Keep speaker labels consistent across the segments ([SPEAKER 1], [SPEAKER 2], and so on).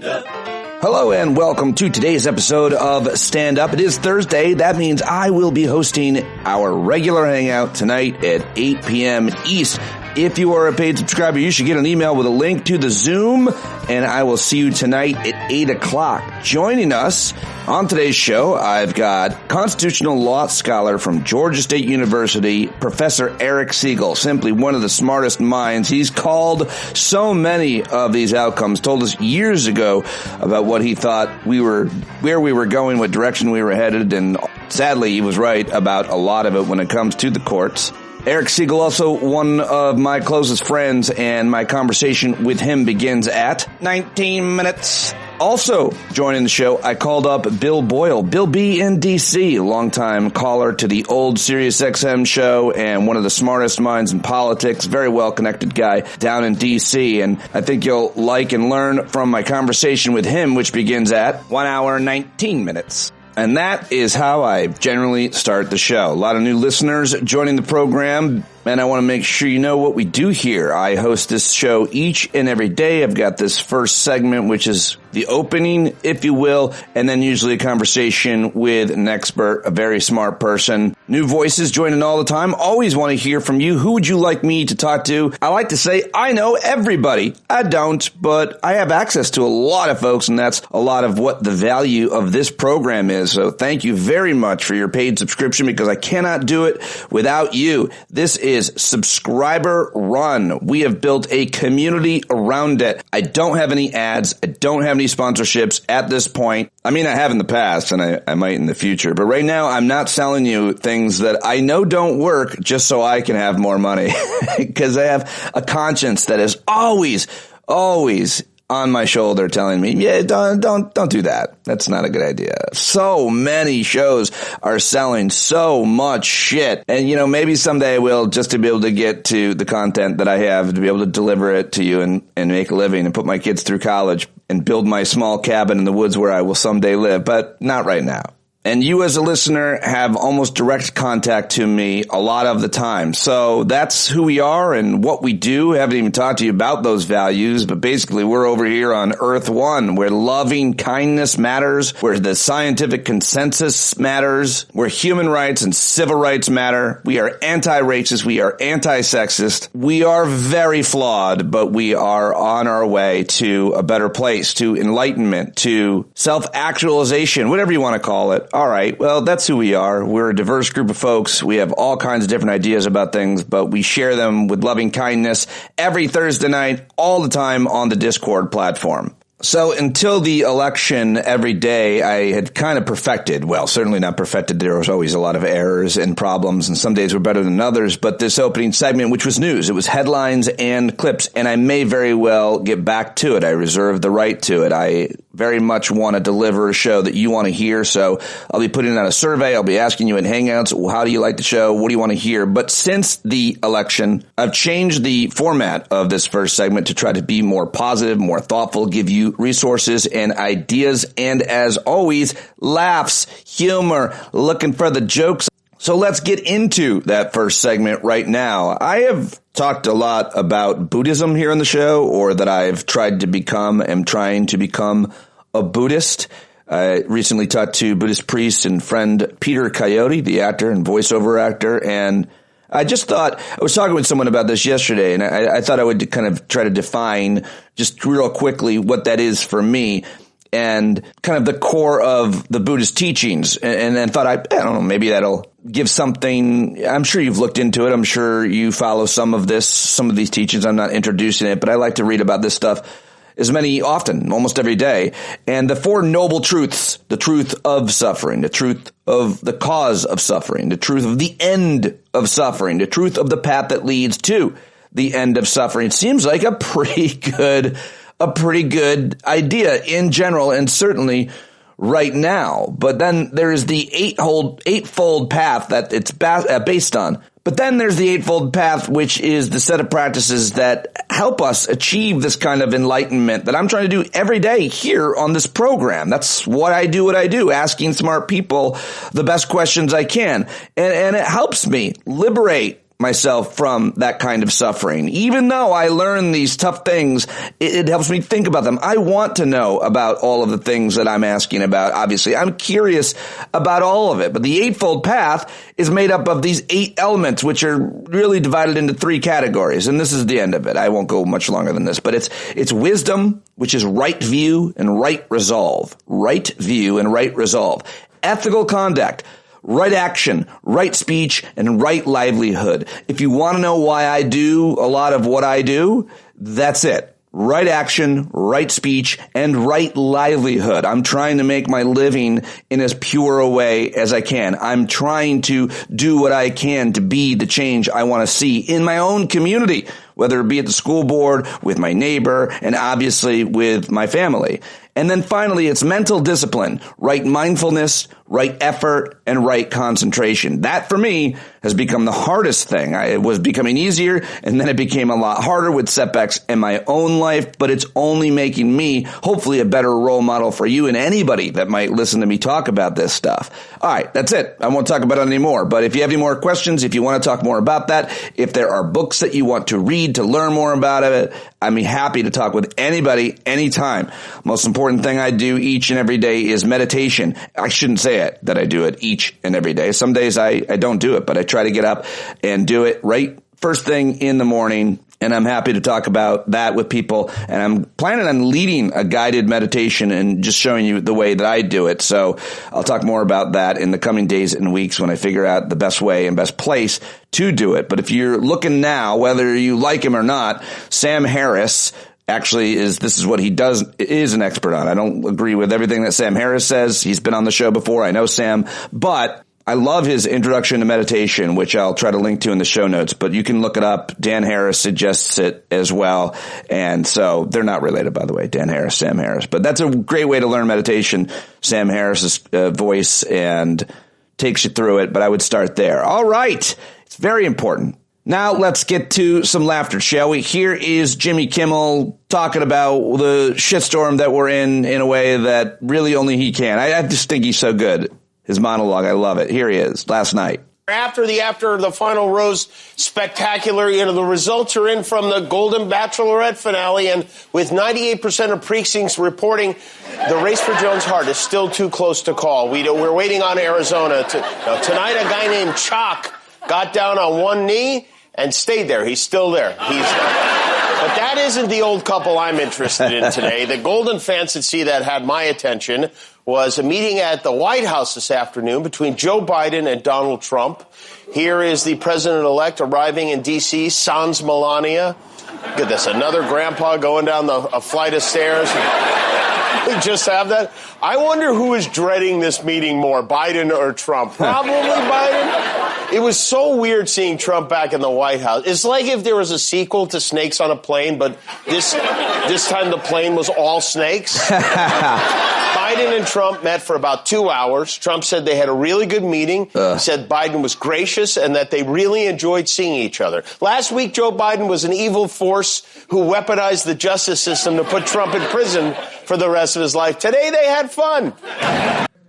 [SPEAKER 1] Stand Up.
[SPEAKER 2] Hello and welcome to today's episode of Stand Up. It is Thursday. That means I will be hosting our regular hangout tonight at 8 p.m. East. If you are a paid subscriber, you should get an email with a link to the Zoom, and I will see you tonight at 8 o'clock. Joining us on today's show, I've got constitutional law scholar from Georgia State University, Professor Eric Segall, simply one of the smartest minds. He's called so many of these outcomes, told us years ago about what he thought where we were going, what direction we were headed, and sadly, he was right about a lot of it when it comes to the courts. Eric Segall, also one of my closest friends, and my conversation with him begins at 19 minutes. Also joining the show, I called up Bill Boyle, Bill B in D.C., longtime caller to the old SiriusXM show and one of the smartest minds in politics, very well-connected guy down in D.C., and I think you'll like and learn from my conversation with him, which begins at 1 hour, 19 minutes. And that is how I generally start the show. A lot of new listeners joining the program, and I want to make sure you know what we do here. I host this show each and every day. I've got this first segment, which is the opening, if you will, and then usually a conversation with an expert, a very smart person. New voices joining all the time. Always want to hear from you. Who would you like me to talk to? I like to say I know everybody. I don't, but I have access to a lot of folks, and that's a lot of what the value of this program is. So thank you very much for your paid subscription, because I cannot do it without you. This is subscriber run. We have built a community around it. I don't have any ads. I don't have any sponsorships at this point. I mean, I have in the past, and I might in the future. But right now, I'm not selling you things that I know don't work just so I can have more money. Because I have a conscience that is always on my shoulder telling me, yeah, don't do that. That's not a good idea. So many shows are selling so much shit. And, maybe someday I will, just to be able to get to the content that I have, to be able to deliver it to you and make a living and put my kids through college and build my small cabin in the woods where I will someday live, but not right now. And you as a listener have almost direct contact to me a lot of the time. So that's who we are and what we do. I haven't even talked to you about those values, but basically we're over here on Earth One, where loving kindness matters, where the scientific consensus matters, where human rights and civil rights matter. We are anti-racist. We are anti-sexist. We are very flawed, but we are on our way to a better place, to enlightenment, to self-actualization, whatever you want to call it. All right, well, that's who we are. We're a diverse group of folks. We have all kinds of different ideas about things, but we share them with loving kindness every Thursday night, all the time on the Discord platform. So until the election every day, I had kind of perfected, well, certainly not perfected. There was always a lot of errors and problems, and some days were better than others. But this opening segment, which was news, it was headlines and clips, and I may very well get back to it. I reserve the right to it. I very much want to deliver a show that you want to hear. So I'll be putting out a survey. I'll be asking you in Hangouts, how do you like the show? What do you want to hear? But since the election, I've changed the format of this first segment to try to be more positive, more thoughtful, give you resources and ideas, and as always, laughs, humor, looking for the jokes. So let's get into that first segment right now. I have talked a lot about Buddhism here on the show, or that I've am trying to become a Buddhist. I recently talked to Buddhist priest and friend Peter Coyote, the actor and voiceover actor, and I just thought, I was talking with someone about this yesterday, and I thought I would kind of try to define just real quickly what that is for me, and kind of the core of the Buddhist teachings. And then thought, I don't know, maybe that'll give something. I'm sure you've looked into it. I'm sure you follow some of these teachings. I'm not introducing it, but I like to read about this stuff often, almost every day. And the Four Noble Truths, the truth of suffering, the truth of the cause of suffering, the truth of the end of suffering, the truth of the path that leads to the end of suffering. It seems like a pretty good idea in general, and certainly right now. But then there is the eightfold path that it's based on. But then there's the Eightfold Path, which is the set of practices that help us achieve this kind of enlightenment that I'm trying to do every day here on this program. That's what I do, asking smart people the best questions I can. And it helps me liberate myself from that kind of suffering. Even though I learn these tough things, it helps me think about them. I want to know about all of the things that I'm asking about. Obviously, I'm curious about all of it. But the Eightfold Path is made up of these 8 elements, which are really divided into 3 categories. And this is the end of it. I won't go much longer than this. But it's wisdom, which is right view and right resolve. Right view and right resolve. Ethical conduct, right action, right speech, and right livelihood. If you want to know why I do a lot of what I do, that's it. Right action, right speech, and right livelihood. I'm trying to make my living in as pure a way as I can. I'm trying to do what I can to be the change I want to see in my own community, whether it be at the school board, with my neighbor, and obviously with my family. And then finally, it's mental discipline, right mindfulness, right effort, and right concentration. That, for me, has become the hardest thing. It was becoming easier, and then it became a lot harder with setbacks in my own life, but it's only making me, hopefully, a better role model for you and anybody that might listen to me talk about this stuff. All right, that's it. I won't talk about it anymore, but if you have any more questions, if you want to talk more about that, if there are books that you want to read to learn more about it, I'm happy to talk with anybody, anytime. Most important thing I do each and every day is meditation. I shouldn't say it, that I do it each and every day. Some days I don't do it, but I try to get up and do it right first thing in the morning. And I'm happy to talk about that with people. And I'm planning on leading a guided meditation and just showing you the way that I do it. So I'll talk more about that in the coming days and weeks when I figure out the best way and best place to do it. But if you're looking now, whether you like him or not, Sam Harris actually this is what he does, is an expert on. I don't agree with everything that Sam Harris says. He's been on the show before. I know Sam, but I love his introduction to meditation, which I'll try to link to in the show notes, but you can look it up. Dan Harris suggests it as well. And so they're not related, by the way, Dan Harris, Sam Harris, but that's a great way to learn meditation. Sam Harris's voice and takes you through it, but I would start there. All right. It's very important. Now let's get to some laughter, shall we? Here is Jimmy Kimmel talking about the shitstorm that we're in a way that really only he can. I just think he's so good. His monologue, I love it. Here he is, last night.
[SPEAKER 1] After the final rose spectacular, the results are in from the Golden Bachelorette finale, and with 98% of precincts reporting the race for Joan's heart is still too close to call. We're waiting on Arizona. Tonight, a guy named Chalk got down on one knee and stayed there. He's still there. But that isn't the old couple I'm interested in today. The Golden fantasy that had my attention was a meeting at the White House this afternoon between Joe Biden and Donald Trump. Here is the president-elect arriving in D.C., sans Melania. Look at this, another grandpa going down a flight of stairs. We just have that. I wonder who is dreading this meeting more, Biden or Trump. Probably Biden. It was so weird seeing Trump back in the White House. It's like if there was a sequel to Snakes on a Plane, but this time the plane was all snakes. Biden and Trump met for about 2 hours. Trump said they had a really good meeting. He said Biden was gracious and that they really enjoyed seeing each other. Last week, Joe Biden was an evil force who weaponized the justice system to put Trump in prison for the rest of his life. Today, they had fun.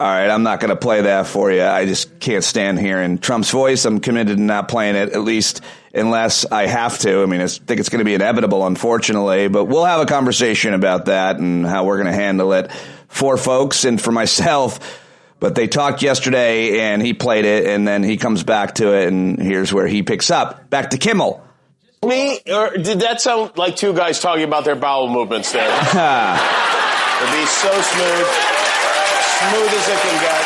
[SPEAKER 2] All right, I'm not going to play that for you. I just can't stand hearing Trump's voice. I'm committed to not playing it, at least unless I have to. I mean, I think it's going to be inevitable, unfortunately, but we'll have a conversation about that and how we're going to handle it for folks and for myself. But they talked yesterday, and he played it, and then he comes back to it, and here's where he picks up. Back to Kimmel.
[SPEAKER 1] Me? Or did that sound like two guys talking about their bowel movements there? It'll be so smooth as it can get.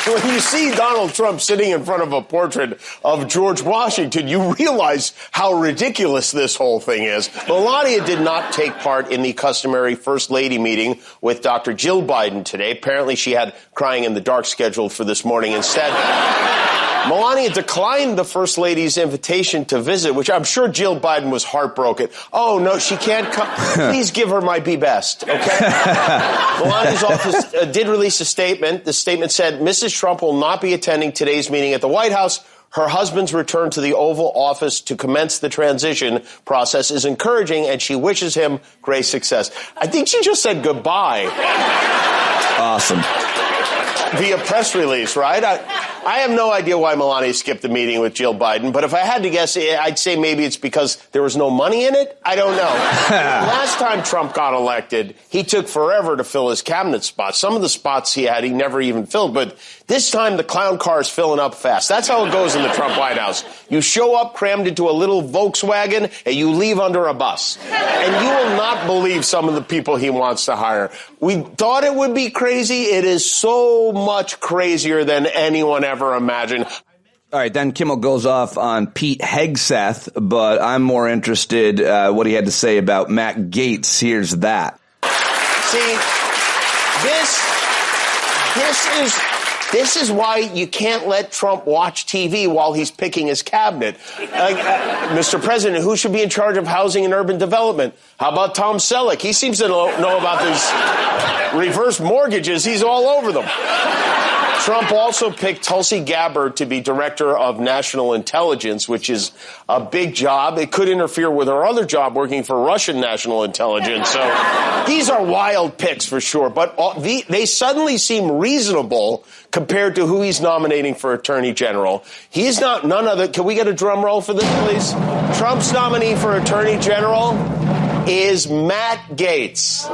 [SPEAKER 1] When you see Donald Trump sitting in front of a portrait of George Washington, you realize how ridiculous this whole thing is. Melania did not take part in the customary First Lady meeting with Dr. Jill Biden today. Apparently she had Crying in the Dark scheduled for this morning instead. Melania declined the First Lady's invitation to visit, which I'm sure Jill Biden was heartbroken. Oh, no, she can't come. Please give her my be best, okay? Melania's office did release a statement. The statement said, Mrs. Trump will not be attending today's meeting at the White House. Her husband's return to the Oval Office to commence the transition process is encouraging, and she wishes him great success. I think she just said goodbye.
[SPEAKER 2] Awesome.
[SPEAKER 1] Via press release, right? I have no idea why Melania skipped the meeting with Jill Biden, but if I had to guess, I'd say maybe it's because there was no money in it. I don't know. Last time Trump got elected, he took forever to fill his cabinet spots. Some of the spots he never even filled, but this time the clown car is filling up fast. That's how it goes in the Trump White House. You show up crammed into a little Volkswagen and you leave under a bus. And you will not believe some of the people he wants to hire. We thought it would be crazy. It is so much crazier than anyone ever imagined.
[SPEAKER 2] All right, then Kimmel goes off on Pete Hegseth, but I'm more interested what he had to say about Matt Gaetz. Here's that.
[SPEAKER 1] See, this is why you can't let Trump watch TV while he's picking his cabinet. Mr. President, who should be in charge of housing and urban development? How about Tom Selleck? He seems to know about these reverse mortgages. He's all over them. Trump also picked Tulsi Gabbard to be director of national intelligence, which is a big job. It could interfere with her other job working for Russian national intelligence. So these are wild picks for sure. But they suddenly seem reasonable compared to who he's nominating for attorney general. He's not none other. Can we get a drum roll for this, please? Trump's nominee for attorney general is Matt Gaetz.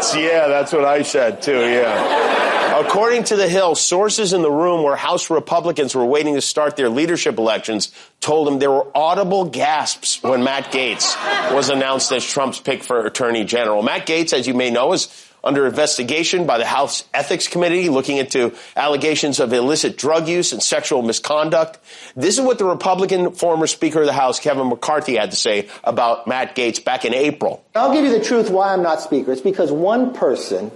[SPEAKER 1] That's what I said, too, yeah. According to The Hill, sources in the room where House Republicans were waiting to start their leadership elections told them there were audible gasps when Matt Gaetz was announced as Trump's pick for attorney general. Matt Gaetz, as you may know, is under investigation by the House Ethics Committee looking into allegations of illicit drug use and sexual misconduct. This is what the Republican former Speaker of the House, Kevin McCarthy, had to say about Matt Gaetz back in April.
[SPEAKER 3] I'll give you the truth why I'm not Speaker. It's because one person,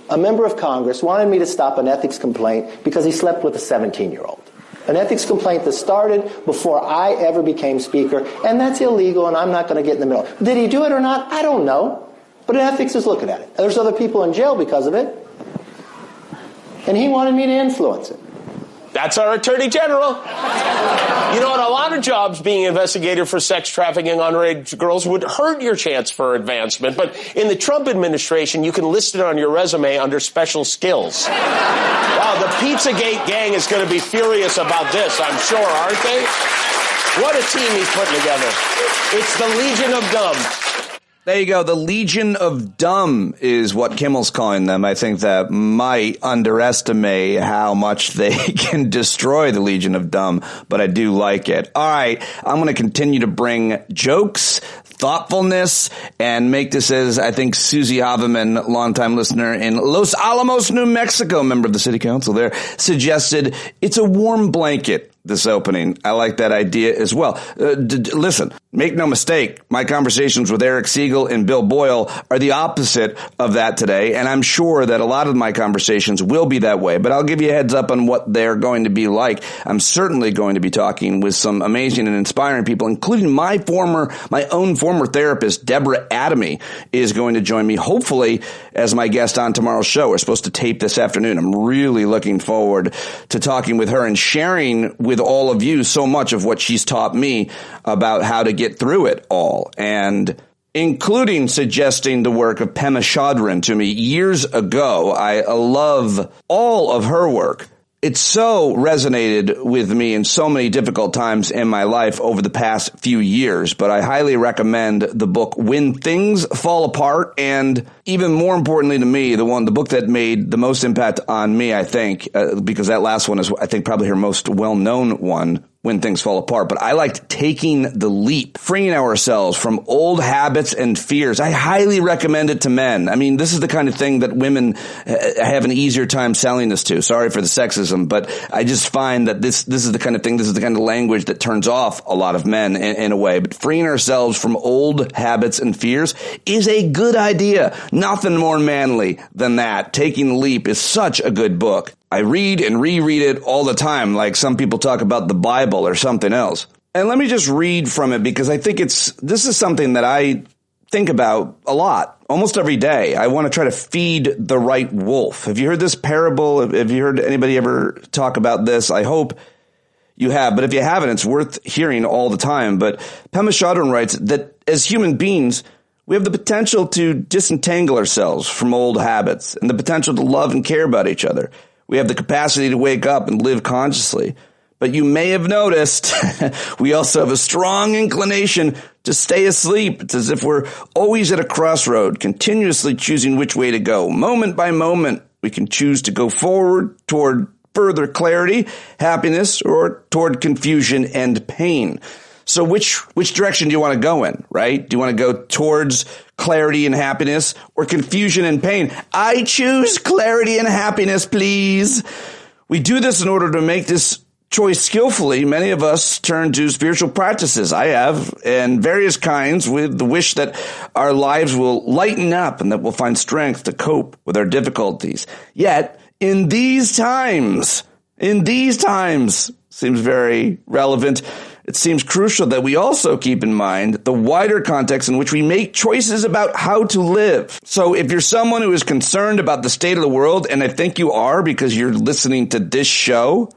[SPEAKER 3] a member of Congress, wanted me to stop an ethics complaint because he slept with a 17-year-old. An ethics complaint that started before I ever became Speaker, and that's illegal, and I'm not going to get in the middle. Did he do it or not? I don't know. But ethics is looking at it. There's other people in jail because of it. And he wanted me to influence it.
[SPEAKER 1] That's our attorney general. You know, in a lot of jobs, being investigated for sex trafficking underage girls would hurt your chance for advancement. But in the Trump administration, you can list it on your resume under special skills. Wow, the Pizzagate gang is going to be furious about this, I'm sure, aren't they? What a team he's putting together. It's the Legion of Dumb.
[SPEAKER 2] There you go. The Legion of Dumb is what Kimmel's calling them. I think that might underestimate how much they can destroy the Legion of Dumb, but I do like it. All right. I'm going to continue to bring jokes, thoughtfulness, and make this as, I think, Susie Haveman, longtime listener in Los Alamos, New Mexico, member of the city council there, suggested it's a warm blanket. This opening. I like that idea as well. Listen, make no mistake, my conversations with Eric Segall and Bill Boyle are the opposite of that today, and I'm sure that a lot of my conversations will be that way, but I'll give you a heads up on what they're going to be like. I'm certainly going to be talking with some amazing and inspiring people, including my own former therapist, Deborah Adamy, is going to join me, hopefully, as my guest on tomorrow's show. We're supposed to tape this afternoon. I'm really looking forward to talking with her and sharing with all of you so much of what she's taught me about how to get through it all, and including suggesting the work of Pema Chodron to me years ago. I love all of her work. It so resonated with me in so many difficult times in my life over the past few years, but I highly recommend the book When Things Fall Apart, and even more importantly to me, the book that made the most impact on me, I think, because that last one is, I think, probably her most well-known one, When Things Fall Apart. But I liked Taking the Leap, freeing ourselves from old habits and fears. I highly recommend it to men. I mean, this is the kind of thing that women have an easier time selling this to. Sorry for the sexism, but I just find that this is the kind of thing, this is the kind of language that turns off a lot of men in a way. But freeing ourselves from old habits and fears is a good idea. Nothing more manly than that. Taking the Leap is such a good book. I read and reread it all the time, like some people talk about the Bible or something else. And let me just read from it, because I think this is something that I think about a lot, almost every day. I want to try to feed the right wolf. Have you heard this parable? Have you heard anybody ever talk about this? I hope you have, but if you haven't, it's worth hearing all the time. But Pema Chodron writes that as human beings, We have the potential to disentangle ourselves from old habits and the potential to love and care about each other. We have the capacity to wake up and live consciously. But you may have noticed we also have a strong inclination to stay asleep. It's as if we're always at a crossroad, continuously choosing which way to go. Moment by moment, we can choose to go forward toward further clarity, happiness, or toward confusion and pain. So which direction do you want to go in, right? Do you want to go towards clarity and happiness or confusion and pain? I choose clarity and happiness, please. We do this in order to make this choice skillfully. Many of us turn to spiritual practices. I have, and various kinds, with the wish that our lives will lighten up and that we'll find strength to cope with our difficulties. Yet, in these times, seems very relevant. It seems crucial that we also keep in mind the wider context in which we make choices about how to live. So if you're someone who is concerned about the state of the world, and I think you are because you're listening to this show,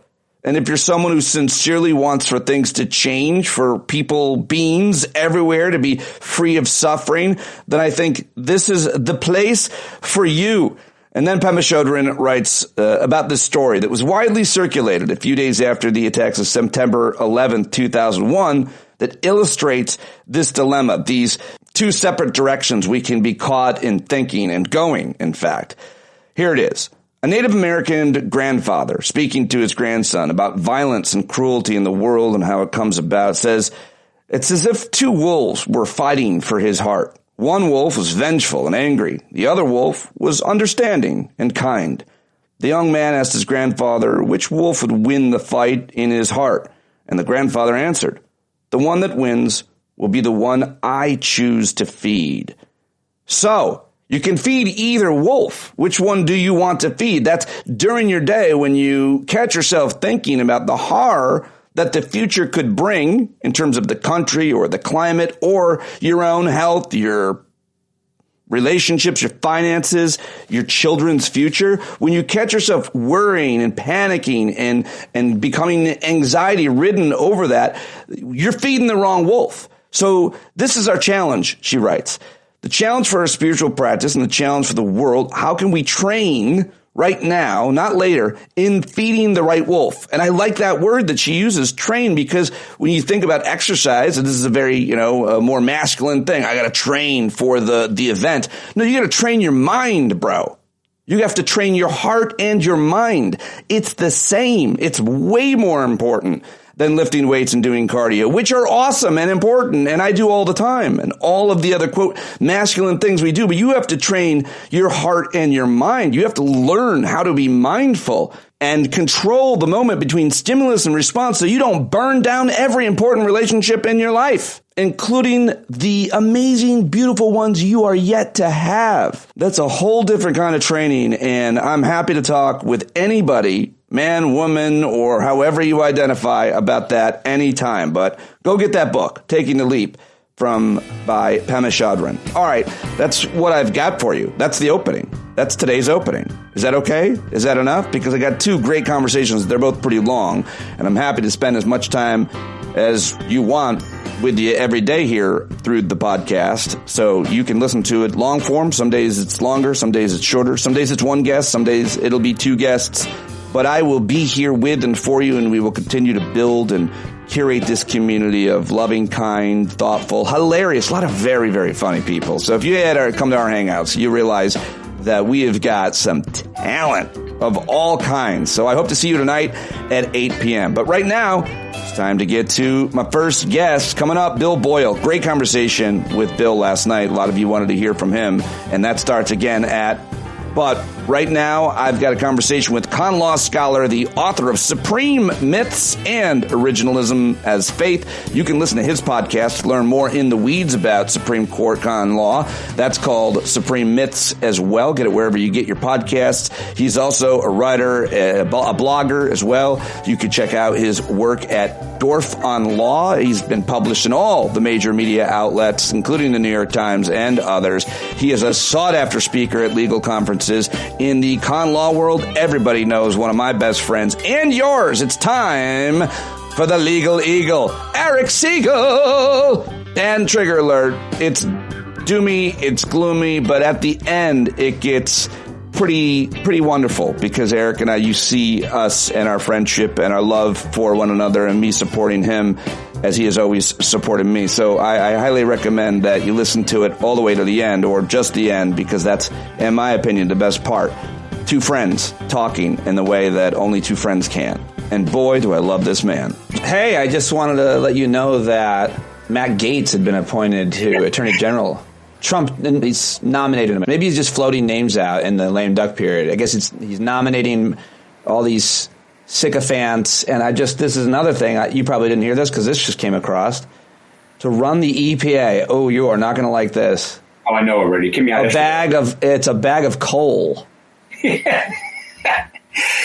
[SPEAKER 2] and if you're someone who sincerely wants for things to change, for people, beings everywhere to be free of suffering, then I think this is the place for you. And then Pema Chodron writes about this story that was widely circulated a few days after the attacks of September 11th, 2001, that illustrates this dilemma, these two separate directions we can be caught in thinking and going, in fact. Here it is. A Native American grandfather speaking to his grandson about violence and cruelty in the world and how it comes about says, it's as if two wolves were fighting for his heart. One wolf was vengeful and angry. The other wolf was understanding and kind. The young man asked his grandfather which wolf would win the fight in his heart, and the grandfather answered, the one that wins will be the one I choose to feed. So, you can feed either wolf. Which one do you want to feed? That's during your day when you catch yourself thinking about the horror that the future could bring in terms of the country or the climate or your own health, your relationships, your finances, your children's future. When you catch yourself worrying and panicking and becoming anxiety ridden over that, you're feeding the wrong wolf. So this is our challenge, she writes. The challenge for our spiritual practice and the challenge for the world, how can we train right now, not later, in feeding the right wolf? And I like that word that she uses, train, because when you think about exercise, and this is a very, a more masculine thing, I got to train for the event. No, you got to train your mind, bro. You have to train your heart and your mind. It's the same. It's way more important than lifting weights and doing cardio, which are awesome and important, and I do all the time, and all of the other, quote, masculine things we do. But you have to train your heart and your mind. You have to learn how to be mindful and control the moment between stimulus and response so you don't burn down every important relationship in your life, including the amazing, beautiful ones you are yet to have. That's a whole different kind of training, and I'm happy to talk with anybody, man, woman, or however you identify, about that anytime. But go get that book, Taking the Leap, by Pema Chodron. All right, that's what I've got for you. That's the opening. That's today's opening. Is that okay? Is that enough? Because I got two great conversations. They're both pretty long, and I'm happy to spend as much time as you want with you every day here through the podcast, so you can listen to it long form. Some days it's longer, some days it's shorter, some days it's one guest, some days it'll be two guests. But I will be here with and for you, and we will continue to build and curate this community of loving, kind, thoughtful, hilarious, a lot of very, very funny people. So if you had come to our hangouts, you realize that we have got some talent of all kinds. So I hope to see you tonight at 8 p.m. But right now, it's time to get to my first guest. Coming up, Bill Boyle. Great conversation with Bill last night. A lot of you wanted to hear from him, and that starts again at... But right now, I've got a conversation with con law scholar, the author of Supreme Myths and Originalism as Faith. You can listen to his podcast to learn more in the weeds about Supreme Court con law. That's called Supreme Myths as well. Get it wherever you get your podcasts. He's also a writer, a blogger as well. You can check out his work at Dorf on Law. He's been published in all the major media outlets, including the New York Times and others. He is a sought-after speaker at legal conferences in the con law world. Everybody knows one of my best friends and yours. It's time for the Legal Eagle, Eric Segall. And trigger alert, it's doomy, it's gloomy, but at the end, it gets pretty wonderful because Eric and I, you see us and our friendship and our love for one another and me supporting him as he has always supported me. So I highly recommend that you listen to it all the way to the end or just the end because that's, in my opinion, the best part. Two friends talking in the way that only two friends can. And boy, do I love this man.
[SPEAKER 4] Hey, I just wanted to let you know that Matt Gaetz had been appointed to Attorney General. Trump, he's nominated him. Maybe he's just floating names out in the lame duck period. I guess he's nominating all these sycophants. And this is another thing. You probably didn't hear this because this just came across. To run the EPA. Oh, you are not going to like this.
[SPEAKER 5] Oh, I know already. Give me
[SPEAKER 4] it's a bag of coal.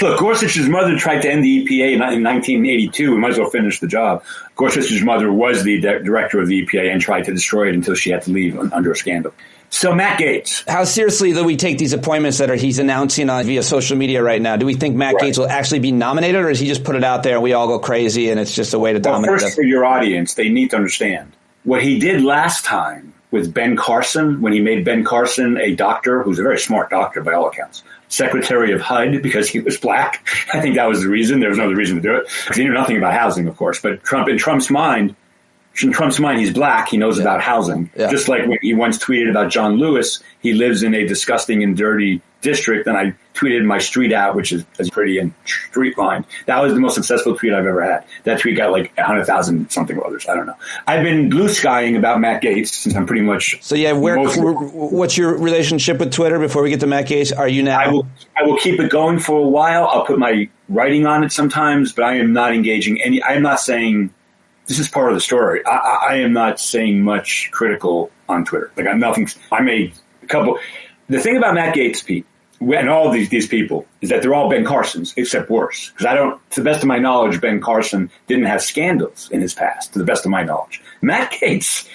[SPEAKER 5] Look, Gorsuch's mother tried to end the EPA in 1982. We might as well finish the job. Gorsuch's mother was the director of the EPA and tried to destroy it until she had to leave under a scandal. So Matt Gaetz.
[SPEAKER 4] How seriously do we take these appointments that he's announcing via social media right now? Do we think Matt Gaetz will actually be nominated, or does he just put it out there and we all go crazy and it's just a way to dominate?
[SPEAKER 5] First, for your audience, they need to understand what he did last time with Ben Carson, when he made Ben Carson a doctor, who's a very smart doctor by all accounts, Secretary of HUD because he was black. I think that was the reason. There was no other reason to do it. Because he knew nothing about housing, of course. But in Trump's mind, he's black. He knows about housing. Yeah. Just like when he once tweeted about John Lewis, he lives in a disgusting and dirty district. And I tweeted my street out, which is pretty and street lined. That was the most successful tweet I've ever had. That tweet got like 100,000 something or others. I don't know. I've been blue skying about Matt Gaetz since I'm pretty much.
[SPEAKER 4] So yeah, what's your relationship with Twitter before we get to Matt Gaetz? Are you now?
[SPEAKER 5] I will keep it going for a while. I'll put my writing on it sometimes, but I am not engaging I am not saying. This is part of the story. I am not saying much critical on Twitter. Like I made a couple. The thing about Matt Gaetz, Pete, and all these people is that they're all Ben Carsons, except worse. Because to the best of my knowledge, Ben Carson didn't have scandals in his past, to the best of my knowledge. Matt Gaetz,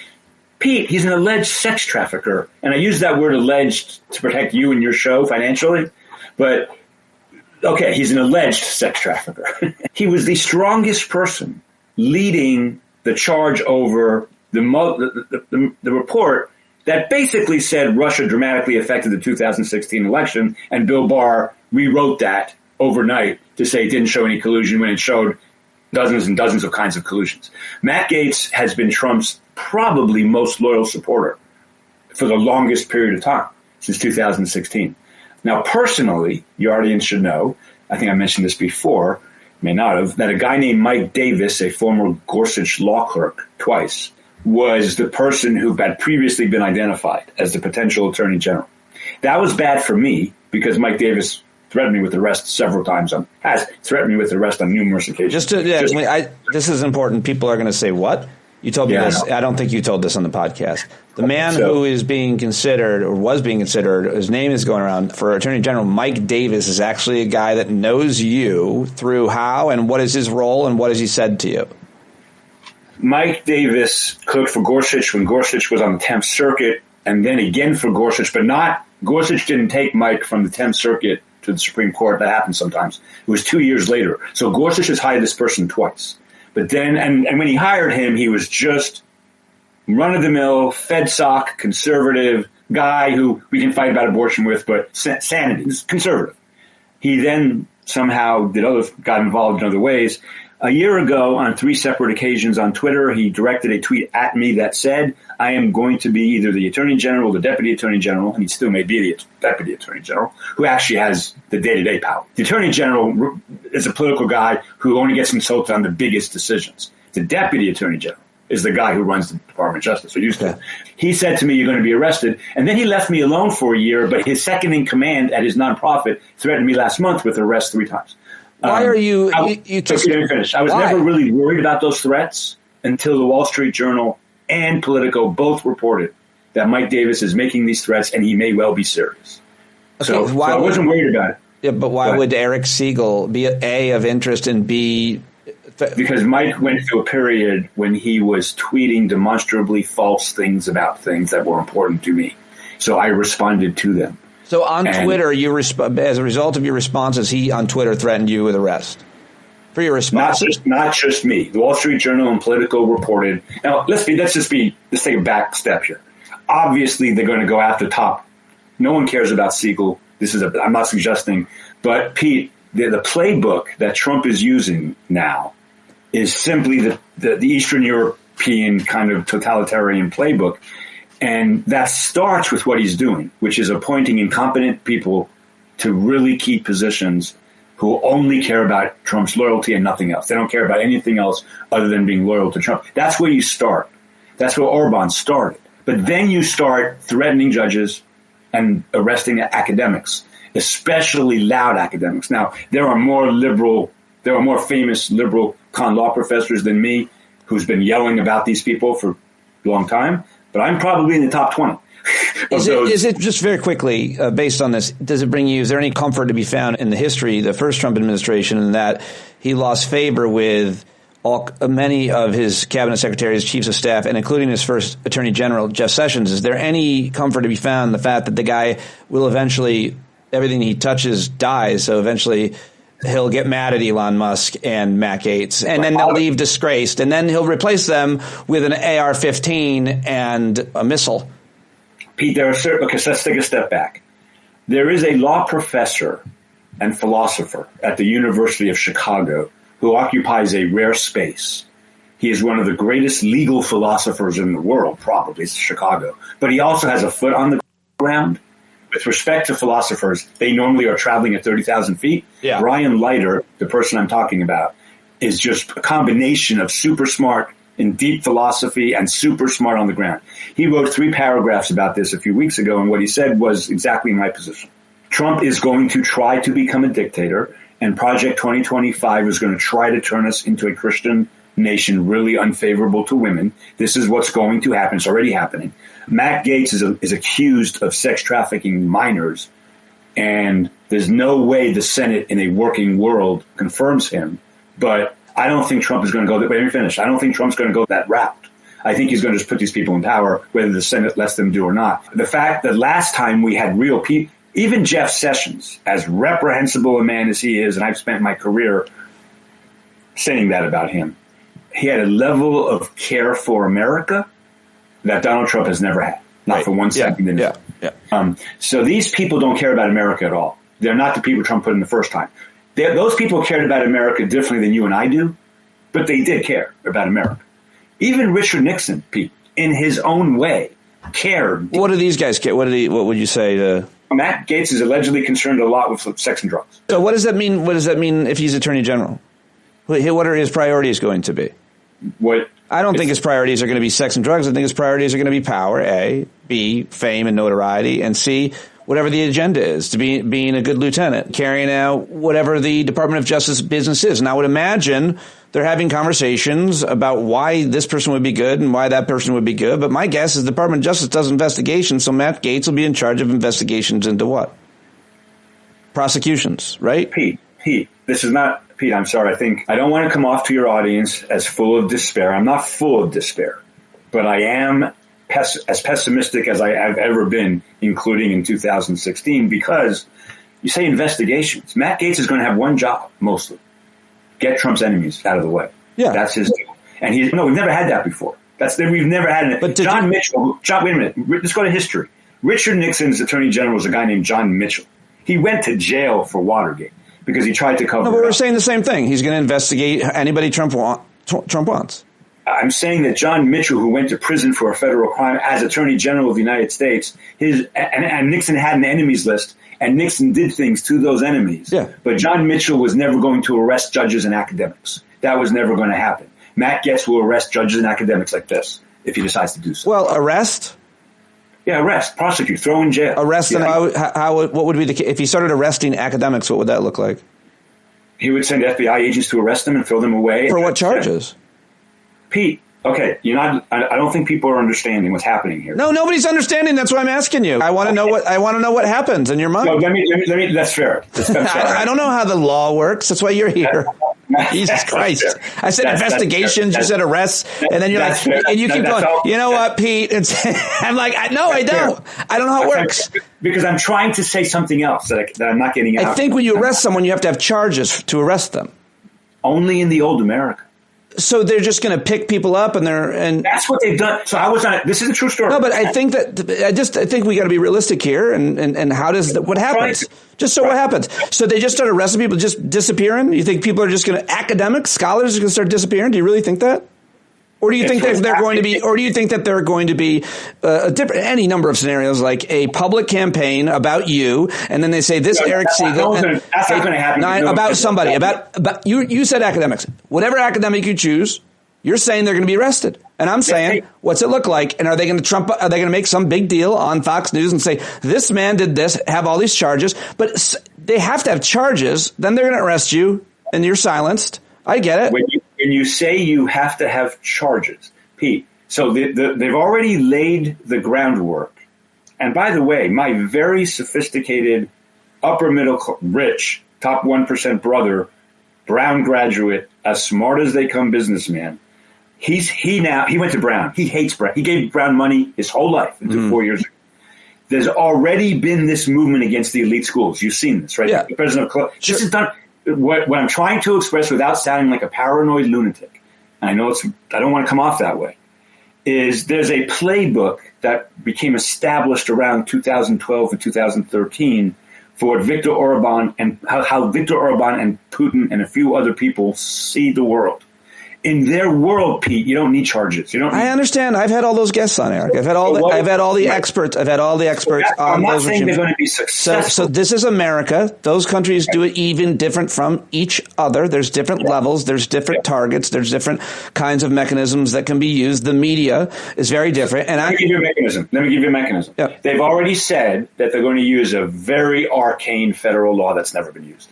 [SPEAKER 5] Pete, he's an alleged sex trafficker. And I use that word alleged to protect you and your show financially. But, okay, he's an alleged sex trafficker. He was the strongest person leading the charge over the report that basically said Russia dramatically affected the 2016 election, and Bill Barr rewrote that overnight to say it didn't show any collusion when it showed dozens and dozens of kinds of collusions. Matt Gaetz has been Trump's probably most loyal supporter for the longest period of time, since 2016. Now, personally, your audience should know, I think I mentioned this before, may not have, that a guy named Mike Davis, a former Gorsuch law clerk twice, was the person who had previously been identified as the potential attorney general. That was bad for me because Mike Davis threatened me with arrest several times has threatened me with arrest on numerous occasions.
[SPEAKER 4] This is important. People are going to say, what? You told me this. I don't think you told this on the podcast. The man who is being considered or was being considered, his name is going around for Attorney General, Mike Davis, is actually a guy that knows you through how and what is his role and what has he said to you?
[SPEAKER 5] Mike Davis clerked for Gorsuch when Gorsuch was on the 10th Circuit and then again for Gorsuch, but not Gorsuch didn't take Mike from the 10th Circuit to the Supreme Court. That happens sometimes. It was 2 years later. So Gorsuch has hired this person twice. But then, and when he hired him, he was just run-of-the-mill, FedSoc, conservative guy who we can fight about abortion with, but sanity, conservative. He then somehow got involved in other ways. A year ago, on 3 separate occasions on Twitter, he directed a tweet at me that said, I am going to be either the Attorney General or the Deputy Attorney General, and he still may be the Deputy Attorney General, who actually has the day-to-day power. The Attorney General is a political guy who only gets consulted on the biggest decisions. The Deputy Attorney General is the guy who runs the Department of Justice, or used to. He said to me, you're going to be arrested. And then he left me alone for a year, but his second in command at his nonprofit threatened me last month with arrest 3 times.
[SPEAKER 4] Why are you?
[SPEAKER 5] Let me finish. I was never really worried about those threats until the Wall Street Journal and Politico both reported that Mike Davis is making these threats and he may well be serious.
[SPEAKER 4] Okay,
[SPEAKER 5] so I wasn't worried about it.
[SPEAKER 4] Yeah, but why would Eric Segall be A, of interest, and B?
[SPEAKER 5] Because Mike went through a period when he was tweeting demonstrably false things about things that were important to me. So I responded to them.
[SPEAKER 4] So on Twitter, as a result of your responses, he on Twitter threatened you with arrest for your responses.
[SPEAKER 5] Not just me. The Wall Street Journal and Politico reported. Now let's take a back step here. obviously they're going to go after top. No one cares about Segall. I'm not suggesting, but Pete, the playbook that Trump is using now is simply the Eastern European kind of totalitarian playbook. And that starts with what he's doing, which is appointing incompetent people to really key positions who only care about Trump's loyalty and nothing else. They don't care about anything else other than being loyal to Trump. That's where you start. That's where Orban started. But then you start threatening judges and arresting academics, especially loud academics. Now, there are more famous liberal con law professors than me who's been yelling about these people for a long time, but I'm probably in the top 20.
[SPEAKER 4] Is it just very quickly, based on this, is there any comfort to be found in the history, the first Trump administration, in that he lost favor with many of his cabinet secretaries, chiefs of staff, and including his first attorney general, Jeff Sessions? Is there any comfort to be found in the fact that the guy will eventually, everything he touches dies, so eventually he'll get mad at Elon Musk and Matt Gaetz, and then they'll leave disgraced, and then he'll replace them with an AR-15 and a missile?
[SPEAKER 5] Pete, let's take a step back. There is a law professor and philosopher at the University of Chicago who occupies a rare space. He is one of the greatest legal philosophers in the world, probably. It's Chicago. But he also has a foot on the ground. With respect to philosophers, they normally are traveling at 30,000 feet. Yeah. Brian Leiter, the person I'm talking about, is just a combination of super smart in deep philosophy and super smart on the ground. He wrote 3 paragraphs about this a few weeks ago, and what he said was exactly my position. Trump is going to try to become a dictator, and Project 2025 is going to try to turn us into a Christian nation really unfavorable to women. This is what's going to happen. It's already happening. Matt Gaetz is accused of sex trafficking minors, and there's no way the Senate in a working world confirms him. But I don't think Trump is going to go that way. Let me finish. I don't think Trump's going to go that route. I think he's going to just put these people in power, whether the Senate lets them do or not. The fact that last time we had real people, even Jeff Sessions, as reprehensible a man as he is, and I've spent my career saying that about him, he had a level of care for America that Donald Trump has never had, not for 1 second. So these people don't care about America at all. They're not the people Trump put in the first time. Those people cared about America differently than you and I do, but they did care about America. Even Richard Nixon, Pete, in his own way, cared.
[SPEAKER 4] What do these guys care? What would you say to...
[SPEAKER 5] Matt Gaetz is allegedly concerned a lot with sex and drugs.
[SPEAKER 4] So what does that mean? What does that mean if he's attorney general? What are his priorities going to be? I don't think his priorities are going to be sex and drugs. I think his priorities are going to be power, A, B, fame and notoriety, and C, whatever the agenda is, to being a good lieutenant, carrying out whatever the Department of Justice business is. And I would imagine they're having conversations about why this person would be good and why that person would be good. But my guess is the Department of Justice does investigations, so Matt Gaetz will be in charge of investigations into what? Prosecutions, right?
[SPEAKER 5] Pete, this is not... Pete, I'm sorry. I don't want to come off to your audience as full of despair. I'm not full of despair, but I am as pessimistic as I have ever been, including in 2016, because you say investigations. Matt Gaetz is going to have one job, mostly. Get Trump's enemies out of the way. Yeah. That's his deal. And we've never had that before. We've never had it. But John Mitchell, wait a minute. Let's go to history. Richard Nixon's attorney general was a guy named John Mitchell. He went to jail for Watergate because he tried to cover it up.
[SPEAKER 4] No, but we're saying the same thing. He's going to investigate anybody Trump wants.
[SPEAKER 5] I'm saying that John Mitchell, who went to prison for a federal crime as Attorney General of the United States, and Nixon had an enemies list, and Nixon did things to those enemies. Yeah. But John Mitchell was never going to arrest judges and academics. That was never going to happen. Matt Gaetz will arrest judges and academics like this if he decides to do so.
[SPEAKER 4] Well, arrest?
[SPEAKER 5] Yeah, arrest, prosecute, throw in jail.
[SPEAKER 4] Arrest, and what would be if he started arresting academics? What would that look like?
[SPEAKER 5] He would send FBI agents to arrest them and throw them away.
[SPEAKER 4] For what charges?
[SPEAKER 5] Pete, okay, I don't think people are understanding what's happening here.
[SPEAKER 4] No, nobody's understanding. That's why I'm asking you. I want to know what happens in your mind.
[SPEAKER 5] No, let me. That's fair.
[SPEAKER 4] I don't know how the law works. That's why you're here. Jesus Christ! I said investigations. You said arrests, and then you're like, and you keep going. You know what, Pete? I'm like, no, I don't. I don't know how it works.
[SPEAKER 5] Because I'm trying to say something else that I'm not getting out.
[SPEAKER 4] I think when you arrest someone, you have to have charges to arrest them.
[SPEAKER 5] Only in the old America.
[SPEAKER 4] So they're just going to pick people up, and
[SPEAKER 5] that's what they've done. So this is a true story.
[SPEAKER 4] No, but I think I think we got to be realistic here. And how does what happens? What happens? So they just start arresting people, just disappearing. You think people are just going to academics, scholars are going to start disappearing? Do you really think that? Or do you think that they're going to be? Or do you think that they're going to be any number of scenarios, like a public campaign about you, and then they say this Eric Segall.
[SPEAKER 5] That's not going to happen.
[SPEAKER 4] About somebody. About you. You said academics. Whatever academic you choose, you're saying they're going to be arrested, and I'm saying, what's it look like? And are they going to Are they going to make some big deal on Fox News and say this man did this, have all these charges? But they have to have charges. Then they're going to arrest you, and you're silenced. I get it.
[SPEAKER 5] When you say you have to have charges, Pete, so they've already laid the groundwork. And by the way, my very sophisticated, upper middle, rich, top 1% brother, Brown graduate, as smart as they come businessman, he went to Brown. He hates Brown. He gave Brown money his whole life until 4 years ago. There's already been this movement against the elite schools. You've seen this, right?
[SPEAKER 4] Yeah.
[SPEAKER 5] The president of this is done. What I'm trying to express without sounding like a paranoid lunatic, and I know I don't want to come off that way, is there's a playbook that became established around 2012 and 2013 for what Viktor Orban and how Viktor Orban and Putin and a few other people see the world. In their world, Pete, you don't need charges.
[SPEAKER 4] I understand. I've had all those guests on, Eric. I've had all the experts. I've had all the experts on those regimes. I'm not saying they're going to be
[SPEAKER 5] successful.
[SPEAKER 4] So this is America. Those countries do it even different from each other. There's different levels. There's different targets. There's different kinds of mechanisms that can be used. The media is very different. And
[SPEAKER 5] Let me give you a mechanism.
[SPEAKER 4] Yeah.
[SPEAKER 5] They've already said that they're going to use a very arcane federal law that's never been used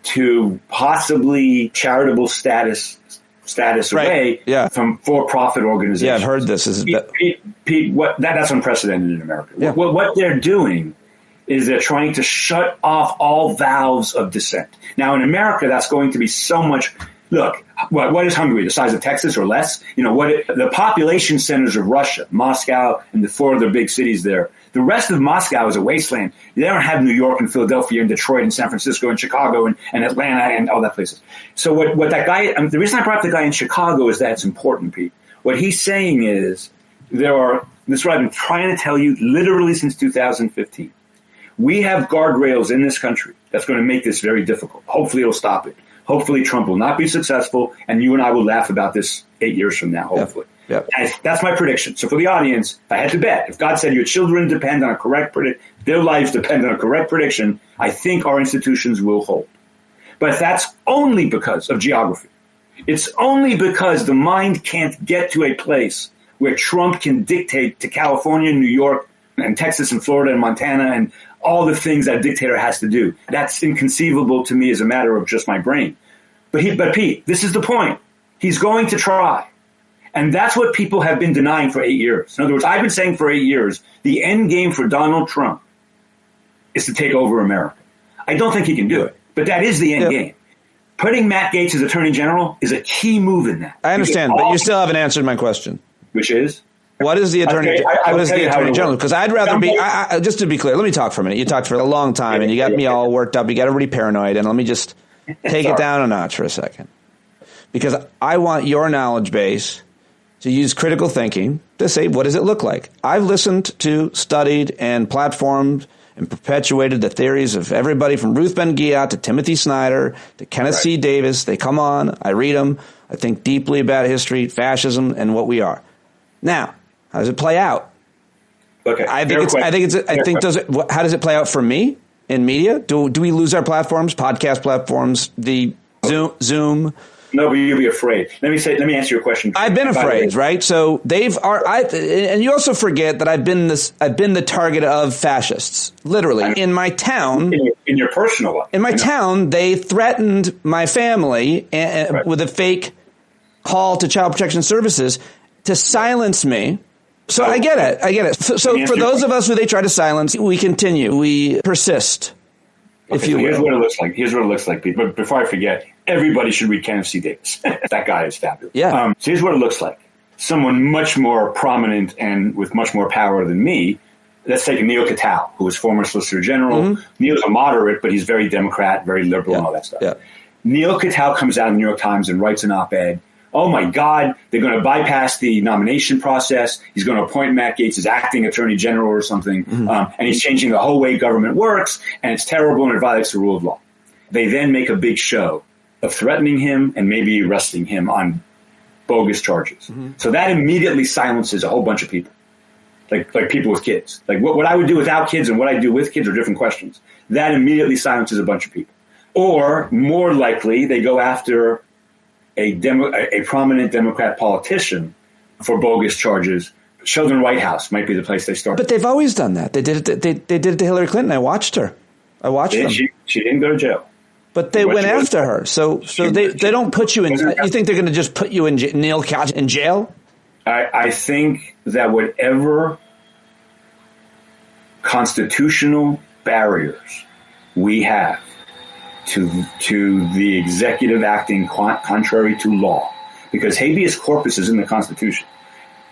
[SPEAKER 5] to possibly charitable status away from for-profit organizations.
[SPEAKER 4] Yeah, I've heard this.
[SPEAKER 5] Pete, that's unprecedented in America.
[SPEAKER 4] Yeah.
[SPEAKER 5] What they're doing is they're trying to shut off all valves of dissent. Now, in America, that's going to be so much. Look, what is Hungary? The size of Texas or less? The population centers of Russia, Moscow, and the four other big cities there. The rest of Moscow is a wasteland. They don't have New York and Philadelphia and Detroit and San Francisco and Chicago and Atlanta and all that places. So what that guy, the reason I brought up the guy in Chicago is that it's important, Pete. What he's saying is this is what I've been trying to tell you literally since 2015. We have guardrails in this country that's going to make this very difficult. Hopefully it'll stop it. Hopefully Trump will not be successful, and you and I will laugh about this 8 years from now, hopefully.
[SPEAKER 4] Yeah.
[SPEAKER 5] That's my prediction. So for the audience, if I had to bet, if God said your children depend on a correct their lives depend on a correct prediction, I think our institutions will hold. But that's only because of geography. It's only because the mind can't get to a place where Trump can dictate to California, New York, and Texas and Florida and Montana and all the things that a dictator has to do. That's inconceivable to me as a matter of just my brain. But Pete, this is the point. He's going to try. And that's what people have been denying for 8 years. In other words, I've been saying for 8 years, the end game for Donald Trump is to take over America. I don't think he can do it, but that is the end game. Putting Matt Gaetz as Attorney General is a key move in that.
[SPEAKER 4] I understand, but you still haven't answered my question.
[SPEAKER 5] Which is?
[SPEAKER 4] What is the Attorney General? Because I'd rather be, just to be clear, let me talk for a minute. You talked for a long time, and you got me all worked up. You got everybody paranoid, and let me just take it down a notch for a second. Because I want your knowledge base to use critical thinking to say, what does it look like? I've listened to, studied, and platformed and perpetuated the theories of everybody from Ruth Ben-Ghiat to Timothy Snyder to Kenneth C. Davis. They come on, I read them, I think deeply about history, fascism, and what we are. Now, how does it play out?
[SPEAKER 5] Okay.
[SPEAKER 4] How does it play out for me in media? Do we lose our platforms, podcast platforms, the Zoom?
[SPEAKER 5] No, but you'll be afraid. Let me answer your question.
[SPEAKER 4] I've been afraid, right? So and you also forget that I've been the target of fascists, literally. In my town.
[SPEAKER 5] In your personal life.
[SPEAKER 4] In my town, they threatened my family with a fake call to Child Protection Services to silence me. So I get it. So for those of us who they try to silence, we continue. We persist.
[SPEAKER 5] Here's what it looks like, Pete. But before I forget, everybody should read Kenneth C. Davis. That guy is fabulous.
[SPEAKER 4] Yeah.
[SPEAKER 5] So here's what it looks like. Someone much more prominent and with much more power than me. Let's take Neil Cattell, who was former Solicitor General. Mm-hmm. Neil's a moderate, but he's very Democrat, very liberal, and all that stuff.
[SPEAKER 4] Yeah.
[SPEAKER 5] Neil Cattell comes out in the New York Times and writes an op-ed. oh my God, they're going to bypass the nomination process. He's going to appoint Matt Gaetz as acting attorney general or something. And he's changing the whole way government works. And it's terrible and it violates the rule of law. They then make a big show of threatening him and maybe arresting him on bogus charges. So that immediately silences a whole bunch of people. Like people with kids. Like what I would do without kids and what I do with kids are different questions. That immediately silences a bunch of people. Or more likely, they go after a prominent Democrat politician for bogus charges. Sheldon Whitehouse might be the place they start.
[SPEAKER 4] But they've always done that. They did it. They did it to Hillary Clinton. I watched her. I watched them.
[SPEAKER 5] She didn't go to jail.
[SPEAKER 4] But they went after her. So they don't put you in. You think they're going to just put you in Neil Couch in jail?
[SPEAKER 5] I think that whatever constitutional barriers we have to the executive acting contrary to law, because habeas corpus is in the Constitution.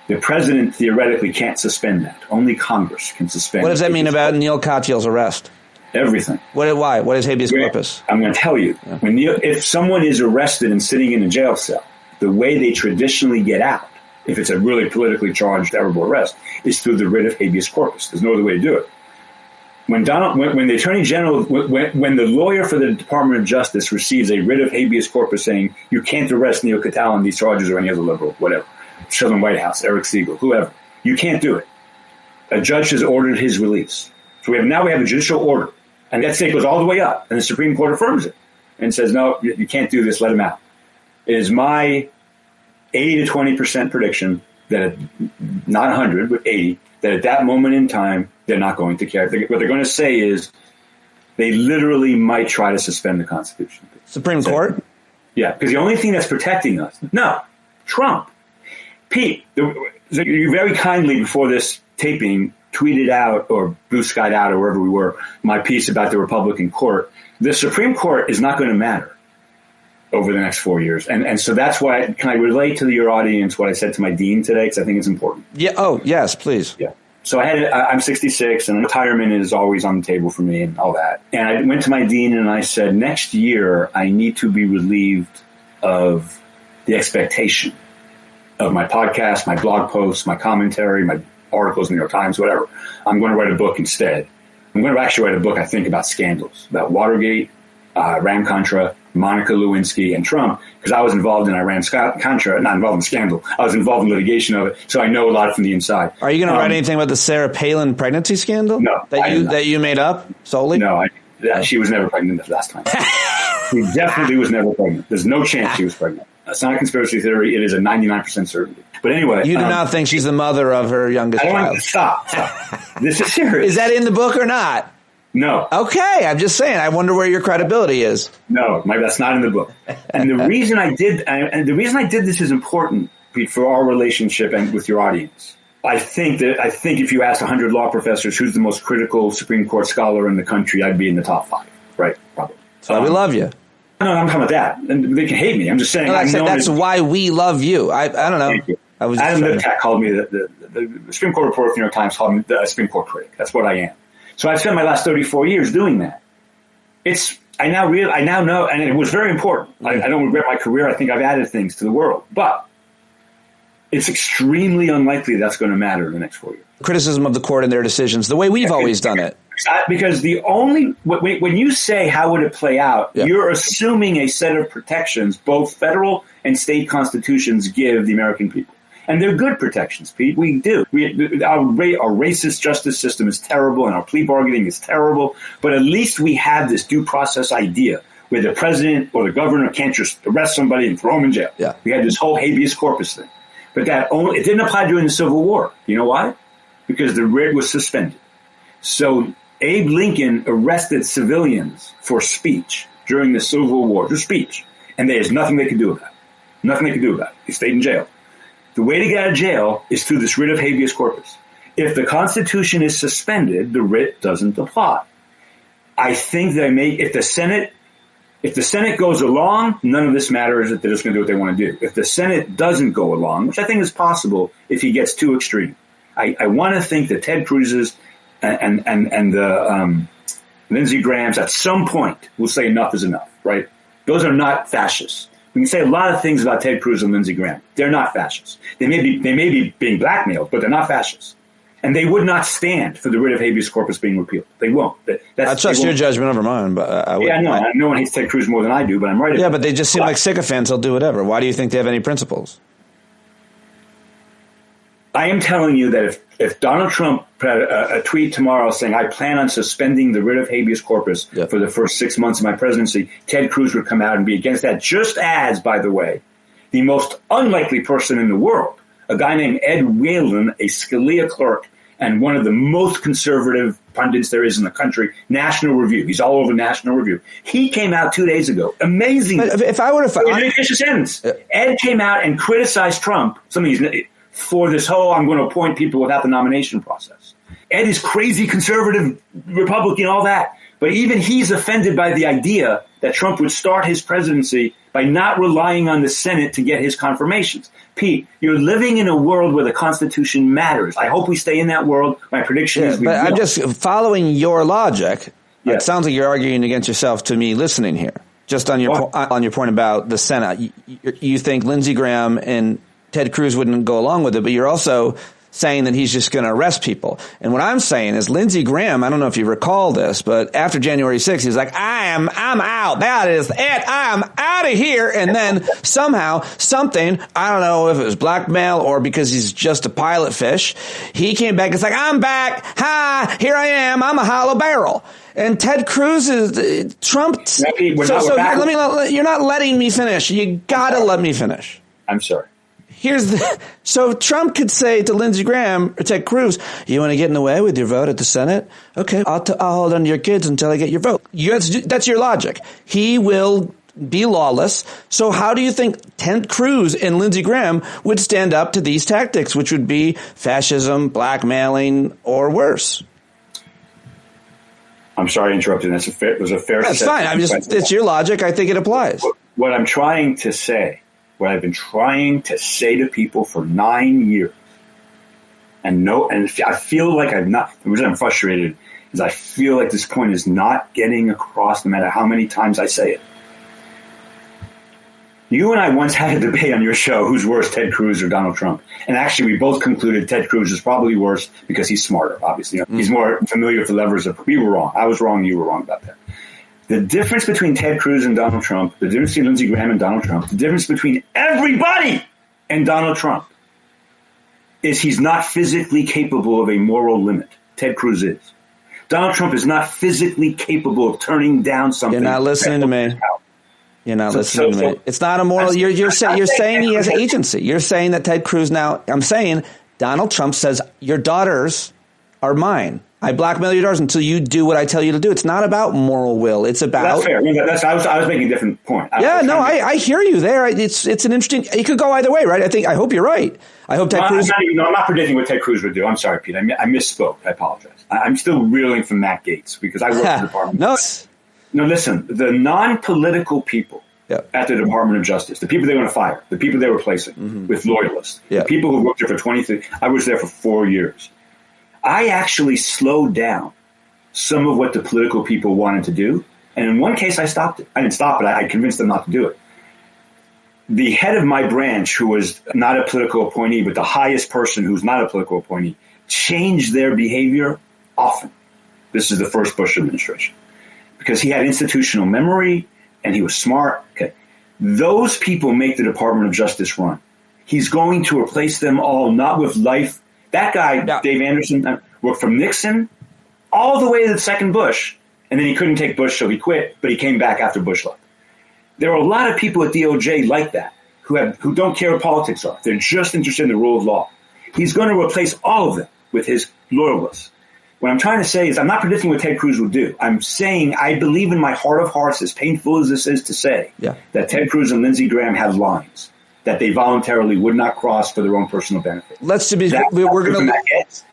[SPEAKER 5] The president theoretically can't suspend that. Only Congress can suspend.
[SPEAKER 4] What does that mean about Neil Katyal's arrest?
[SPEAKER 5] Everything.
[SPEAKER 4] Why? What is habeas corpus?
[SPEAKER 5] I'm going to tell you.
[SPEAKER 4] Yeah.
[SPEAKER 5] If someone is arrested and sitting in a jail cell, the way they traditionally get out, if it's a really politically charged, terrible arrest, is through the writ of habeas corpus. There's no other way to do it. When the Attorney General, when the lawyer for the Department of Justice receives a writ of habeas corpus saying you can't arrest Neil Katyal on these charges or any other liberal, whatever, Sheldon Whitehouse, Eric Segall, whoever, you can't do it. A judge has ordered his release. So we have a judicial order, and that state goes all the way up, and the Supreme Court affirms it and says, no, you can't do this, let him out. It is my 80 to 20% prediction that, not 100, but 80, that at that moment in time, they're not going to care. What they're going to say is they literally might try to suspend the Constitution.
[SPEAKER 4] Supreme Court?
[SPEAKER 5] Yeah, because the only thing that's protecting us, no, Trump. Pete, you very kindly before this taping tweeted out or blue skied out or wherever we were my piece about the Republican court. The Supreme Court is not going to matter over the next 4 years. And so that's why, can I relate to your audience what I said to my dean today? Because I think it's important.
[SPEAKER 4] Yeah. Oh, yes, please.
[SPEAKER 5] Yeah. So I'm 66 and retirement is always on the table for me and all that. And I went to my dean and I said, next year I need to be relieved of the expectation of my podcast, my blog posts, my commentary, my articles in the New York Times, whatever. I'm going to write a book instead. I'm going to actually write a book, I think, about scandals, about Watergate, Iran-Contra, Monica Lewinsky, and Trump, because I was involved in Iran-Contra, not involved in scandal. I was involved in litigation of it, so I know a lot from the inside.
[SPEAKER 4] Are you going to write anything about the Sarah Palin pregnancy scandal?
[SPEAKER 5] No.
[SPEAKER 4] That you made up solely?
[SPEAKER 5] No, she was never pregnant the last time. She definitely was never pregnant. There's no chance she was pregnant. It's not a conspiracy theory. It is a 99% certainty. But anyway.
[SPEAKER 4] You do not think she's the mother of her youngest child?
[SPEAKER 5] Stop. This is serious.
[SPEAKER 4] Is that in the book or not?
[SPEAKER 5] No.
[SPEAKER 4] Okay, I'm just saying. I wonder where your credibility is.
[SPEAKER 5] No, that's not in the book. And the reason I did this is important, Pete, for our relationship and with your audience. I think if you asked 100 law professors who's the most critical Supreme Court scholar in the country, I'd be in the top 5. Right? Probably.
[SPEAKER 4] So we love you.
[SPEAKER 5] No, I'm talking about that. And they can hate me. I'm just saying.
[SPEAKER 4] That's why we love you. I don't know.
[SPEAKER 5] Thank you. Adam Liptak called me the Supreme Court reporter of the New York Times called me the Supreme Court critic. That's what I am. So I've spent my last 34 years doing that. I now know, and it was very important. I don't regret my career. I think I've added things to the world, but it's extremely unlikely that's going to matter in the next 4 years.
[SPEAKER 4] Criticism of the court and their decisions, the way we've always done it.
[SPEAKER 5] Because when you say how would it play out, you're assuming a set of protections both federal and state constitutions give the American people. And they're good protections, Pete. We do. Our racist justice system is terrible and our plea bargaining is terrible. But at least we have this due process idea where the president or the governor can't just arrest somebody and throw them in jail.
[SPEAKER 4] Yeah.
[SPEAKER 5] We had this whole habeas corpus thing. But it didn't apply during the Civil War. You know why? Because the writ was suspended. So Abe Lincoln arrested civilians for speech during the Civil War, for speech. And there's nothing they could do about it. Nothing they could do about it. He stayed in jail. The way to get out of jail is through this writ of habeas corpus. If the Constitution is suspended, the writ doesn't apply. I think if the Senate goes along, none of this matters. They're just going to do what they want to do. If the Senate doesn't go along, which I think is possible if he gets too extreme, I want to think that Ted Cruz's and the Lindsey Graham's at some point will say enough is enough, right? Those are not fascists. We can say a lot of things about Ted Cruz and Lindsey Graham. They're not fascists. They may be being blackmailed, but they're not fascists. And they would not stand for the writ of habeas corpus being repealed. They won't.
[SPEAKER 4] I trust your judgment over mine, but I would.
[SPEAKER 5] Yeah, no, no one hates Ted Cruz more than I do, but I'm right.
[SPEAKER 4] Yeah, but they just seem like sycophants. They'll do whatever. Why do you think they have any principles?
[SPEAKER 5] I am telling you that if Donald Trump put out a tweet tomorrow saying, I plan on suspending the writ of habeas corpus for the first 6 months of my presidency, Ted Cruz would come out and be against that, just as, by the way, the most unlikely person in the world, a guy named Ed Whalen, a Scalia clerk, and one of the most conservative pundits there is in the country, National Review. He's all over National Review. He came out 2 days ago. Amazing.
[SPEAKER 4] If I were
[SPEAKER 5] to... Ed came out and criticized Trump, for this whole, I'm going to appoint people without the nomination process. Ed is crazy conservative, Republican, all that. But even he's offended by the idea that Trump would start his presidency by not relying on the Senate to get his confirmations. Pete, you're living in a world where the Constitution matters. I hope we stay in that world. My prediction is we will.
[SPEAKER 4] I'm just following your logic. It sounds like you're arguing against yourself to me listening here. Just on your point about the Senate. You think Lindsey Graham and Ted Cruz wouldn't go along with it, but you're also saying that he's just going to arrest people. And what I'm saying is Lindsey Graham, I don't know if you recall this, but after January 6th, he was like, I'm out. That is it. I'm out of here. And then somehow something, I don't know if it was blackmail or because he's just a pilot fish, he came back. It's like, I'm back. Hi, here I am. I'm a hollow barrel. And Ted Cruz is Trump. You're not letting me finish. You got to let me finish.
[SPEAKER 5] I'm sorry.
[SPEAKER 4] So Trump could say to Lindsey Graham or Ted Cruz, you want to get in the way with your vote at the Senate? Okay, I'll hold on to your kids until I get your vote. That's your logic. He will be lawless. So how do you think Ted Cruz and Lindsey Graham would stand up to these tactics, which would be fascism, blackmailing, or worse?
[SPEAKER 5] I'm sorry I interrupted. It was a fair.
[SPEAKER 4] That's fine. It's your logic. I think it applies.
[SPEAKER 5] What I'm trying to say, what I've been trying to say to people for 9 years, and I feel like the reason I'm frustrated is I feel like this point is not getting across no matter how many times I say it. You and I once had a debate on your show, who's worse, Ted Cruz or Donald Trump? And actually, we both concluded Ted Cruz is probably worse because he's smarter, obviously. He's more familiar with the levers of... We were wrong. I was wrong. You were wrong about that. The difference between Ted Cruz and Donald Trump, the difference between Lindsey Graham and Donald Trump, the difference between everybody and Donald Trump is he's not physically capable of a moral limit. Ted Cruz is. Donald Trump is not physically capable of turning down something.
[SPEAKER 4] You're not listening to me. You're not listening to me. It's not a moral. You're saying he has agency. You're saying that Ted Cruz now. I'm saying Donald Trump says your daughters are mine. I blackmail your daughters until you do what I tell you to do. It's not about moral will. It's about...
[SPEAKER 5] That's fair. I was making a different point.
[SPEAKER 4] I hear you there. It's an interesting... It could go either way, right? I hope you're right. I hope Ted Cruz...
[SPEAKER 5] I'm not predicting what Ted Cruz would do. I'm sorry, Pete. I misspoke. I apologize. I'm still reeling from Matt Gaetz because I work for the Department of Justice. No, listen. The non-political people at the Department of Justice, the people they're going to fire, the people they're replacing with loyalists, the people who worked there for 23... I was there for 4 years. I actually slowed down some of what the political people wanted to do. And in one case, I stopped it. I didn't stop it. I convinced them not to do it. The head of my branch, who was not a political appointee, but the highest person who's not a political appointee, changed their behavior often. This is the first Bush administration. Because he had institutional memory and he was smart. Okay. Those people make the Department of Justice run. He's going to replace them all, not with life. That guy, Dave Anderson, worked from Nixon all the way to the second Bush. And then he couldn't take Bush, so he quit, but he came back after Bush left. There are a lot of people at DOJ like that who don't care what politics are. They're just interested in the rule of law. He's going to replace all of them with his loyalists. What I'm trying to say is I'm not predicting what Ted Cruz will do. I'm saying I believe in my heart of hearts, as painful as this is to say, that Ted Cruz and Lindsey Graham have lines that they voluntarily would not cross for their own personal benefit. We're going to,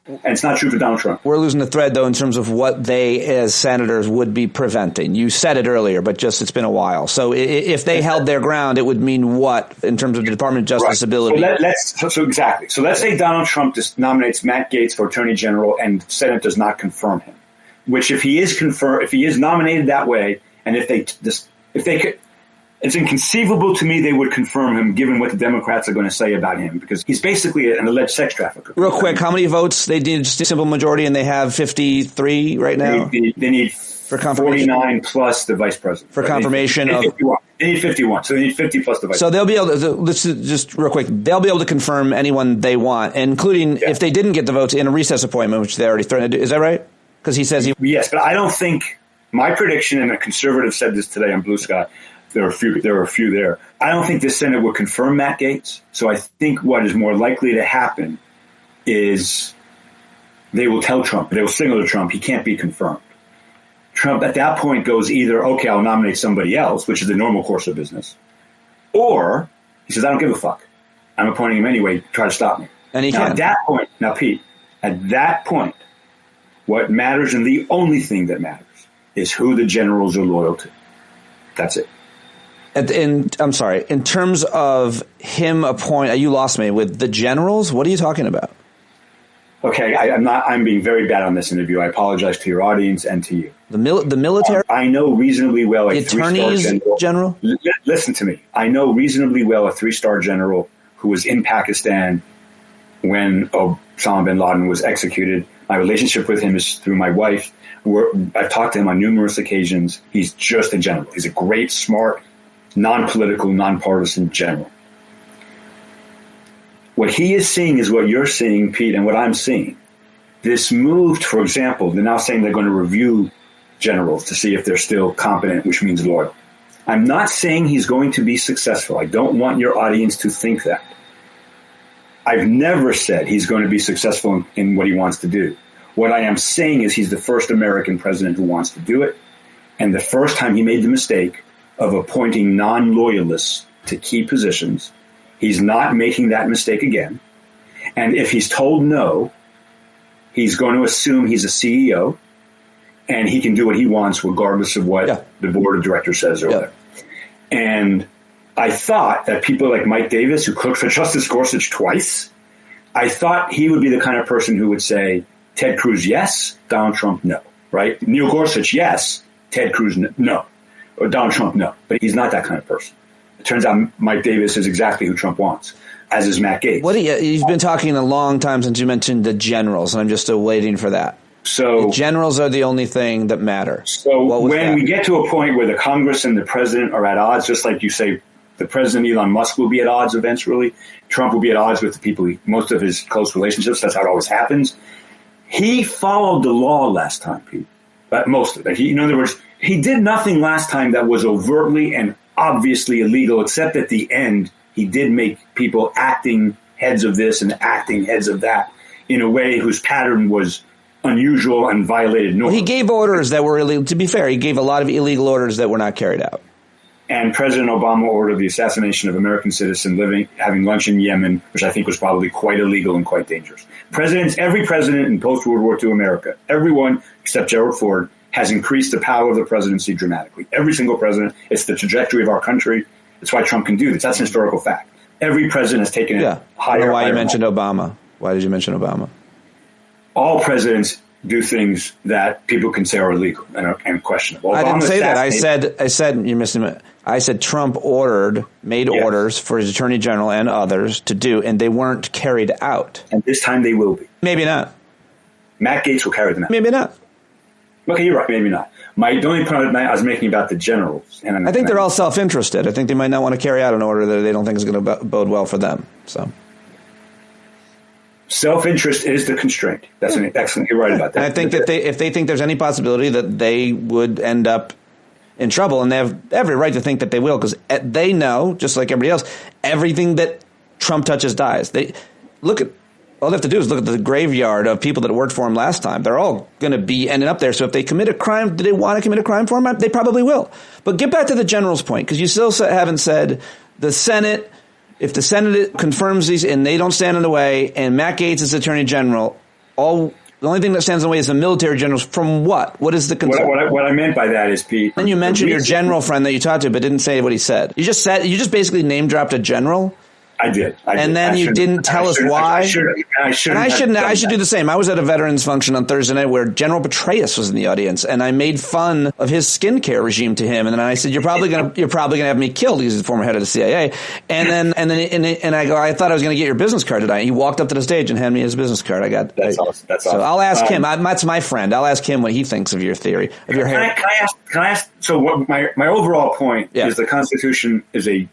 [SPEAKER 5] and it's not true for Donald Trump.
[SPEAKER 4] We're losing the thread, though, in terms of what they, as senators, would be preventing. You said it earlier, but just it's been a while. So if they held their ground, it would mean what in terms of the Department of Justice ability?
[SPEAKER 5] So exactly. So let's say Donald Trump just nominates Matt Gaetz for Attorney General, and the Senate does not confirm him. Which, if he is nominated that way, and if they could. It's inconceivable to me they would confirm him given what the Democrats are going to say about him, because he's basically an alleged sex trafficker.
[SPEAKER 4] Real quick, how many votes? They need just a simple majority, and they have 53 right now?
[SPEAKER 5] They need
[SPEAKER 4] for confirmation.
[SPEAKER 5] 49 plus the vice president.
[SPEAKER 4] For confirmation
[SPEAKER 5] they need 51.
[SPEAKER 4] of...
[SPEAKER 5] They need 51, so they need 50 plus the vice president.
[SPEAKER 4] So they'll be able to, let's just real quick, they'll be able to confirm anyone they want, including if they didn't get the votes in a recess appointment, which they already threatened to do. Is that right? Because he says he...
[SPEAKER 5] Yes, but I don't think... My prediction, and a conservative said this today on Blue Sky, there were a few there. I don't think the Senate would confirm Matt Gaetz. So I think what is more likely to happen is they will tell Trump, they will signal to Trump, he can't be confirmed. Trump at that point goes either, okay, I'll nominate somebody else, which is the normal course of business, or he says, I don't give a fuck. I'm appointing him anyway, try to stop me.
[SPEAKER 4] And he
[SPEAKER 5] now,
[SPEAKER 4] can.
[SPEAKER 5] At that point, now, Pete, at that point, what matters, and the only thing that matters, is who the generals are loyal to. That's it.
[SPEAKER 4] I'm sorry. In terms of him you lost me with the generals. What are you talking about?
[SPEAKER 5] Okay, I'm being very bad on this interview. I apologize to your audience and to you.
[SPEAKER 4] The military.
[SPEAKER 5] I know reasonly well a
[SPEAKER 4] the attorneys general.
[SPEAKER 5] Listen to me. I know reasonably well a 3-star general who was in Pakistan when Osama bin Laden was executed. My relationship with him is through my wife. I've talked to him on numerous occasions. He's just a general. He's a great, smart, non-political, non-partisan general. What he is seeing is what you're seeing, Pete, and what I'm seeing. This move, for example, they're now saying they're going to review generals to see if they're still competent, which means loyal. I'm not saying he's going to be successful. I don't want your audience to think that. I've never said he's going to be successful in what he wants to do. What I am saying is he's the first American president who wants to do it. And the first time he made the mistake of appointing non-loyalists to key positions, he's not making that mistake again. And if he's told no, he's going to assume he's a CEO and he can do what he wants regardless of what the board of directors says or whatever. And I thought that people like Mike Davis, who clerked for Justice Gorsuch twice, I thought he would be the kind of person who would say, Ted Cruz, yes. Donald Trump, no. Right? Neil Gorsuch, yes. Ted Cruz, no. Or Donald Trump, no. But he's not that kind of person. It turns out Mike Davis is exactly who Trump wants, as is Matt Gaetz.
[SPEAKER 4] You've been talking a long time since you mentioned the generals, and I'm just still waiting for that.
[SPEAKER 5] So
[SPEAKER 4] the generals are the only thing that matters.
[SPEAKER 5] So when we get to a point where the Congress and the president are at odds, just like you say, the president, Elon Musk, will be at odds eventually. Trump will be at odds with the people, most of his close relationships. That's how it always happens. He followed the law last time, Pete. But most of it. In other words, he did nothing last time that was overtly and obviously illegal, except at the end, he did make people acting heads of this and acting heads of that in a way whose pattern was unusual and violated norms.
[SPEAKER 4] Well, he gave orders that were illegal. To be fair, he gave a lot of illegal orders that were not carried out.
[SPEAKER 5] And President Obama ordered the assassination of American citizens having lunch in Yemen, which I think was probably quite illegal and quite dangerous. Every president in post-World War II America, everyone except Gerald Ford, has increased the power of the presidency dramatically. Every single president. It's the trajectory of our country. That's why Trump can do this. That's an historical fact. Every president has taken it higher. I don't know why you mentioned Obama.
[SPEAKER 4] Why did you mention Obama?
[SPEAKER 5] All presidents do things that people can say are illegal and questionable.
[SPEAKER 4] I didn't say that. I said you're missing it. I said Trump made orders for his attorney general and others to do, and they weren't carried out.
[SPEAKER 5] And this time they will be.
[SPEAKER 4] Maybe not.
[SPEAKER 5] Matt Gaetz will carry them out.
[SPEAKER 4] Maybe not.
[SPEAKER 5] Okay, you're right. Maybe not. The only point I was making about the generals.
[SPEAKER 4] I think they're all self-interested. I think they might not want to carry out an order that they don't think is going to bode well for them. So,
[SPEAKER 5] self-interest is the constraint. That's an excellent. You're right about that.
[SPEAKER 4] And I think that if they think there's any possibility that they would end up in trouble, and they have every right to think that they will, because they know, just like everybody else, everything that Trump touches dies. All they have to do is look at the graveyard of people that worked for him last time. They're all going to be ending up there. So if they commit a crime, do they want to commit a crime for him? They probably will. But get back to the general's point, because you still haven't said the Senate, if the Senate confirms these and they don't stand in the way, and Matt Gaetz is attorney general, the only thing that stands in the way is the military generals. From what? What is the concern?
[SPEAKER 5] What I meant by that is, Pete.
[SPEAKER 4] Then you mentioned your general friend that you talked to, but didn't say what he said. You just basically name dropped a general.
[SPEAKER 5] I did.
[SPEAKER 2] And then you didn't tell us why.
[SPEAKER 5] I
[SPEAKER 2] should do the same. I was at a veterans function on Thursday night where General Petraeus was in the audience, and I made fun of his skincare regime to him. And then I said, "You're probably gonna have me killed." He's the former head of the CIA. And then I go, "I thought I was going to get your business card tonight." He walked up to the stage and handed me his business card.
[SPEAKER 5] That's awesome.
[SPEAKER 2] So I'll ask him. That's my friend. I'll ask him what he thinks of your theory of your hair.
[SPEAKER 5] Can I ask? So what my overall point is: the Constitution is the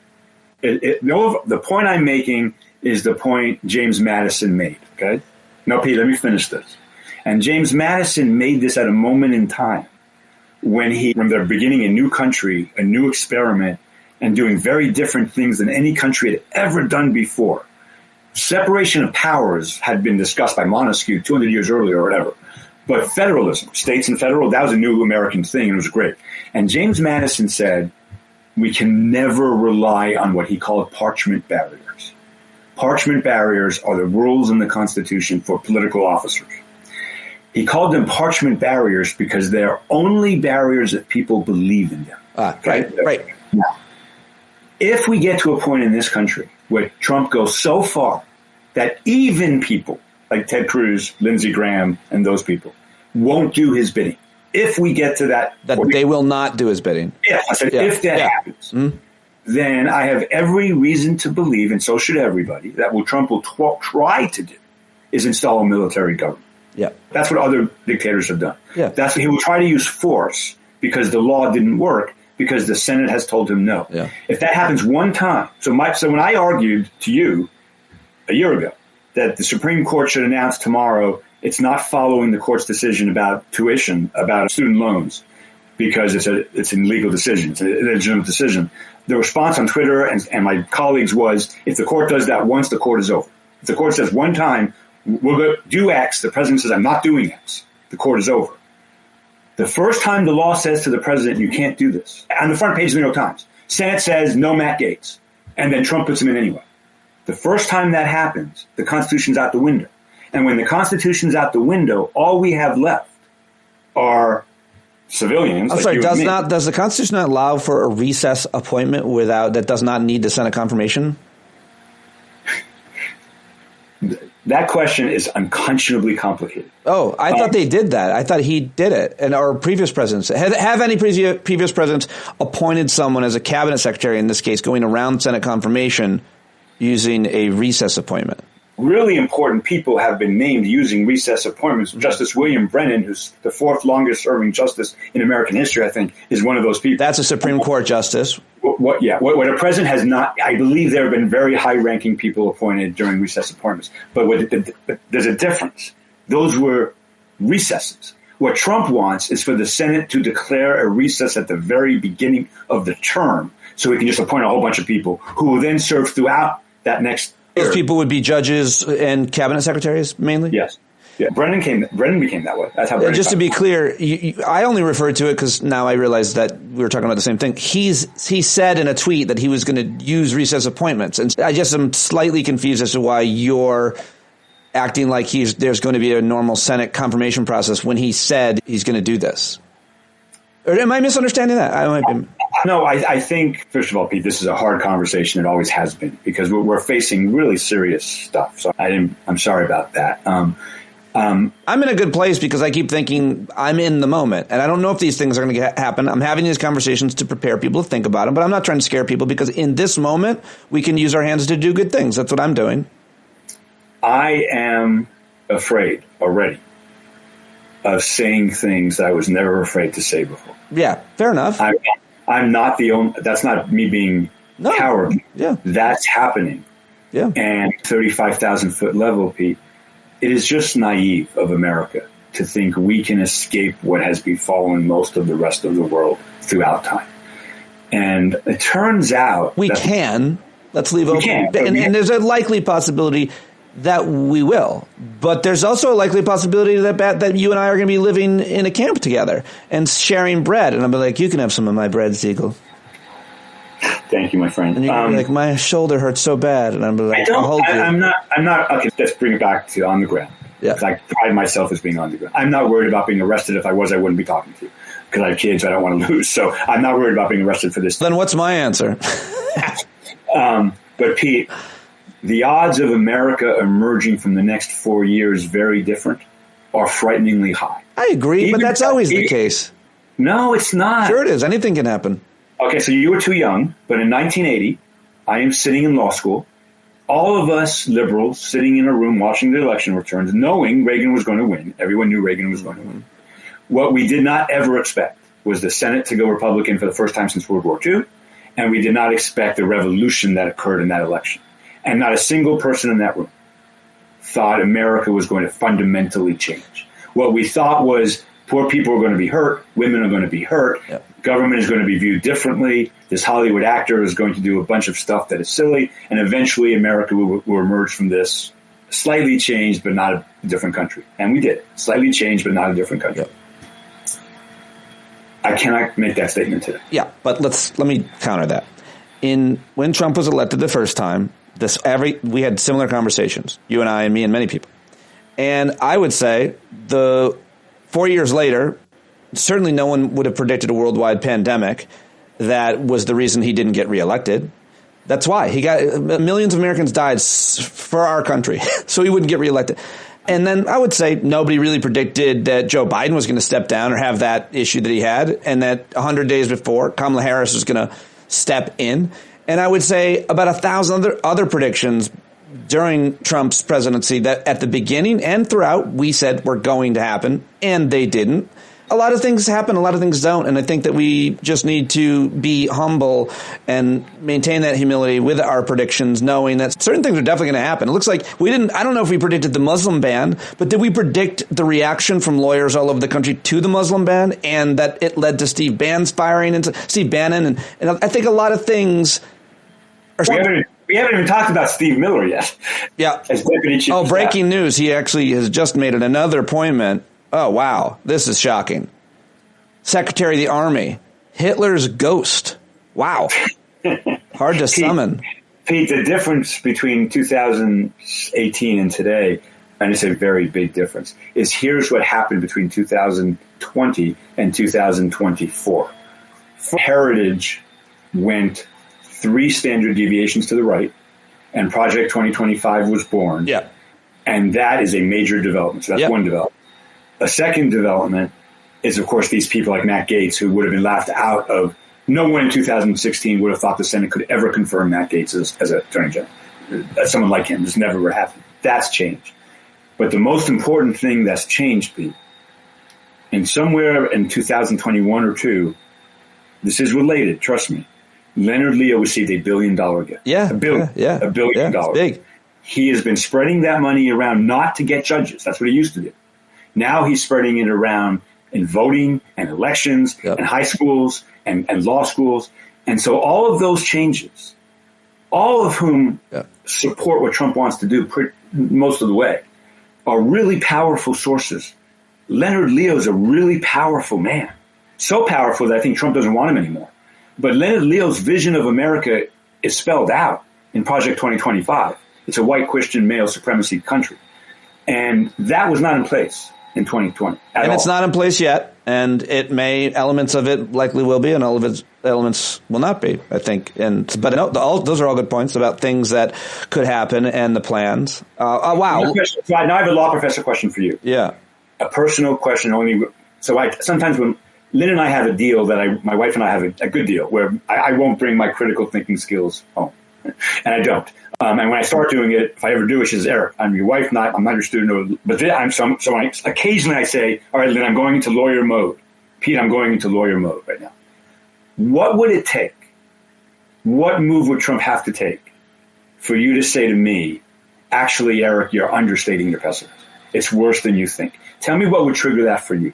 [SPEAKER 5] point I'm making is the point James Madison made. Okay. Now, Pete, let me finish this. And James Madison made this at a moment in time when they're beginning a new country, a new experiment, and doing very different things than any country had ever done before. Separation of powers had been discussed by Montesquieu 200 years earlier or whatever. But federalism, states and federal, that was a new American thing, and it was great. And James Madison said, we can never rely on what he called parchment barriers. Parchment barriers are the rules in the Constitution for political officers. He called them parchment barriers because they are only barriers if people believe in them.
[SPEAKER 2] Right.
[SPEAKER 5] Now, if we get to a point in this country where Trump goes so far that even people like Ted Cruz, Lindsey Graham, and those people won't do his bidding, if we get to that
[SPEAKER 2] they will not do his bidding.
[SPEAKER 5] If that happens, then I have every reason to believe, and so should everybody, that what Trump will try to do is install a military government.
[SPEAKER 2] Yeah,
[SPEAKER 5] that's what other dictators have done.
[SPEAKER 2] Yeah,
[SPEAKER 5] that's what he will try to use force because the law didn't work because the Senate has told him no.
[SPEAKER 2] Yeah.
[SPEAKER 5] If that happens one time, so when I argued to you a year ago that the Supreme Court should announce tomorrow it's not following the court's decision about tuition, about student loans, because it's an illegal decision, it's a legitimate decision. The response on Twitter and my colleagues was, if the court does that once, the court is over. If the court says one time, we'll go do X, the president says, I'm not doing X, the court is over. The first time the law says to the president, you can't do this, on the front page of the New York Times, Senate says no Matt Gaetz, and then Trump puts him in anyway. The first time that happens, the Constitution's out the window. And when the Constitution's out the window, all we have left are civilians.
[SPEAKER 2] I'm sorry, does the Constitution not allow for a recess appointment that does not need the Senate confirmation?
[SPEAKER 5] That question is unconscionably complicated.
[SPEAKER 2] Oh, I thought they did that. I thought he did it. And our previous presidents, have any previous presidents appointed someone as a cabinet secretary, in this case, going around Senate confirmation using a recess appointment?
[SPEAKER 5] Really important people have been named using recess appointments. Justice William Brennan, who's the fourth longest serving justice in American history, I think, is one of those people.
[SPEAKER 2] That's a Supreme Court justice.
[SPEAKER 5] What a president has not, I believe there have been very high ranking people appointed during recess appointments. But there's a difference. Those were recesses. What Trump wants is for the Senate to declare a recess at the very beginning of the term so he can just appoint a whole bunch of people who will then serve throughout that next.
[SPEAKER 2] Those people would be judges and cabinet secretaries, mainly?
[SPEAKER 5] Yes. Yeah. Brennan became that way. That's how Brennan
[SPEAKER 2] just to be clear, I only referred to it because now I realize that we were talking about the same thing. He said in a tweet that he was going to use recess appointments. And I just am slightly confused as to why you're acting like there's going to be a normal Senate confirmation process when he said he's going to do this. Or am I misunderstanding that?
[SPEAKER 5] No, I think, first of all, Pete, this is a hard conversation. It always has been because we're facing really serious stuff. So I'm sorry about that. I'm
[SPEAKER 2] in a good place because I keep thinking I'm in the moment, and I don't know if these things are going to happen. I'm having these conversations to prepare people to think about them, but I'm not trying to scare people because in this moment we can use our hands to do good things. That's what I'm doing.
[SPEAKER 5] I am afraid already of saying things that I was never afraid to say before.
[SPEAKER 2] Yeah, fair enough.
[SPEAKER 5] I'm not the only. That's not me being cowardly.
[SPEAKER 2] Yeah,
[SPEAKER 5] that's happening.
[SPEAKER 2] Yeah,
[SPEAKER 5] and 35,000 foot level, Pete. It is just naive of America to think we can escape what has befallen most of the rest of the world throughout time. And it turns out
[SPEAKER 2] we can. Let's leave open. And there's a likely possibility that we will. But there's also a likely possibility that you and I are going to be living in a camp together and sharing bread. And I'll be like, you can have some of my bread, Segall.
[SPEAKER 5] Thank you, my friend.
[SPEAKER 2] And you're like, my shoulder hurts so bad. And I'm like, I'll hold you.
[SPEAKER 5] I'm not, okay, let's bring it back to on the ground.
[SPEAKER 2] Yeah.
[SPEAKER 5] Because I pride myself as being on the ground. I'm not worried about being arrested. If I was, I wouldn't be talking to you. Because I have kids I don't want to lose. So I'm not worried about being arrested for this.
[SPEAKER 2] Then what's my answer?
[SPEAKER 5] But Pete, the odds of America emerging from the next 4 years very different are frighteningly high.
[SPEAKER 4] I agree, but that's always the case.
[SPEAKER 5] No, it's not.
[SPEAKER 4] Sure it is. Anything can happen.
[SPEAKER 5] Okay, so you were too young, but in 1980, I am sitting in law school, all of us liberals sitting in a room watching the election returns, knowing Reagan was going to win. Everyone knew Reagan was going to win. What we did not ever expect was the Senate to go Republican for the first time since World War II, and we did not expect the revolution that occurred in that election. And not a single person in that room thought America was going to fundamentally change. What we thought was poor people are going to be hurt, women are going to be hurt, government is going to be viewed differently, this Hollywood actor is going to do a bunch of stuff that is silly, and eventually America will emerge from this slightly changed but not a different country. And we did. Slightly changed but not a different country.
[SPEAKER 4] Yep.
[SPEAKER 5] I cannot make that statement today.
[SPEAKER 4] Yeah, but let me counter that. When Trump was elected the first time, we had similar conversations, you and I and me and many people. And I would say 4 years later, certainly no one would have predicted a worldwide pandemic that was the reason he didn't get reelected. That's why millions of Americans died for our country, so he wouldn't get reelected. And then I would say nobody really predicted that Joe Biden was going to step down or have that issue that he had, and that 100 days before, Kamala Harris was going to step in. And I would say about 1,000 other predictions during Trump's presidency that at the beginning and throughout we said were going to happen, and they didn't. A lot of things happen, a lot of things don't, and I think that we just need to be humble and maintain that humility with our predictions, knowing that certain things are definitely going to happen. It looks like I don't know if we predicted the Muslim ban, but did we predict the reaction from lawyers all over the country to the Muslim ban, and that it led to Steve Bannon's firing and Steve Bannon, and I think a lot of things are...
[SPEAKER 5] We haven't even talked about Steve Miller yet.
[SPEAKER 4] Yeah.
[SPEAKER 5] As Deputy Chief of Staff.
[SPEAKER 4] Breaking news. He actually has just made another appointment. Oh, wow. This is shocking. Secretary of the Army. Hitler's ghost. Wow. Hard to summon.
[SPEAKER 5] Pete, the difference between 2018 and today, and it's a very big difference, is here's what happened between 2020 and 2024. Heritage went 3 standard deviations to the right, and Project 2025 was born.
[SPEAKER 4] Yeah.
[SPEAKER 5] And that is a major development. So that's one development. A second development is, of course, these people like Matt Gaetz, who would have been laughed out of. No one in 2016 would have thought the Senate could ever confirm Matt Gaetz as an attorney general. As someone like him, this never would happen. That's changed. But the most important thing that's changed, Pete, and somewhere in 2021 or 2, this is related, trust me, Leonard Leo received $1 billion gift.
[SPEAKER 4] Yeah.
[SPEAKER 5] $1 billion.
[SPEAKER 4] Yeah.
[SPEAKER 5] $1 billion.
[SPEAKER 4] It's big.
[SPEAKER 5] He has been spreading that money around not to get judges. That's what he used to do. Now he's spreading it around in voting and elections and high schools and law schools. And so all of those changes, all of whom support what Trump wants to do most of the way, are really powerful sources. Leonard Leo's a really powerful man. So powerful that I think Trump doesn't want him anymore. But Leonard Leo's vision of America is spelled out in Project 2025. It's a white Christian male supremacy country. And that was not in place in 2020 at all.
[SPEAKER 4] It's not in place yet, and elements of it likely will be, and all of its elements will not be, I think. But those are all good points about things that could happen and the plans. Wow.
[SPEAKER 5] So now I have a law professor question for you.
[SPEAKER 4] Yeah.
[SPEAKER 5] A personal question only. So sometimes when Lynn and I have a deal my wife and I have a good deal where I won't bring my critical thinking skills home. And I don't. And when I start doing it, if I ever do it, she says, Eric, I'm your wife, I'm not your student. Occasionally I say, all right, Lynn, I'm going into lawyer mode. Pete, I'm going into lawyer mode right now. What would it take? What move would Trump have to take for you to say to me, actually, Eric, you're understating your pessimism. It's worse than you think. Tell me what would trigger that for you.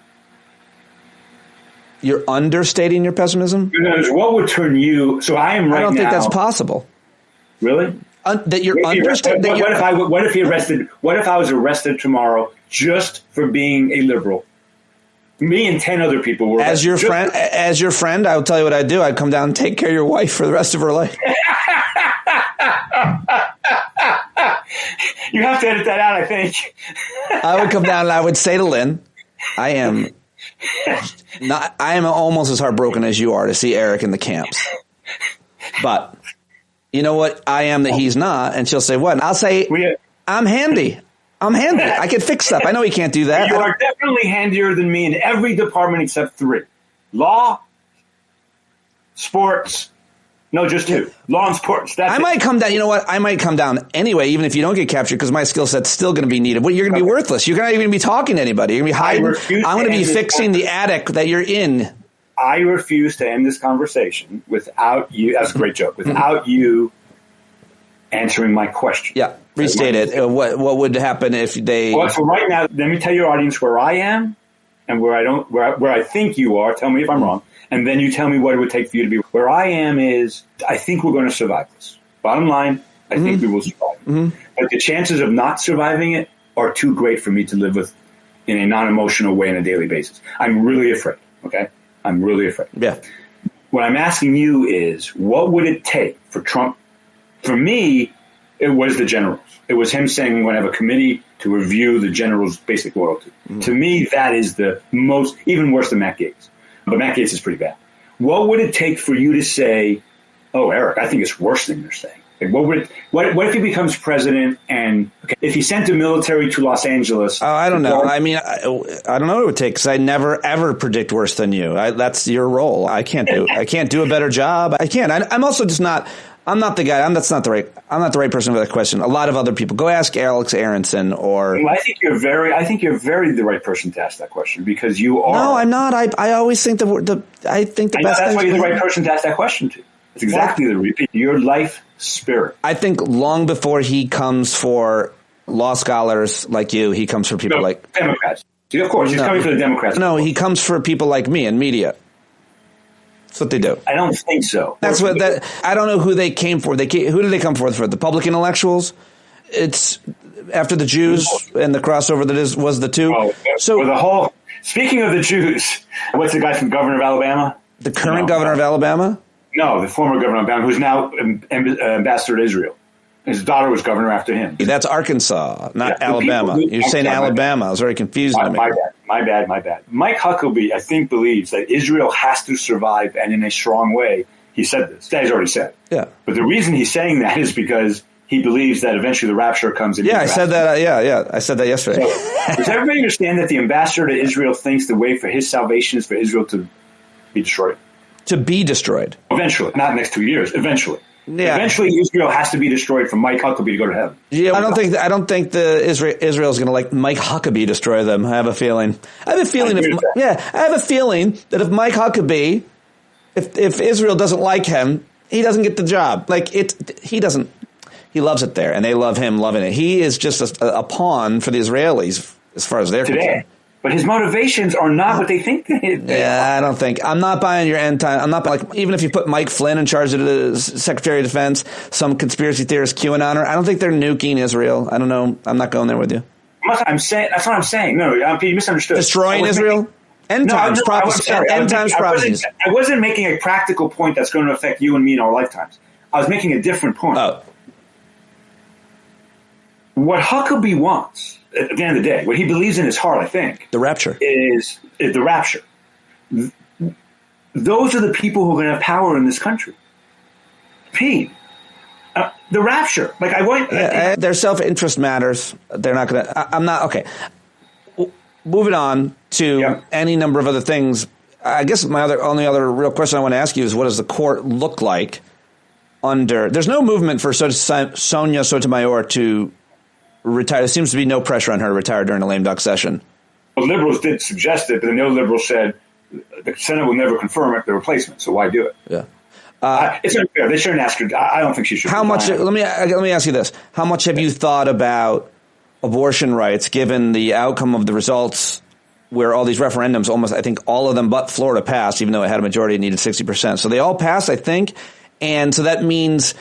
[SPEAKER 4] You're understating your pessimism?
[SPEAKER 5] What would turn you? So I am right now.
[SPEAKER 4] I don't think that's possible.
[SPEAKER 5] Really?
[SPEAKER 4] That you're understating.
[SPEAKER 5] What if I was arrested tomorrow just for being a liberal? Me and 10 other people were
[SPEAKER 4] as your friend. As your friend, I will tell you what I'd do. I'd come down and take care of your wife for the rest of her life.
[SPEAKER 5] You have to edit that out, I think.
[SPEAKER 4] I would come down and I would say to Lynn, I am almost as heartbroken as you are to see Eric in the camps. But you know what I am that he's not? And she'll say, what? And I'll say, I'm handy. I can fix stuff. I know he can't do that.
[SPEAKER 5] You are definitely handier than me in every department except 3. Law, sports, no, just 2. Law and sports. That's
[SPEAKER 4] might come down. You know what? I might come down anyway, even if you don't get captured, because my skill set's still going to be needed. Well, you're going to be worthless. You're not even going to be talking to anybody. You're going to be hiding. I'm going to be fixing the attic that you're in.
[SPEAKER 5] I refuse to end this conversation without you. That's a great joke. Without you answering my question.
[SPEAKER 4] Yeah. Restate it. What would happen if they?
[SPEAKER 5] Well, so right now, let me tell your audience where I am and where I think you are. Tell me if I'm wrong, and then you tell me what it would take for you to be. Where I am is, I think we're going to survive this. Bottom line, I think we will survive. But the chances of not surviving it are too great for me to live with in a non-emotional way on a daily basis. I'm really afraid. Okay, I'm really afraid.
[SPEAKER 4] Yeah.
[SPEAKER 5] What I'm asking you is, what would it take for Trump? For me, it was the generals. It was him saying we're going to have a committee to review the generals' basic loyalty. To me, that is the most, even worse than Matt Gaetz. But Matt Gaetz is pretty bad. What would it take for you to say, oh, Eric, I think it's worse than you're saying? Like, what if he becomes president and if he sent the military to Los Angeles?
[SPEAKER 4] Oh, I don't know. I mean, I don't know what it would take because I never ever predict worse than you. That's your role. I can't do a better job. I can't. I'm also just not. I'm not the guy. I'm not the right person for that question. A lot of other people. Go ask Alex Aronson or.
[SPEAKER 5] Well, I think you're very the right person to ask that question because you are.
[SPEAKER 4] No, I'm not. I always think the best.
[SPEAKER 5] That's why you're the right person to ask that question to. It's exactly the repeat. Your life spirit.
[SPEAKER 4] I think long before he comes for law scholars like you, he comes for people like
[SPEAKER 5] Democrats. Of course, he's coming for the Democrats.
[SPEAKER 4] No, he comes for people like me in media. That's what they do.
[SPEAKER 5] I don't think so.
[SPEAKER 4] That's what I don't know who they came for. Who did they come for? For the public intellectuals? It's after the Jews and the crossover that was the two.
[SPEAKER 5] Oh, so the whole. Speaking of the Jews, what's the guy from governor of Alabama?
[SPEAKER 4] The current governor of Alabama?
[SPEAKER 5] No, the former governor of Alabama, who's now ambassador to Israel. His daughter was governor after him.
[SPEAKER 4] That's Arkansas, not Alabama. You're saying Alabama. I was very confused.
[SPEAKER 5] My bad. Mike Huckabee, I think, believes that Israel has to survive, and in a strong way. He said this. That he's already said.
[SPEAKER 4] Yeah.
[SPEAKER 5] But the reason he's saying that is because he believes that eventually the rapture comes in.
[SPEAKER 4] Yeah, I said that. I said that yesterday.
[SPEAKER 5] So, does everybody understand that the ambassador to Israel thinks the way for his salvation is for Israel to be destroyed?
[SPEAKER 4] To be destroyed.
[SPEAKER 5] Eventually. Not in the next 2 years. Eventually.
[SPEAKER 4] Yeah.
[SPEAKER 5] Eventually, Israel has to be destroyed for Mike Huckabee to go to heaven.
[SPEAKER 4] Yeah, I don't think Israel is going to let Mike Huckabee destroy them. I have a feeling. I have a feeling that if Mike Huckabee, if Israel doesn't like him, he doesn't get the job. He doesn't. He loves it there, and they love him loving it. He is just a pawn for the Israelis as far as they're concerned.
[SPEAKER 5] But his motivations are not what they think they are.
[SPEAKER 4] Yeah, I don't think. I'm not buying your end time. I'm not even if you put Mike Flynn in charge of the Secretary of Defense, some conspiracy theorist QAnon, I don't think they're nuking Israel. I don't know. I'm not going there with you.
[SPEAKER 5] That's what I'm saying. No, you misunderstood.
[SPEAKER 4] Destroying Israel? End times prophecies.
[SPEAKER 5] I wasn't making a practical point that's going to affect you and me in our lifetimes. I was making a different point.
[SPEAKER 4] Oh.
[SPEAKER 5] What Huckabee wants, at the end of the day, what he believes in his heart, I think,
[SPEAKER 4] the rapture
[SPEAKER 5] is the rapture. Those are the people who are going to have power in this country. Pete, the rapture.
[SPEAKER 4] Their self-interest matters. They're not going to. I'm not okay. Moving on to any number of other things. I guess my only other real question I want to ask you is, what does the court look like under? There's no movement for Sonia Sotomayor to retire. There seems to be no pressure on her to retire during a lame duck session.
[SPEAKER 5] Well, liberals did suggest it, but then the liberals said the Senate will never confirm the replacement, so why do it?
[SPEAKER 4] Yeah.
[SPEAKER 5] It's unfair. They shouldn't ask her. I don't think she should.
[SPEAKER 4] How much? Let me ask you this: how much have you thought about abortion rights, given the outcome of the results, where all these referendums, almost I think all of them but Florida passed, even though it had a majority, it needed 60%. So they all passed, I think, and so that means.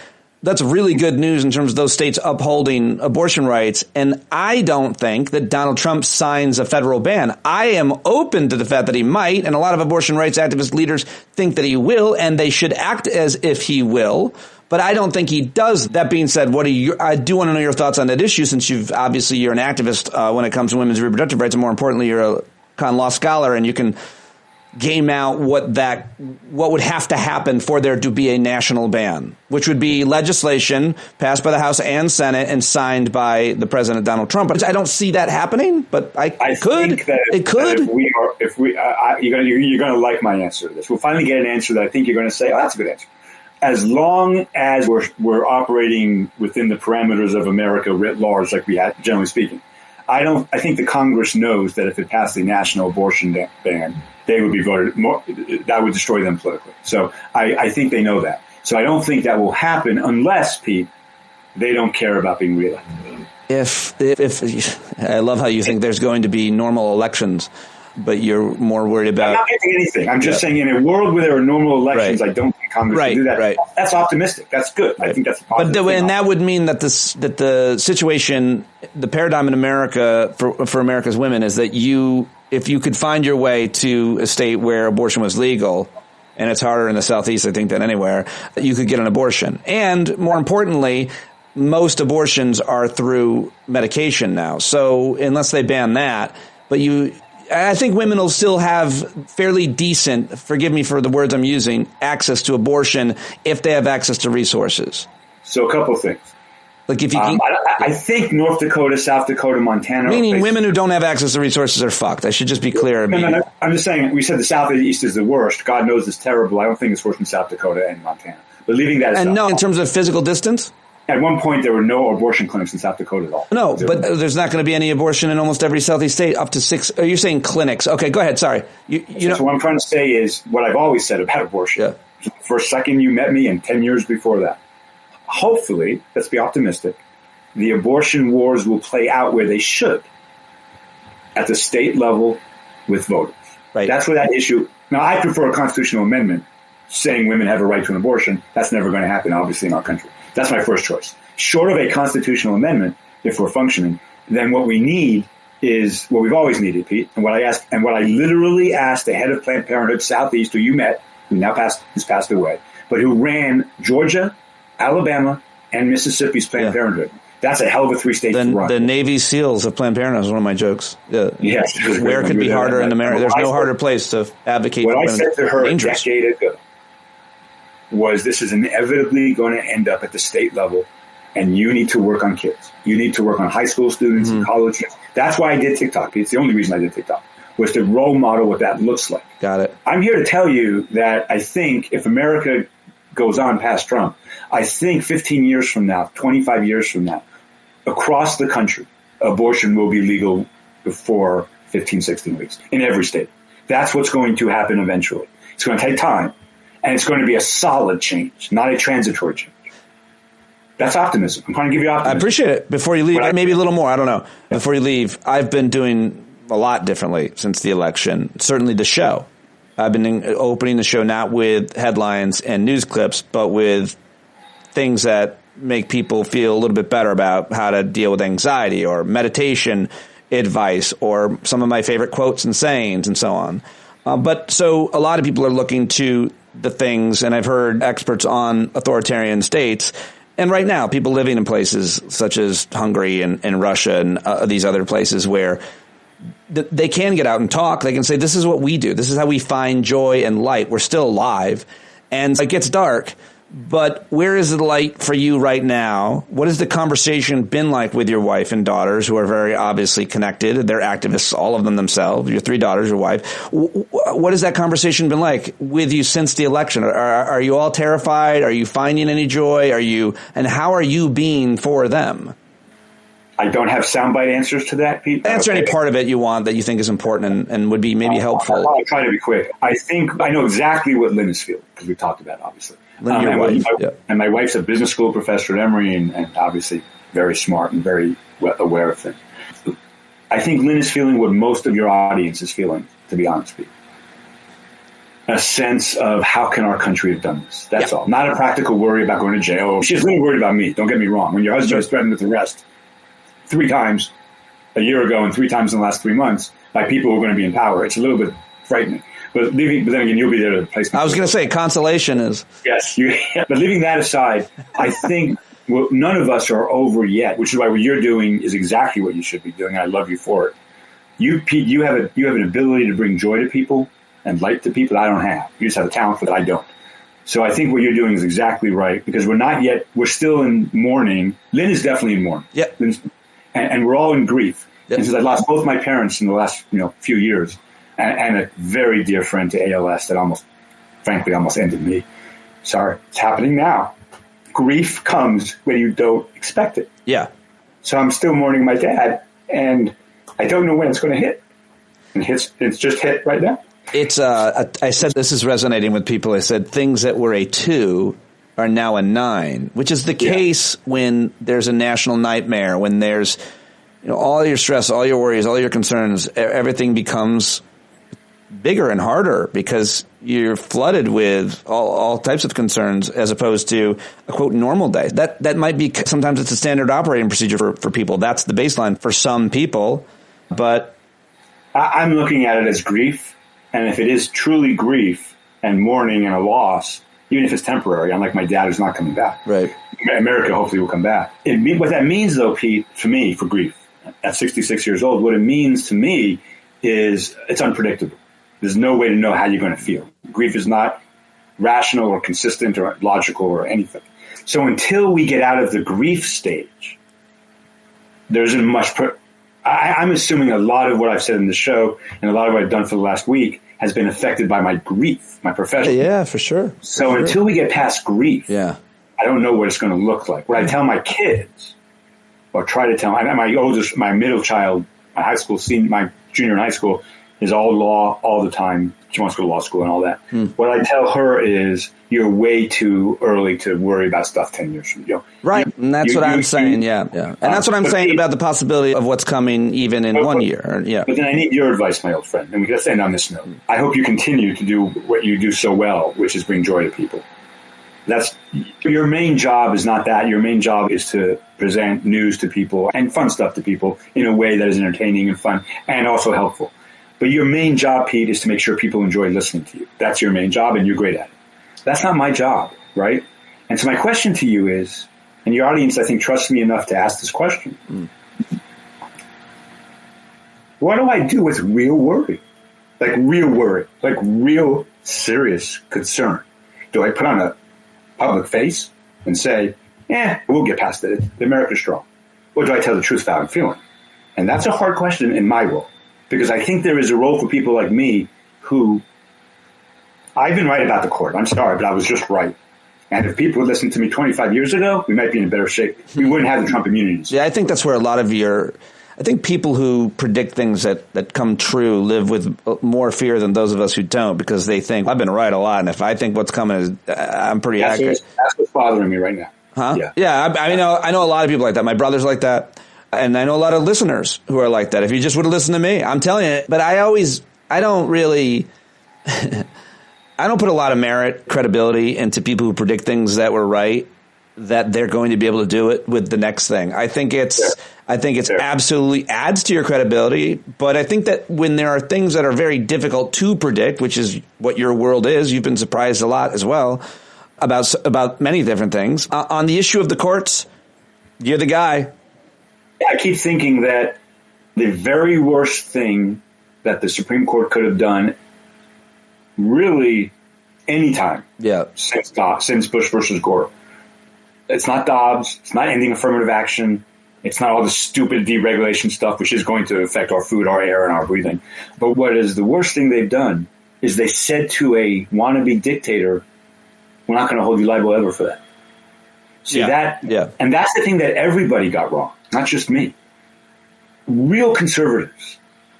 [SPEAKER 4] That's really good news in terms of those states upholding abortion rights. And I don't think that Donald Trump signs a federal ban. I am open to the fact that he might, and a lot of abortion rights activist leaders think that he will, and they should act as if he will. But I don't think he does. That being said, I do want to know your thoughts on that issue, since you're an activist when it comes to women's reproductive rights, and more importantly, you're a con law scholar, and you can game out what would have to happen for there to be a national ban, which would be legislation passed by the House and Senate and signed by the President Donald Trump. But I don't see that happening. But I could.
[SPEAKER 5] Think that
[SPEAKER 4] it could.
[SPEAKER 5] You're going to like my answer to this. We'll finally get an answer that I think you're going to say, "Oh, that's a good answer." As long as we're operating within the parameters of America writ large, like we had, generally speaking, I think the Congress knows that if it passed a national abortion ban, they would be voted more. That would destroy them politically. So I think they know that. So I don't think that will happen unless, Pete, they don't care about being reelected.
[SPEAKER 4] If I love how you think there's going to be normal elections, but you're more worried about.
[SPEAKER 5] I'm not getting anything. I'm just saying, in a world where there are normal elections, I don't think Congress can do that.
[SPEAKER 4] Right.
[SPEAKER 5] That's optimistic. That's good. I think that's a positive.
[SPEAKER 4] And that would mean that the situation, the paradigm in America for America's women is that if you could find your way to a state where abortion was legal, and it's harder in the Southeast, I think, than anywhere, you could get an abortion. And more importantly, most abortions are through medication now. So unless they ban that, I think women will still have fairly decent, forgive me for the words I'm using, access to abortion if they have access to resources.
[SPEAKER 5] So a couple of things.
[SPEAKER 4] Like if you
[SPEAKER 5] I think North Dakota, South Dakota, Montana.
[SPEAKER 4] Meaning women who don't have access to resources are fucked. I should just be clear.
[SPEAKER 5] No, I'm just saying, we said the South and the East is the worst. God knows it's terrible. I don't think it's worse in South Dakota and Montana. But leaving that aside.
[SPEAKER 4] And no, in terms of physical distance?
[SPEAKER 5] At one point, there were no abortion clinics in South Dakota at all.
[SPEAKER 4] No, but there's not going to be any abortion in almost every Southeast state, up to 6. Are you saying clinics? Okay, go ahead. Sorry.
[SPEAKER 5] So what I'm trying to say is what I've always said about abortion. Yeah. For a second you met me and 10 years before that. Hopefully, let's be optimistic, the abortion wars will play out where they should, at the state level with voters.
[SPEAKER 4] Right.
[SPEAKER 5] That's where that issue. Now, I prefer a constitutional amendment saying women have a right to an abortion. That's never going to happen, obviously, in our country. That's my first choice. Short of a constitutional amendment, if we're functioning, then what we need is what we've always needed, Pete. And what I literally asked the head of Planned Parenthood Southeast, who you met, who has passed away, but who ran Georgia, Alabama, and Mississippi's Planned Parenthood. That's a hell of a 3-state to run.
[SPEAKER 4] The Navy SEALs of Planned Parenthood is one of my jokes.
[SPEAKER 5] Yes.
[SPEAKER 4] Where could be harder in America? There's no harder place to advocate for women.
[SPEAKER 5] What I said to her a decade ago was, this is inevitably going to end up at the state level, and you need to work on kids. You need to work on high school students and college kids. That's why I did TikTok. It's the only reason I did TikTok, was to role model what that looks like.
[SPEAKER 4] Got it.
[SPEAKER 5] I'm here to tell you that I think if America goes on past Trump, I think 15 years from now, 25 years from now, across the country, abortion will be legal before 15, 16 weeks in every state. That's what's going to happen eventually. It's going to take time, and it's going to be a solid change, not a transitory change. That's optimism. I'm trying to give you optimism.
[SPEAKER 4] I appreciate it. Before you leave, maybe a little more, I don't know. Before you leave, I've been doing a lot differently since the election, certainly the show. I've been opening the show not with headlines and news clips, but with things that make people feel a little bit better about how to deal with anxiety, or meditation advice, or some of my favorite quotes and sayings, and so on. But so a lot of people are looking to the things, and I've heard experts on authoritarian states. And right now, people living in places such as Hungary and Russia and these other places where they can get out and talk. They can say, this is what we do. This is how we find joy and light. We're still alive. And it gets dark. But where is the light for you right now? What has the conversation been like with your wife and daughters, who are very obviously connected? They're activists, all of them themselves, your 3 daughters, your wife. What has that conversation been like with you since the election? Are you all terrified? Are you finding any joy? And how are you being for them?
[SPEAKER 5] I don't have soundbite answers to that, Pete.
[SPEAKER 4] Answer any part of it you want that you think is important and would be maybe helpful.
[SPEAKER 5] I'll try to be quick. I think I know exactly what Lynn is feeling, because we've talked about it, obviously. And my wife's a business school professor at Emory, and obviously very smart and very aware of things. I think Lynn is feeling what most of your audience is feeling, to be honest with you. A sense of, how can our country have done this? That's all. Not a practical worry about going to jail. She's a little worried about me. Don't get me wrong. When your husband is threatened with arrest 3 times a year ago and 3 times in the last 3 months by people who are going to be in power, it's a little bit frightening. But then again, you'll be there to replace me.
[SPEAKER 4] I was going to say, consolation is...
[SPEAKER 5] Yes. But leaving that aside, I think none of us are over yet, which is why what you're doing is exactly what you should be doing. I love you for it. Pete, you have an ability to bring joy to people and light to people that I don't have. You just have the talent for that I don't. So I think what you're doing is exactly right, because we're still in mourning. Lynn is definitely in mourning.
[SPEAKER 2] Yeah.
[SPEAKER 5] And we're all in grief.
[SPEAKER 2] Yep.
[SPEAKER 5] And since I lost both my parents in the last few years, and a very dear friend to ALS that almost ended me. Sorry, it's happening now. Grief comes when you don't expect it.
[SPEAKER 2] Yeah.
[SPEAKER 5] So I'm still mourning my dad, and I don't know when it's going to hit. And it's just hit right now.
[SPEAKER 4] It's I said this is resonating with people. I said things that were a 2 are now a 9, which is the case when there's a national nightmare, when there's all your stress, all your worries, all your concerns, everything becomes bigger and harder because you're flooded with all types of concerns as opposed to a quote normal day. That might be, sometimes it's a standard operating procedure for people. That's the baseline for some people, but
[SPEAKER 5] I'm looking at it as grief. And if it is truly grief and mourning and a loss, even if it's temporary, unlike my dad who's not coming back.
[SPEAKER 2] Right.
[SPEAKER 5] America hopefully will come back. What that means though, Pete, for me, for grief, at 66 years old, what it means to me is it's unpredictable. There's no way to know how you're going to feel. Grief is not rational or consistent or logical or anything. So until we get out of the grief stage, there isn't much. I'm assuming a lot of what I've said in the show and a lot of what I've done for the last week has been affected by my grief, my profession.
[SPEAKER 2] Yeah, for sure.
[SPEAKER 5] So until we get past grief, I don't know what it's going to look like. What I tell my kids, or try to tell my middle child, my junior in high school, is all law all the time. She wants to go to law school and all that. What I tell her is, you're way too early to worry about stuff 10 years from now.
[SPEAKER 2] Right. And that's what I'm saying. Yeah. And that's what I'm saying about the possibility of what's coming even in 1 year. Yeah.
[SPEAKER 5] But then I need your advice, my old friend. And we can end on this note. I hope you continue to do what you do so well, which is bring joy to people. That's your main job is not that. Your main job is to present news to people and fun stuff to people in a way that is entertaining and fun and also helpful. But your main job, Pete, is to make sure people enjoy listening to you. That's your main job, and you're great at it. That's not my job, right? And so my question to you is, and your audience, I think, trusts me enough to ask this question. What do I do with real worry? Like real serious concern? Do I put on a public face and say, we'll get past it. America's strong. Or do I tell the truth about how I'm feeling? And that's a hard question in my role. Because I think there is a role for people like me who, I've been right about the court. I'm sorry, but I was just right. And if people would listen to me 25 years ago, we might be in a better shape. We wouldn't have the Trump immunities.
[SPEAKER 2] Yeah, I think that's where a lot of I think people who predict things that come true live with more fear than those of us who don't, because they think, I've been right a lot, and if I think what's coming is, I'm pretty accurate.
[SPEAKER 5] That's what's bothering me right now.
[SPEAKER 2] Huh? Yeah, I know a lot of people like that. My brother's like that. And I know a lot of listeners who are like that. If you just would have listened to me, I'm telling you. But I don't really, I don't put a lot of merit, credibility into people who predict things that were right, that they're going to be able to do it with the next thing. I think it's absolutely adds to your credibility. But I think that when there are things that are very difficult to predict, which is what your world is, you've been surprised a lot as well about many different things. On the issue of the courts, you're the guy.
[SPEAKER 5] I keep thinking that the very worst thing that the Supreme Court could have done, really, anytime since Bush versus Gore. It's not Dobbs. It's not ending affirmative action. It's not all the stupid deregulation stuff, which is going to affect our food, our air, and our breathing. But what is the worst thing they've done is they said to a wannabe dictator, we're not going to hold you liable ever for that. And that's the thing that everybody got wrong. Not just me. Real conservatives.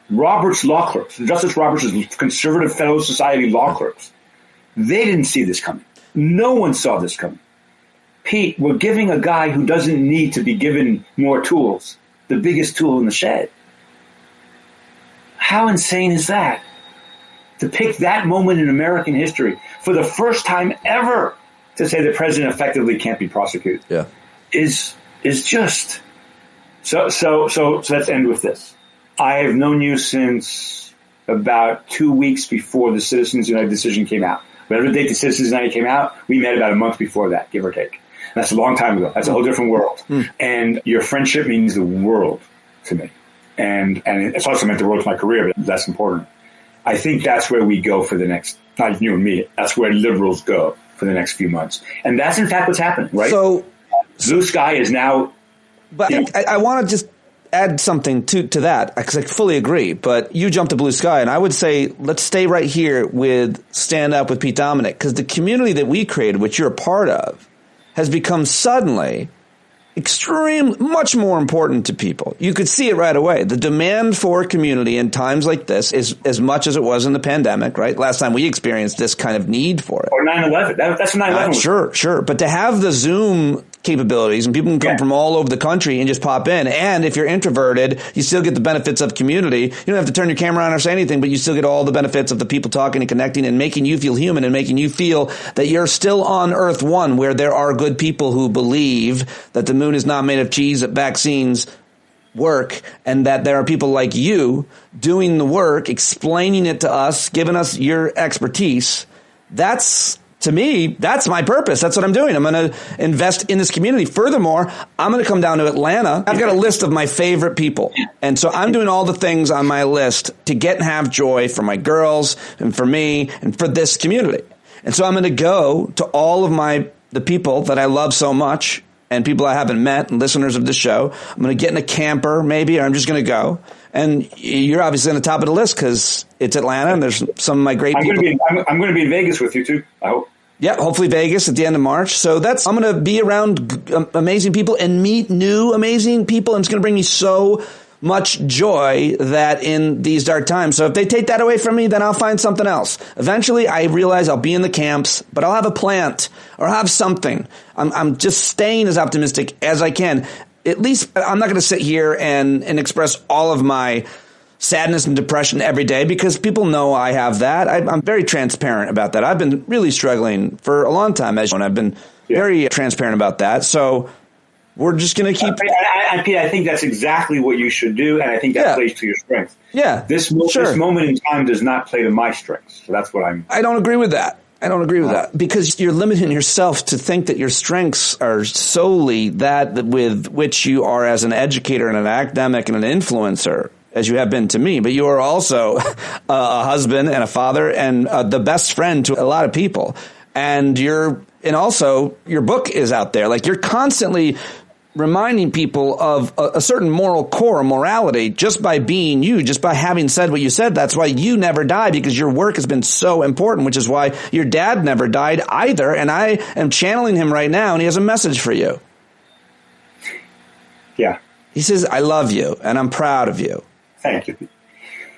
[SPEAKER 5] Roberts law clerks. Justice Roberts' conservative fellow society law clerks. They didn't see this coming. No one saw this coming. Pete, we're giving a guy who doesn't need to be given more tools, the biggest tool in the shed. How insane is that? To pick that moment in American history for the first time ever to say the president effectively can't be prosecuted is just... So let's end with this. I have known you since about 2 weeks before the Citizens United decision came out. Whatever date the Citizens United came out, we met about a month before that, give or take. That's a long time ago. That's a whole different world. And your friendship means the world to me. And it's also meant the world to my career, but that's important. I think that's where we go for the next, not you and me, that's where liberals go for the next few months. And that's in fact what's happening, right?
[SPEAKER 4] So
[SPEAKER 5] Blue Sky is now...
[SPEAKER 4] But I want to just add something to that, because I fully agree. But you jumped to Blue Sky, and I would say let's stay right here with Stand Up with Pete Dominick, because the community that we created, which you're a part of, has become suddenly much more important to people. You could see it right away. The demand for community in times like this is as much as it was in the pandemic, right? Last time we experienced this kind of need for it.
[SPEAKER 5] Or 9/11. That's 9/11.
[SPEAKER 4] Sure. But to have the Zoom capabilities, and people can come from all over the country and just pop in. And if you're introverted, you still get the benefits of community. You don't have to turn your camera on or say anything, but you still get all the benefits of the people talking and connecting and making you feel human and making you feel that you're still on Earth One, where there are good people who believe that the moon is not made of cheese, that vaccines work, and that there are people like you doing the work, explaining it to us, giving us your expertise. To me, that's my purpose. That's what I'm doing. I'm going to invest in this community. Furthermore, I'm going to come down to Atlanta. I've got a list of my favorite people. And so I'm doing all the things on my list to get and have joy for my girls and for me and for this community. And so I'm going to go to all of the people that I love so much and people I haven't met and listeners of this show. I'm going to get in a camper maybe, or I'm just going to go. And you're obviously on the top of the list because it's Atlanta and there's some of my great people.
[SPEAKER 5] I'm going to be in Vegas with you too, I hope.
[SPEAKER 4] Yeah, hopefully Vegas at the end of March. So I'm going to be around amazing people and meet new amazing people. And it's going to bring me so much joy that in these dark times. So if they take that away from me, then I'll find something else. Eventually, I realize I'll be in the camps, but I'll have a plant or have something. I'm just staying as optimistic as I can. At least I'm not going to sit here and express all of my sadness and depression every day, because people know I have that. I'm very transparent about that. I've been really struggling for a long time, as you know, and I've been very transparent about that. So we're just going to keep...
[SPEAKER 5] Pete, I think that's exactly what you should do, and I think that plays to your strengths.
[SPEAKER 4] Yeah,
[SPEAKER 5] This moment in time does not play to my strengths, so that's what I'm...
[SPEAKER 4] I don't agree with that. Because you're limiting yourself to think that your strengths are solely that with which you are as an educator and an academic and an influencer, as you have been to me, but you are also a husband and a father and the best friend to a lot of people. And also your book is out there. Like, you're constantly reminding people of a certain moral core, morality, just by being you, just by having said what you said. That's why you never die, because your work has been so important, which is why your dad never died either. And I am channeling him right now, and he has a message for you.
[SPEAKER 5] Yeah.
[SPEAKER 4] He says, I love you, and I'm proud of you.
[SPEAKER 5] Thank you.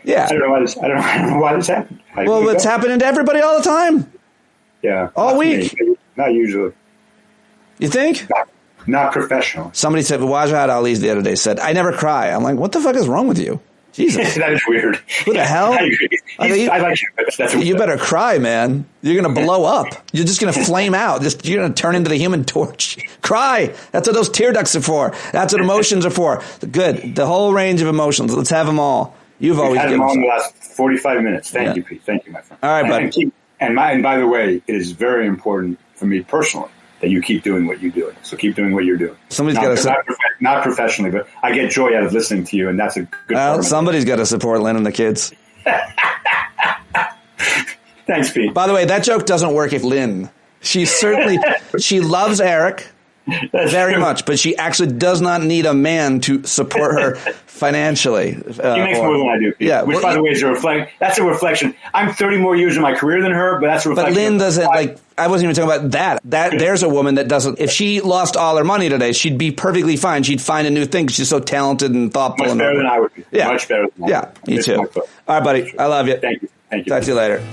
[SPEAKER 4] Yeah.
[SPEAKER 5] I don't know why this happened.
[SPEAKER 4] Well, it's happening to everybody all the time.
[SPEAKER 5] Yeah.
[SPEAKER 4] All week.
[SPEAKER 5] Not usually.
[SPEAKER 4] You think?
[SPEAKER 5] Not professional.
[SPEAKER 4] Somebody said, Wajid Ali's the other day said, I never cry. I'm like, what the fuck is wrong with you? Jesus.
[SPEAKER 5] That is weird.
[SPEAKER 4] Who the hell?
[SPEAKER 5] I agree. I like you.
[SPEAKER 4] You better cry, man. You're going to blow up. You're just going to flame out. You're going to turn into the Human Torch. Cry. That's what those tear ducts are for. That's what emotions are for. Good. The whole range of emotions. Let's have them all. You've always
[SPEAKER 5] had
[SPEAKER 4] given
[SPEAKER 5] them all in the last 45 minutes. Thank you, Pete. Thank you, my friend.
[SPEAKER 4] All right, buddy.
[SPEAKER 5] And by the way, it is very important for me personally that you keep doing what you're doing. So keep doing what you're doing.
[SPEAKER 4] Somebody's got to
[SPEAKER 5] not professionally, but I get joy out of listening to you, and that's a good.
[SPEAKER 4] Well, somebody's got to support Lynn and the kids.
[SPEAKER 5] Thanks, Pete.
[SPEAKER 4] By the way, that joke doesn't work if Lynn. She loves Eric very much, but she actually does not need a man to support her financially.
[SPEAKER 5] She makes more than I do, Pete.
[SPEAKER 4] Yeah,
[SPEAKER 5] which, by the way, is that's a reflection. I'm 30 more years in my career than her, but that's a reflection.
[SPEAKER 4] But Lynn doesn't I wasn't even talking about that. There's a woman that doesn't. If she lost all her money today, she'd be perfectly fine. She'd find a new thing. She's so talented and thoughtful.
[SPEAKER 5] Much better than I would be.
[SPEAKER 4] Yeah.
[SPEAKER 5] Much better than I would.
[SPEAKER 4] Yeah, me too. All right, buddy. I love you.
[SPEAKER 5] Thank you.
[SPEAKER 4] Talk to you later.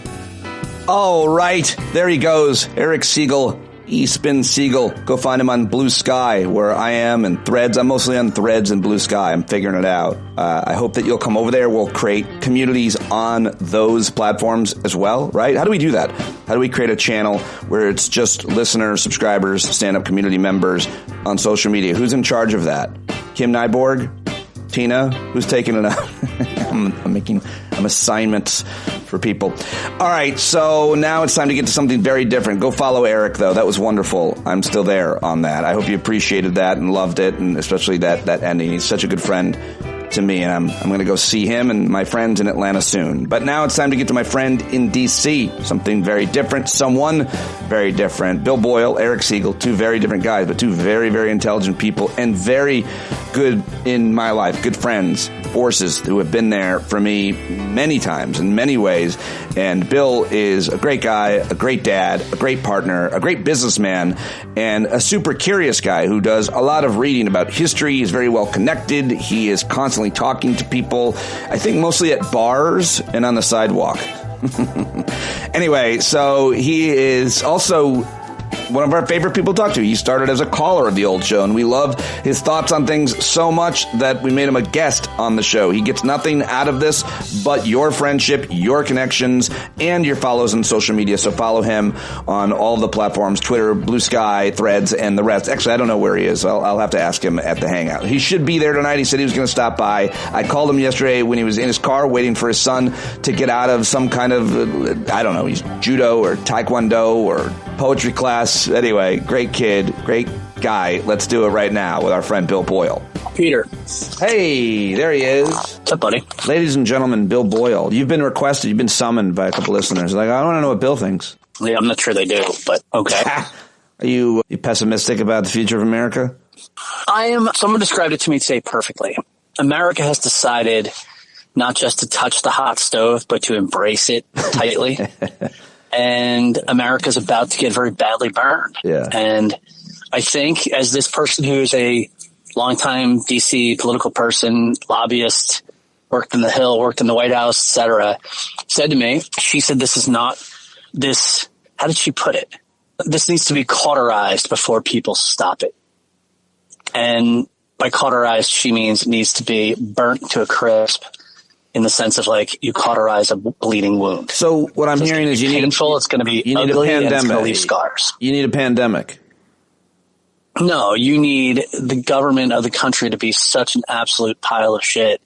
[SPEAKER 4] All right. There he goes. Eric Segall. Spin Segall. Go find him on Blue Sky, where I am, and Threads. I'm mostly on Threads and Blue Sky. I'm figuring it out. I hope that you'll come over there. We'll create communities on those platforms as well, right? How do we do that? How do we create a channel where it's just listeners, subscribers, stand-up community members on social media? Who's in charge of that? Kim Nyborg? Tina? Who's taking it out? I'm making assignments for people. All right, so now it's time to get to something very different. Go follow Eric, though. That was wonderful. I'm still there on that. I hope you appreciated that and loved it, and especially that ending. He's such a good friend
[SPEAKER 2] to me, and I'm going to go see him and my friends in Atlanta soon. But now it's time to get to my friend in D.C., something very different, someone very different. Bill Boyle, Eric Segall, two very different guys, but two very, very intelligent people and very good in my life, good friends, forces who have been there for me many times in many ways. And Bill is a great guy, a great dad, a great partner, a great businessman, and a super curious guy who does a lot of reading about history. He's very well connected. He is constantly talking to people, I think mostly at bars and on the sidewalk. Anyway, so he is also one of our favorite people to talk to. He started as a caller of the old show, and we loved his thoughts on things so much that we made him a guest on the show. He gets nothing out of this but your friendship, your connections, and your follows on social media. So follow him on all of the platforms, Twitter, Blue Sky, Threads, and the rest. Actually, I don't know where he is. I'll have to ask him at the Hangout. He should be there tonight. He said he was going to stop by. I called him yesterday when he was in his car waiting for his son to get out of some kind of, I don't know, he's judo or taekwondo or poetry class. Anyway, great kid, great guy. Let's do it right now with our friend Bill Boyle.
[SPEAKER 6] Peter.
[SPEAKER 2] Hey, there he is.
[SPEAKER 6] What's up, buddy?
[SPEAKER 2] Ladies and gentlemen, Bill Boyle. You've been requested, you've been summoned by a couple listeners. Like, I want to know what Bill thinks.
[SPEAKER 6] Yeah, I'm not sure they do, but okay.
[SPEAKER 2] Are you pessimistic about the future of America?
[SPEAKER 6] I am. Someone described it to me today perfectly. America has decided not just to touch the hot stove, but to embrace it tightly. And America's about to get very badly burned.
[SPEAKER 2] Yeah.
[SPEAKER 6] And I think as this person who is a longtime DC political person, lobbyist, worked in the Hill, worked in the White House, etc., said to me, she said, this is not this, how did she put it? This needs to be cauterized before people stop it. And by cauterized, she means it needs to be burnt to a crisp. In the sense of like you cauterize a bleeding wound.
[SPEAKER 2] So what I'm hearing is you need
[SPEAKER 6] painful. It's going to be ugly and it's going to leave scars.
[SPEAKER 2] You need a pandemic.
[SPEAKER 6] No, you need the government of the country to be such an absolute pile of shit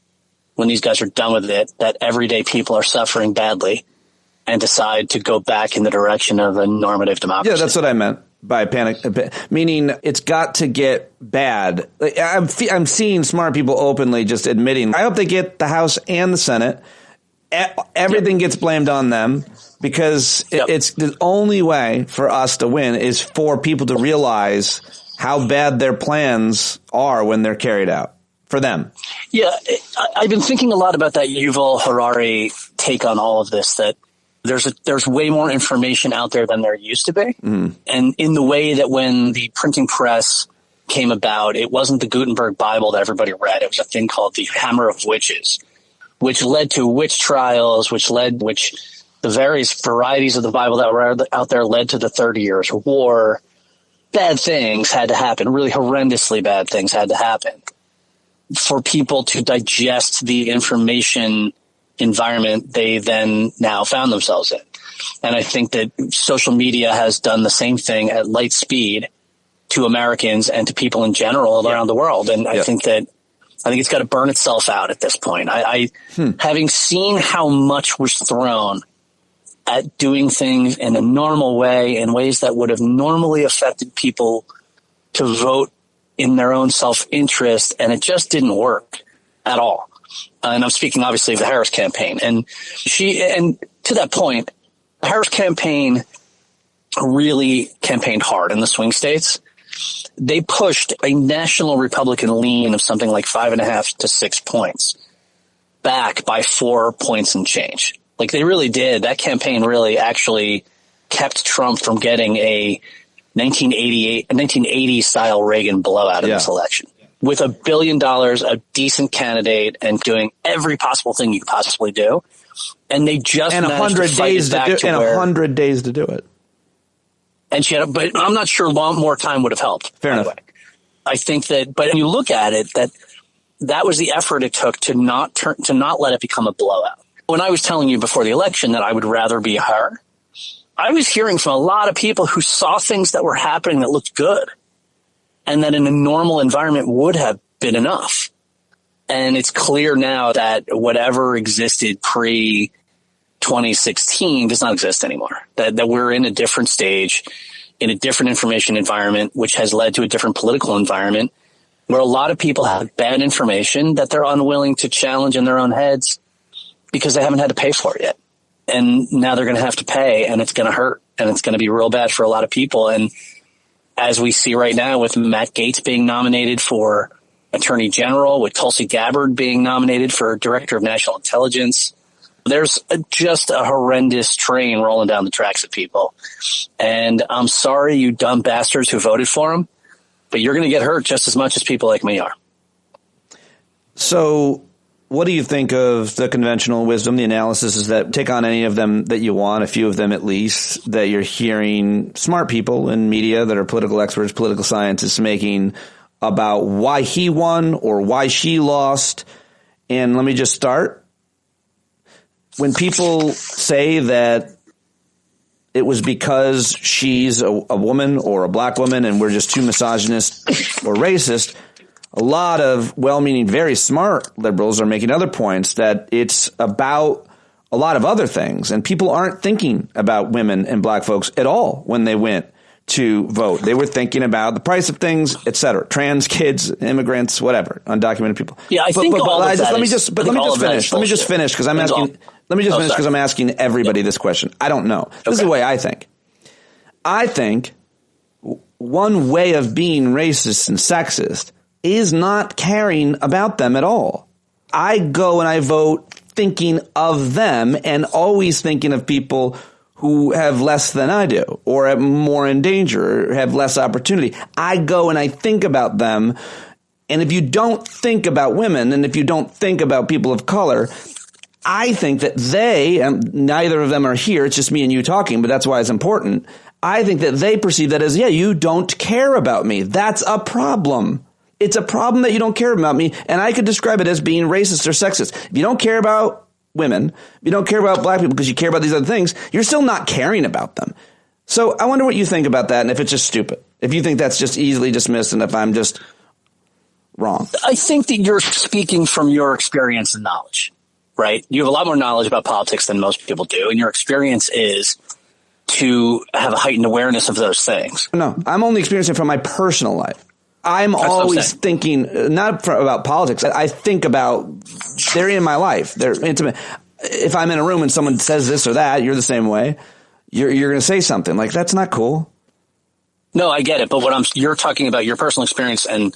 [SPEAKER 6] when these guys are done with it that everyday people are suffering badly and decide to go back in the direction of a normative democracy.
[SPEAKER 2] Yeah, that's what I meant by panic, meaning it's got to get bad. Like, I'm seeing smart people openly just admitting, I hope they get the House and the Senate. Everything gets blamed on them because it's the only way for us to win is for people to realize how bad their plans are when they're carried out for them.
[SPEAKER 6] Yeah, I've been thinking a lot about that Yuval Harari take on all of this, that there's way more information out there than there used to be. Mm. And in the way that when the printing press came about, it wasn't the Gutenberg Bible that everybody read. It was a thing called the Hammer of Witches, which led to witch trials, which the various varieties of the Bible that were out there led to the 30 Years' War. Bad things had to happen, really horrendously bad things had to happen for people to digest the information environment they then now found themselves in. And I think that social media has done the same thing at light speed to Americans and to people in general around the world. And I think it's got to burn itself out at this point. Having seen how much was thrown at doing things in a normal way, in ways that would have normally affected people to vote in their own self-interest, and it just didn't work at all. And I'm speaking obviously of the Harris campaign. And to that point, the Harris campaign really campaigned hard in the swing states. They pushed a national Republican lean of something like 5.5 to 6 points back by 4 points and change. Like they really did. That campaign really actually kept Trump from getting a 1980 style Reagan blowout in this election. With $1 billion, a decent candidate, and doing every possible thing you could possibly do, and they just
[SPEAKER 2] and 100 days to do, and 100 days to do it.
[SPEAKER 6] And but I'm not sure more time would have helped.
[SPEAKER 2] Fair enough.
[SPEAKER 6] I think that, but when you look at it, that was the effort it took to not let it become a blowout. When I was telling you before the election that I would rather be her, I was hearing from a lot of people who saw things that were happening that looked good, and that in a normal environment would have been enough. And it's clear now that whatever existed pre-2016 does not exist anymore. That we're in a different stage, in a different information environment, which has led to a different political environment. where a lot of people have bad information that they're unwilling to challenge in their own heads because they haven't had to pay for it yet. And now they're going to have to pay, and it's going to hurt, and it's going to be real bad for a lot of people. And as we see right now with Matt Gaetz being nominated for Attorney General, with Tulsi Gabbard being nominated for Director of National Intelligence, there's just a horrendous train rolling down the tracks of people. And I'm sorry, you dumb bastards who voted for him, but you're going to get hurt just as much as people like me are.
[SPEAKER 4] So what do you think of the conventional wisdom? The analysis is that take on any of them that you want, a few of them at least, that you're hearing smart people in media that are political experts, political scientists making about why he won or why she lost. And let me just start. When people say that it was because she's a woman or a black woman and we're just too misogynist or racist, a lot of well-meaning, very smart liberals are making other points that it's about a lot of other things. And people aren't thinking about women and black folks at all when they went to vote. They were thinking about the price of things, et cetera. Trans kids, immigrants, whatever, undocumented people.
[SPEAKER 6] Yeah, I think
[SPEAKER 4] let me just finish because I'm asking. Let me just finish because I'm asking everybody this question. I don't know. This is the way I think. I think one way of being racist and sexist is not caring about them at all. I go and I vote thinking of them and always thinking of people who have less than I do or are more in danger or have less opportunity. I go and I think about them. And if you don't think about women and if you don't think about people of color, I think that they, and neither of them are here, it's just me and you talking, but that's why it's important. I think that they perceive that as, yeah, you don't care about me. That's a problem. It's a problem that you don't care about me, and I could describe it as being racist or sexist. If you don't care about women, if you don't care about black people because you care about these other things, you're still not caring about them. So I wonder what you think about that and if it's just stupid. If you think that's just easily dismissed and if I'm just wrong.
[SPEAKER 6] I think that you're speaking from your experience and knowledge, right? You have a lot more knowledge about politics than most people do, and your experience is to have a heightened awareness of those things.
[SPEAKER 4] No, I'm only experiencing it from my personal life. I'm always thinking, not about politics. I think about, they're in my life. They're intimate. If I'm in a room and someone says this or that, you're the same way. You're going to say something like, that's not cool.
[SPEAKER 6] No, I get it. But you're talking about your personal experience and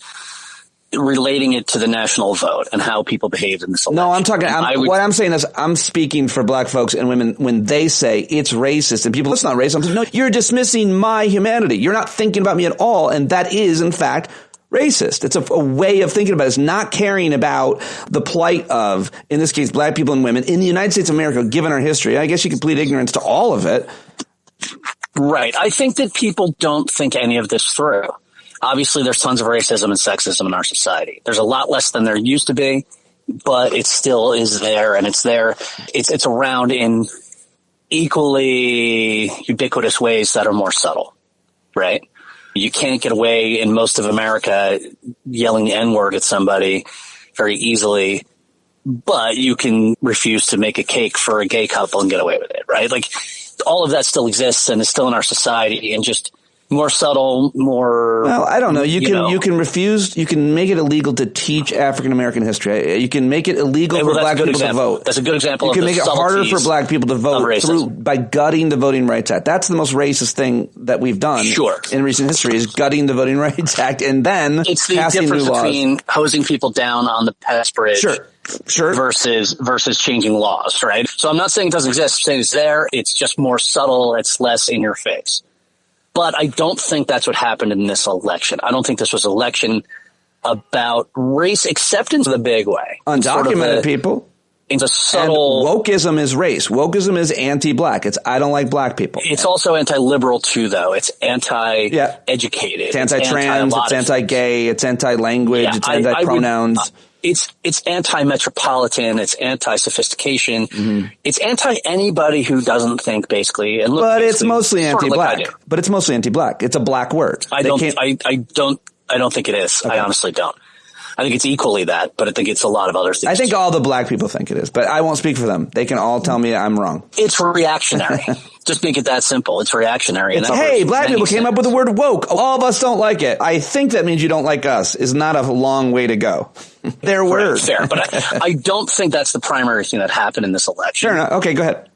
[SPEAKER 6] relating it to the national vote and how people behaved in this election.
[SPEAKER 4] No, I'm talking, what I'm saying is I'm speaking for black folks and women when they say it's racist and people, it's not racist. I'm saying, no, you're dismissing my humanity. You're not thinking about me at all. And that is, in fact, racist. It's a way of thinking about it. It's not caring about the plight of, in this case, black people and women in the United States of America, given our history. I guess you could plead ignorance to all of it.
[SPEAKER 6] Right. I think that people don't think any of this through. Obviously, there's tons of racism and sexism in our society. There's a lot less than there used to be, but it still is there, and it's there. It's around in equally ubiquitous ways that are more subtle, right? You can't get away in most of America yelling the N-word at somebody very easily, but you can refuse to make a cake for a gay couple and get away with it, right? Like, all of that still exists and is still in our society, and just more subtle, more.
[SPEAKER 4] Well, I don't know. You can refuse. You can make it illegal to teach African American history. You can make it illegal for black people to vote.
[SPEAKER 6] That's a good example.
[SPEAKER 4] You can make it harder for black people to vote by gutting the Voting Rights Act. That's the most racist thing that we've done in recent history is gutting the Voting Rights Act and then
[SPEAKER 6] it's the
[SPEAKER 4] passing
[SPEAKER 6] difference
[SPEAKER 4] new laws.
[SPEAKER 6] Between hosing people down on the Pass Bridge. Sure. Versus changing laws, right? So I'm not saying it doesn't exist. I'm saying it's there. It's just more subtle. It's less in your face. But I don't think that's what happened in this election. I don't think this was an election about race acceptance in the big way.
[SPEAKER 4] Undocumented people.
[SPEAKER 6] It's a subtle.
[SPEAKER 4] And wokeism is race. Wokeism is anti-black. It's I don't like black people.
[SPEAKER 6] It's also anti-liberal too, though. It's anti-educated.
[SPEAKER 4] It's anti-trans. It's anti-gay. It's anti-language. It's anti-pronouns.
[SPEAKER 6] It's anti-metropolitan. It's anti-sophistication. Mm-hmm. It's anti-anybody who doesn't think basically. And look,
[SPEAKER 4] but it's mostly anti-black. But it's mostly anti-black. It's a black word.
[SPEAKER 6] I don't think it is. Okay. I honestly don't. I think it's equally that, but I think it's a lot of other things.
[SPEAKER 4] I think all the black people think it is, but I won't speak for them. They can all tell me I'm wrong.
[SPEAKER 6] It's reactionary. Just make it that simple. It's reactionary.
[SPEAKER 2] It's, hey, black people came up with the word woke. All of us don't like it. I think that means you don't like us is not a long way to go. Their word.
[SPEAKER 6] Fair, but I don't think that's the primary thing that happened in this election.
[SPEAKER 2] Fair enough. Okay, go ahead.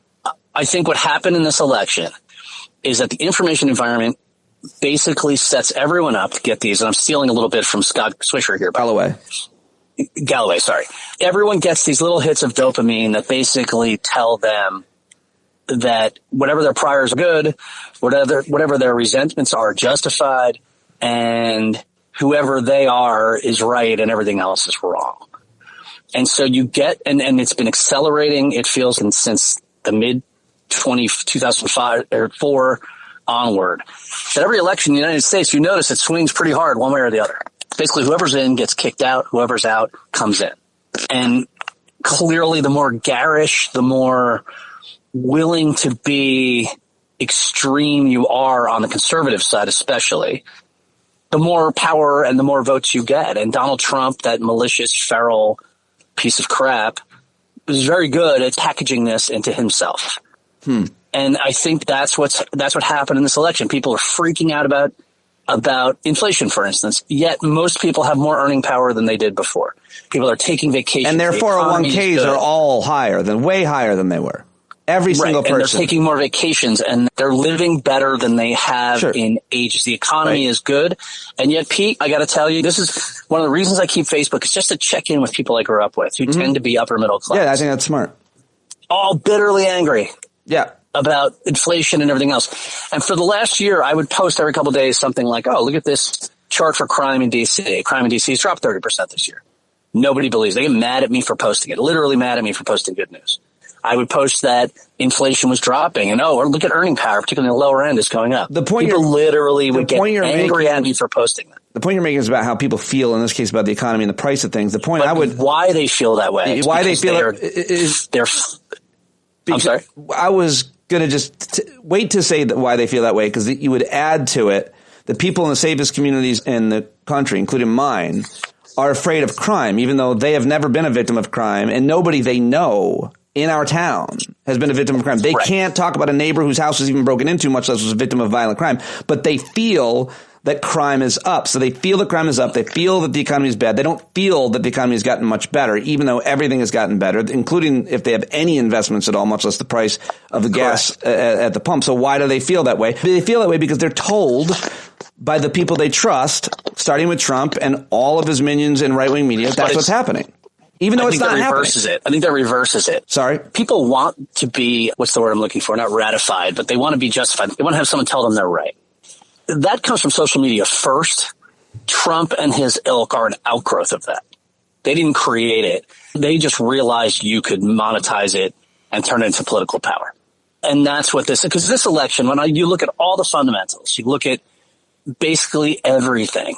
[SPEAKER 6] I think what happened in this election is that the information environment basically sets everyone up to get these, and I'm stealing a little bit from Scott Swisher here. Galloway, sorry. Everyone gets these little hits of dopamine that basically tell them that whatever their priors are good, whatever their resentments are justified, and whoever they are is right and everything else is wrong. And so you get, and it's been accelerating, it feels, since the mid 2005 or 4 onward, that every election in the United States, you notice it swings pretty hard one way or the other. Basically, whoever's in gets kicked out, whoever's out comes in. And clearly the more garish, the more willing to be extreme you are on the conservative side, especially, the more power and the more votes you get. And Donald Trump, that malicious, feral piece of crap, was very good at packaging this into himself. And I think that's what happened in this election. People are freaking out about inflation, for instance, yet most people have more earning power than they did before. People are taking vacations.
[SPEAKER 2] And their 401ks are all way higher than they were. Every single person.
[SPEAKER 6] And they're taking more vacations, and they're living better than they have in ages. The economy is good. And yet, Pete, I got to tell you, this is one of the reasons I keep Facebook, is just to check in with people I grew up with who tend to be upper middle class.
[SPEAKER 2] Yeah, I think that's smart.
[SPEAKER 6] All bitterly angry.
[SPEAKER 2] Yeah.
[SPEAKER 6] About inflation and everything else. And for the last year, I would post every couple of days something like, oh, look at this chart for crime in D.C. Crime in D.C. has dropped 30% this year. Nobody believes. They get mad at me for posting it, literally mad at me for posting good news. I would post that inflation was dropping, and or look at earning power, particularly in the lower end, is going up. People literally would get angry at me for posting that.
[SPEAKER 2] The point you're making is about how people feel, in this case, about the economy and the price of things. The point
[SPEAKER 6] why they feel that way.
[SPEAKER 2] Why they feel
[SPEAKER 6] I'm sorry?
[SPEAKER 2] I was going to just wait to say why they feel that way, because you would add to it that people in the safest communities in the country, including mine, are afraid of crime, even though they have never been a victim of crime, and nobody they know in our town has been a victim of crime. They can't talk about a neighbor whose house was even broken into, much less was a victim of violent crime, but they feel that crime is up. So they feel that crime is up. They feel that the economy is bad. They don't feel that the economy has gotten much better, even though everything has gotten better, including if they have any investments at all, much less the price of the gas at the pump. So why do they feel that way? They feel that way because they're told by the people they trust, starting with Trump and all of his minions in right-wing media, that's what's happening. Even though it's not happening.
[SPEAKER 6] I think that reverses it.
[SPEAKER 2] Sorry?
[SPEAKER 6] People want to be, what's the word I'm looking for? Not ratified, but they want to be justified. They want to have someone tell them they're right. That comes from social media first. Trump and his ilk are an outgrowth of that. They didn't create it. They just realized you could monetize it and turn it into political power. And that's what this is. Because this election, when you look at all the fundamentals, you look at basically everything,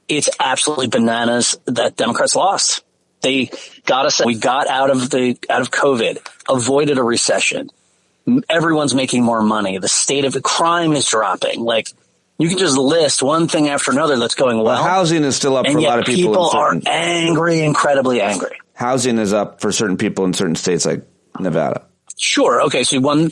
[SPEAKER 6] it's absolutely bananas that Democrats lost. They got us. We got out of COVID, avoided a recession. Everyone's making more money. The state of the crime is dropping. Like, you can just list one thing after another that's going well.
[SPEAKER 2] Housing is still up for a lot of people.
[SPEAKER 6] People are angry, incredibly angry.
[SPEAKER 2] Housing is up for certain people in certain states like Nevada.
[SPEAKER 6] Sure. Okay. So one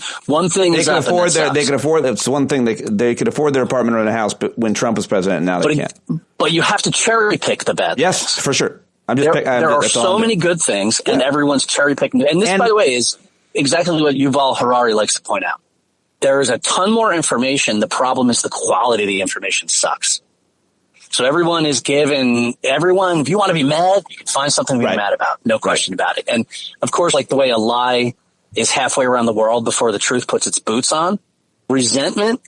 [SPEAKER 6] thing is up.
[SPEAKER 2] They could afford. That's one thing. They could afford their apartment or a house, but when Trump was president, and now they can't.
[SPEAKER 6] But you have to cherry pick the bad.
[SPEAKER 2] Yes,
[SPEAKER 6] things.
[SPEAKER 2] For sure.
[SPEAKER 6] There are so many good things, and everyone's cherry picking. And this, by the way, is exactly what Yuval Harari likes to point out. There is a ton more information. The problem is the quality of the information sucks. So everyone is given, if you want to be mad, you can find something to be mad about. No question about it. And of course, like the way a lie is halfway around the world before the truth puts its boots on, resentment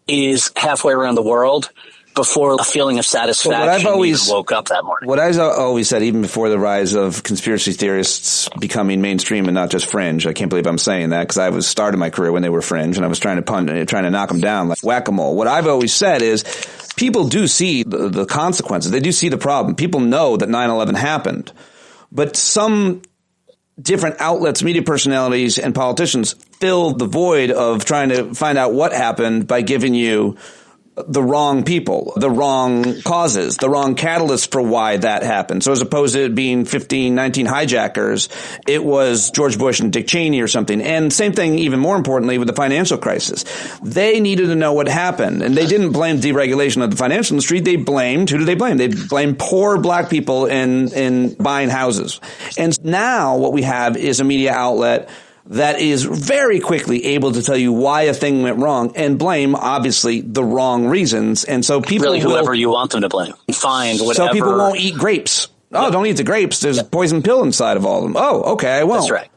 [SPEAKER 6] is halfway around the world before a feeling of satisfaction woke up that morning.
[SPEAKER 2] What I've always said, even before the rise of conspiracy theorists becoming mainstream and not just fringe, I can't believe I'm saying that, because I was starting my career when they were fringe, and I was trying to knock them down like whack-a-mole. What I've always said is people do see the consequences. They do see the problem. People know that 9/11 happened, but some different outlets, media personalities, and politicians fill the void of trying to find out what happened by giving you the wrong people, the wrong causes, the wrong catalyst for why that happened. So as opposed to it being 15, 19 hijackers, it was George Bush and Dick Cheney or something. And same thing, even more importantly, with the financial crisis. They needed to know what happened. And they didn't blame deregulation of the financial industry. They blamed, who did they blame? They blamed poor black people in buying houses. And now what we have is a media outlet that is very quickly able to tell you why a thing went wrong and blame, obviously, the wrong reasons. And so people
[SPEAKER 6] really whoever you want them to blame. Find whatever.
[SPEAKER 2] So people won't eat grapes. Oh, don't eat the grapes. There's a poison pill inside of all of them. Oh, okay, I won't.
[SPEAKER 6] That's right.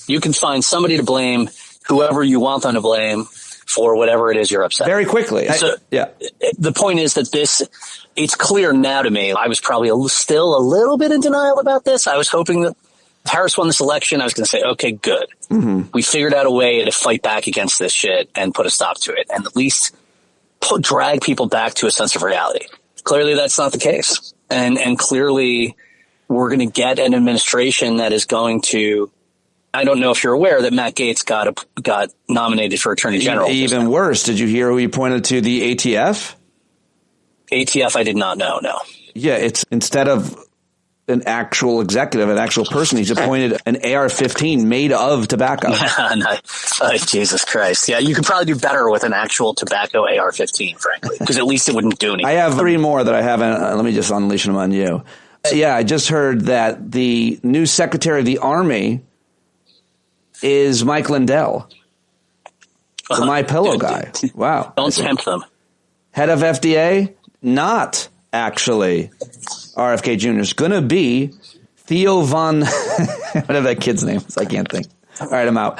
[SPEAKER 6] You can find somebody to blame, whoever you want them to blame, for whatever it is you're upset.
[SPEAKER 2] Very quickly.
[SPEAKER 6] The point is that it's clear now to me. I was probably still a little bit in denial about this. I was hoping that Harris won this election. I was going to say, okay, good. Mm-hmm. We figured out a way to fight back against this shit and put a stop to it and at least drag people back to a sense of reality. Clearly that's not the case. And clearly we're going to get an administration that is going to, I don't know if you're aware that Matt Gaetz got nominated for Attorney General.
[SPEAKER 2] Even worse. Did you hear who he pointed to the ATF?
[SPEAKER 6] ATF, I did not know, no.
[SPEAKER 2] Yeah, it's instead of an actual executive, an actual person, he's appointed an AR-15 made of tobacco.
[SPEAKER 6] Jesus Christ. Yeah, you could probably do better with an actual tobacco AR-15, frankly, because at least it wouldn't do anything.
[SPEAKER 2] I have 3 more that I haven't. Let me just unleash them on you. Yeah, I just heard that the new Secretary of the Army is Mike Lindell, the MyPillow guy. Wow.
[SPEAKER 6] Don't tempt them.
[SPEAKER 2] Head of FDA? Not actually. RFK Jr. is going to be Theo Von, whatever that kid's name is. I can't think. All right, I'm out.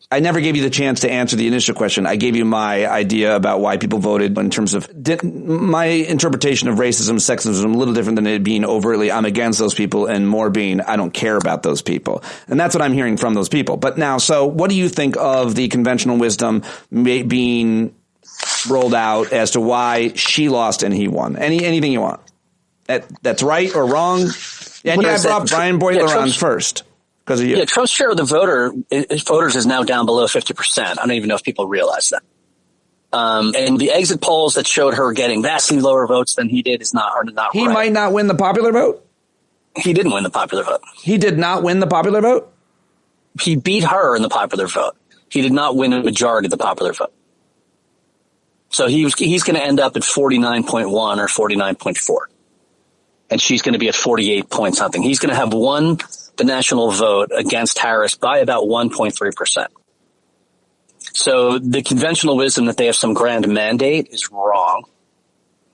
[SPEAKER 2] I never gave you the chance to answer the initial question. I gave you my idea about why people voted in terms of my interpretation of racism, sexism, a little different than it being overtly I'm against those people and more being I don't care about those people. And that's what I'm hearing from those people. But now, so what do you think of the conventional wisdom being rolled out as to why she lost and he won? Anything you want. That's right or wrong? And you brought Brian Boyle on first. Because of you.
[SPEAKER 6] Yeah, Trump's share of the voters is now down below 50%. I don't even know if people realize that. And the exit polls that showed her getting vastly lower votes than he did are not
[SPEAKER 2] He
[SPEAKER 6] right.
[SPEAKER 2] might not win the popular vote?
[SPEAKER 6] He didn't win the popular vote.
[SPEAKER 2] He did not win the popular vote?
[SPEAKER 6] He beat her in the popular vote. He did not win a majority of the popular vote. So he's going to end up at 49.1 or 49.4. And she's going to be at 48 point something. He's going to have won the national vote against Harris by about 1.3%. So the conventional wisdom that they have some grand mandate is wrong.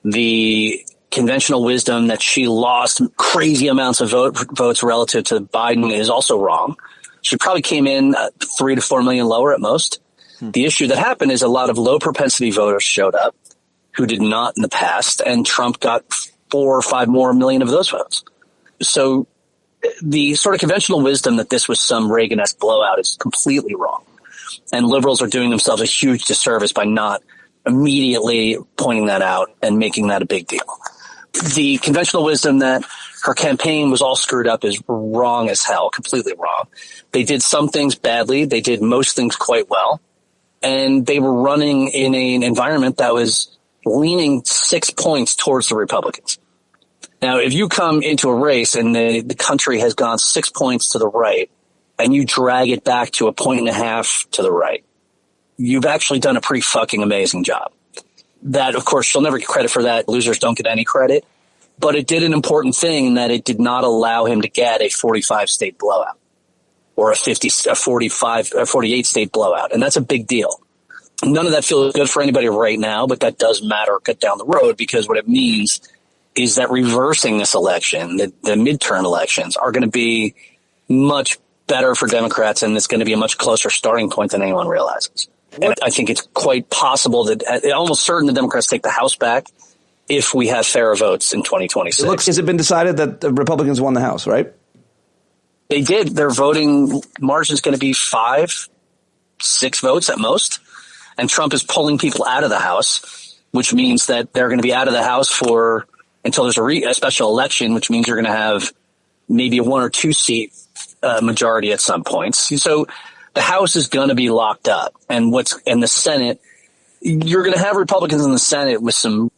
[SPEAKER 6] The conventional wisdom that she lost crazy amounts of votes relative to Biden is also wrong. She probably came in 3 to 4 million lower at most. The issue that happened is a lot of low propensity voters showed up who did not in the past, and Trump got 4 or 5 more million of those votes. So the sort of conventional wisdom that this was some Reagan-esque blowout is completely wrong. And liberals are doing themselves a huge disservice by not immediately pointing that out and making that a big deal. The conventional wisdom that her campaign was all screwed up is wrong as hell, completely wrong. They did some things badly. They did most things quite well. And they were running in an environment that was leaning 6 points towards the Republicans. Now, if you come into a race and the country has gone 6 points to the right and you drag it back to 1.5 points to the right, you've actually done a pretty fucking amazing job. That, of course, she'll never get credit for that. Losers don't get any credit. But it did an important thing in that it did not allow him to get a 45 state blowout or a 48 state blowout. And that's a big deal. None of that feels good for anybody right now, but that does matter down the road, because what it means is that reversing this election, the midterm elections, are going to be much better for Democrats, and it's going to be a much closer starting point than anyone realizes. And I think it's quite possible that almost certain the Democrats take the House back if we have fairer votes in 2026.
[SPEAKER 2] Has it been decided that the Republicans won the House, right?
[SPEAKER 6] They did. Their voting margin is going to be 5, 6 votes at most. And Trump is pulling people out of the House, which means that they're going to be out of the House until there's a special election, which means you're going to have maybe a 1 or 2 seat majority at some points. So the House is going to be locked up, and the Senate you're going to have Republicans in the Senate with some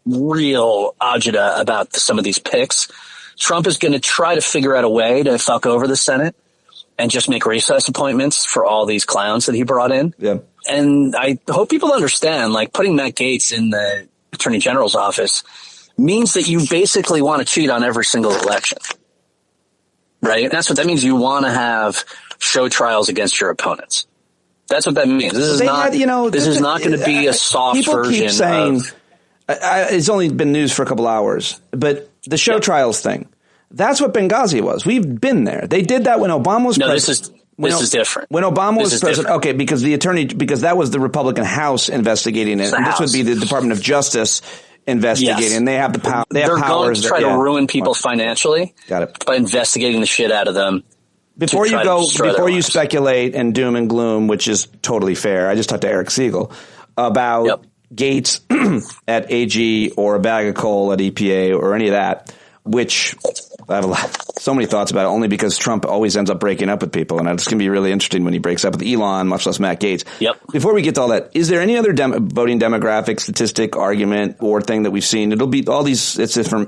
[SPEAKER 6] real agita about some of these picks. Trump is going to try to figure out a way to fuck over the Senate and just make recess appointments for all these clowns that he brought in.
[SPEAKER 2] Yeah.
[SPEAKER 6] And I hope people understand, like, putting Matt Gaetz in the Attorney General's office means that you basically want to cheat on every single election. Right? And that's what that means. You want to have show trials against your opponents. That's what that means. This is not, this is not going to be a soft version
[SPEAKER 2] keep saying,
[SPEAKER 6] of...
[SPEAKER 2] it's only been news for a couple hours, but the show trials thing, that's what Benghazi was. We've been there. They did that when Obama was president.
[SPEAKER 6] This is different.
[SPEAKER 2] When Obama was president, okay, because that was the Republican House investigating it, and this would be the Department of Justice investigating. Yes. And they have the power. They're
[SPEAKER 6] going to try to ruin people financially.
[SPEAKER 2] Got it.
[SPEAKER 6] By investigating the shit out of them.
[SPEAKER 2] Before you speculate and doom and gloom, which is totally fair, I just talked to Eric Segall about Gaetz at AG or a bag of coal at EPA or any of that, which I have so many thoughts about it, only because Trump always ends up breaking up with people, and it's going to be really interesting when he breaks up with Elon, much less Matt Gaetz.
[SPEAKER 6] Yep.
[SPEAKER 2] Before we get to all that, is there any other voting demographic statistic, argument, or thing that we've seen? It'll be all these.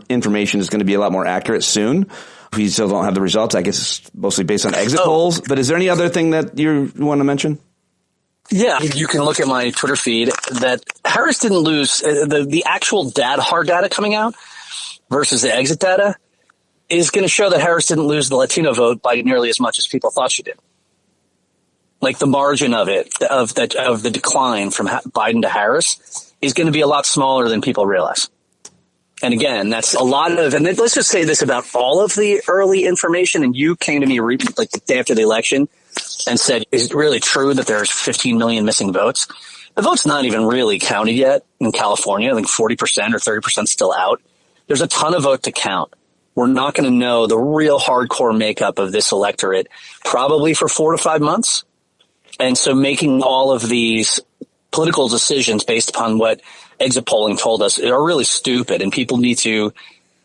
[SPEAKER 2] Information is going to be a lot more accurate soon. We still don't have the results. I guess it's mostly based on exit polls. But is there any other thing that you want to mention?
[SPEAKER 6] Yeah, you can look at my Twitter feed that Harris didn't lose the actual hard data coming out versus the exit data is going to show that Harris didn't lose the Latino vote by nearly as much as people thought she did. Like the margin of the decline from Biden to Harris is going to be a lot smaller than people realize. And again, that's a lot of, and let's just say this about all of the early information. And you came to me like the day after the election and said, is it really true that there's 15 million missing votes? The vote's not even really counted yet in California. I think 40% or 30% still out. There's a ton of vote to count. We're not going to know the real hardcore makeup of this electorate probably for 4 to 5 months. And so making all of these political decisions based upon what exit polling told us are really stupid, and people need to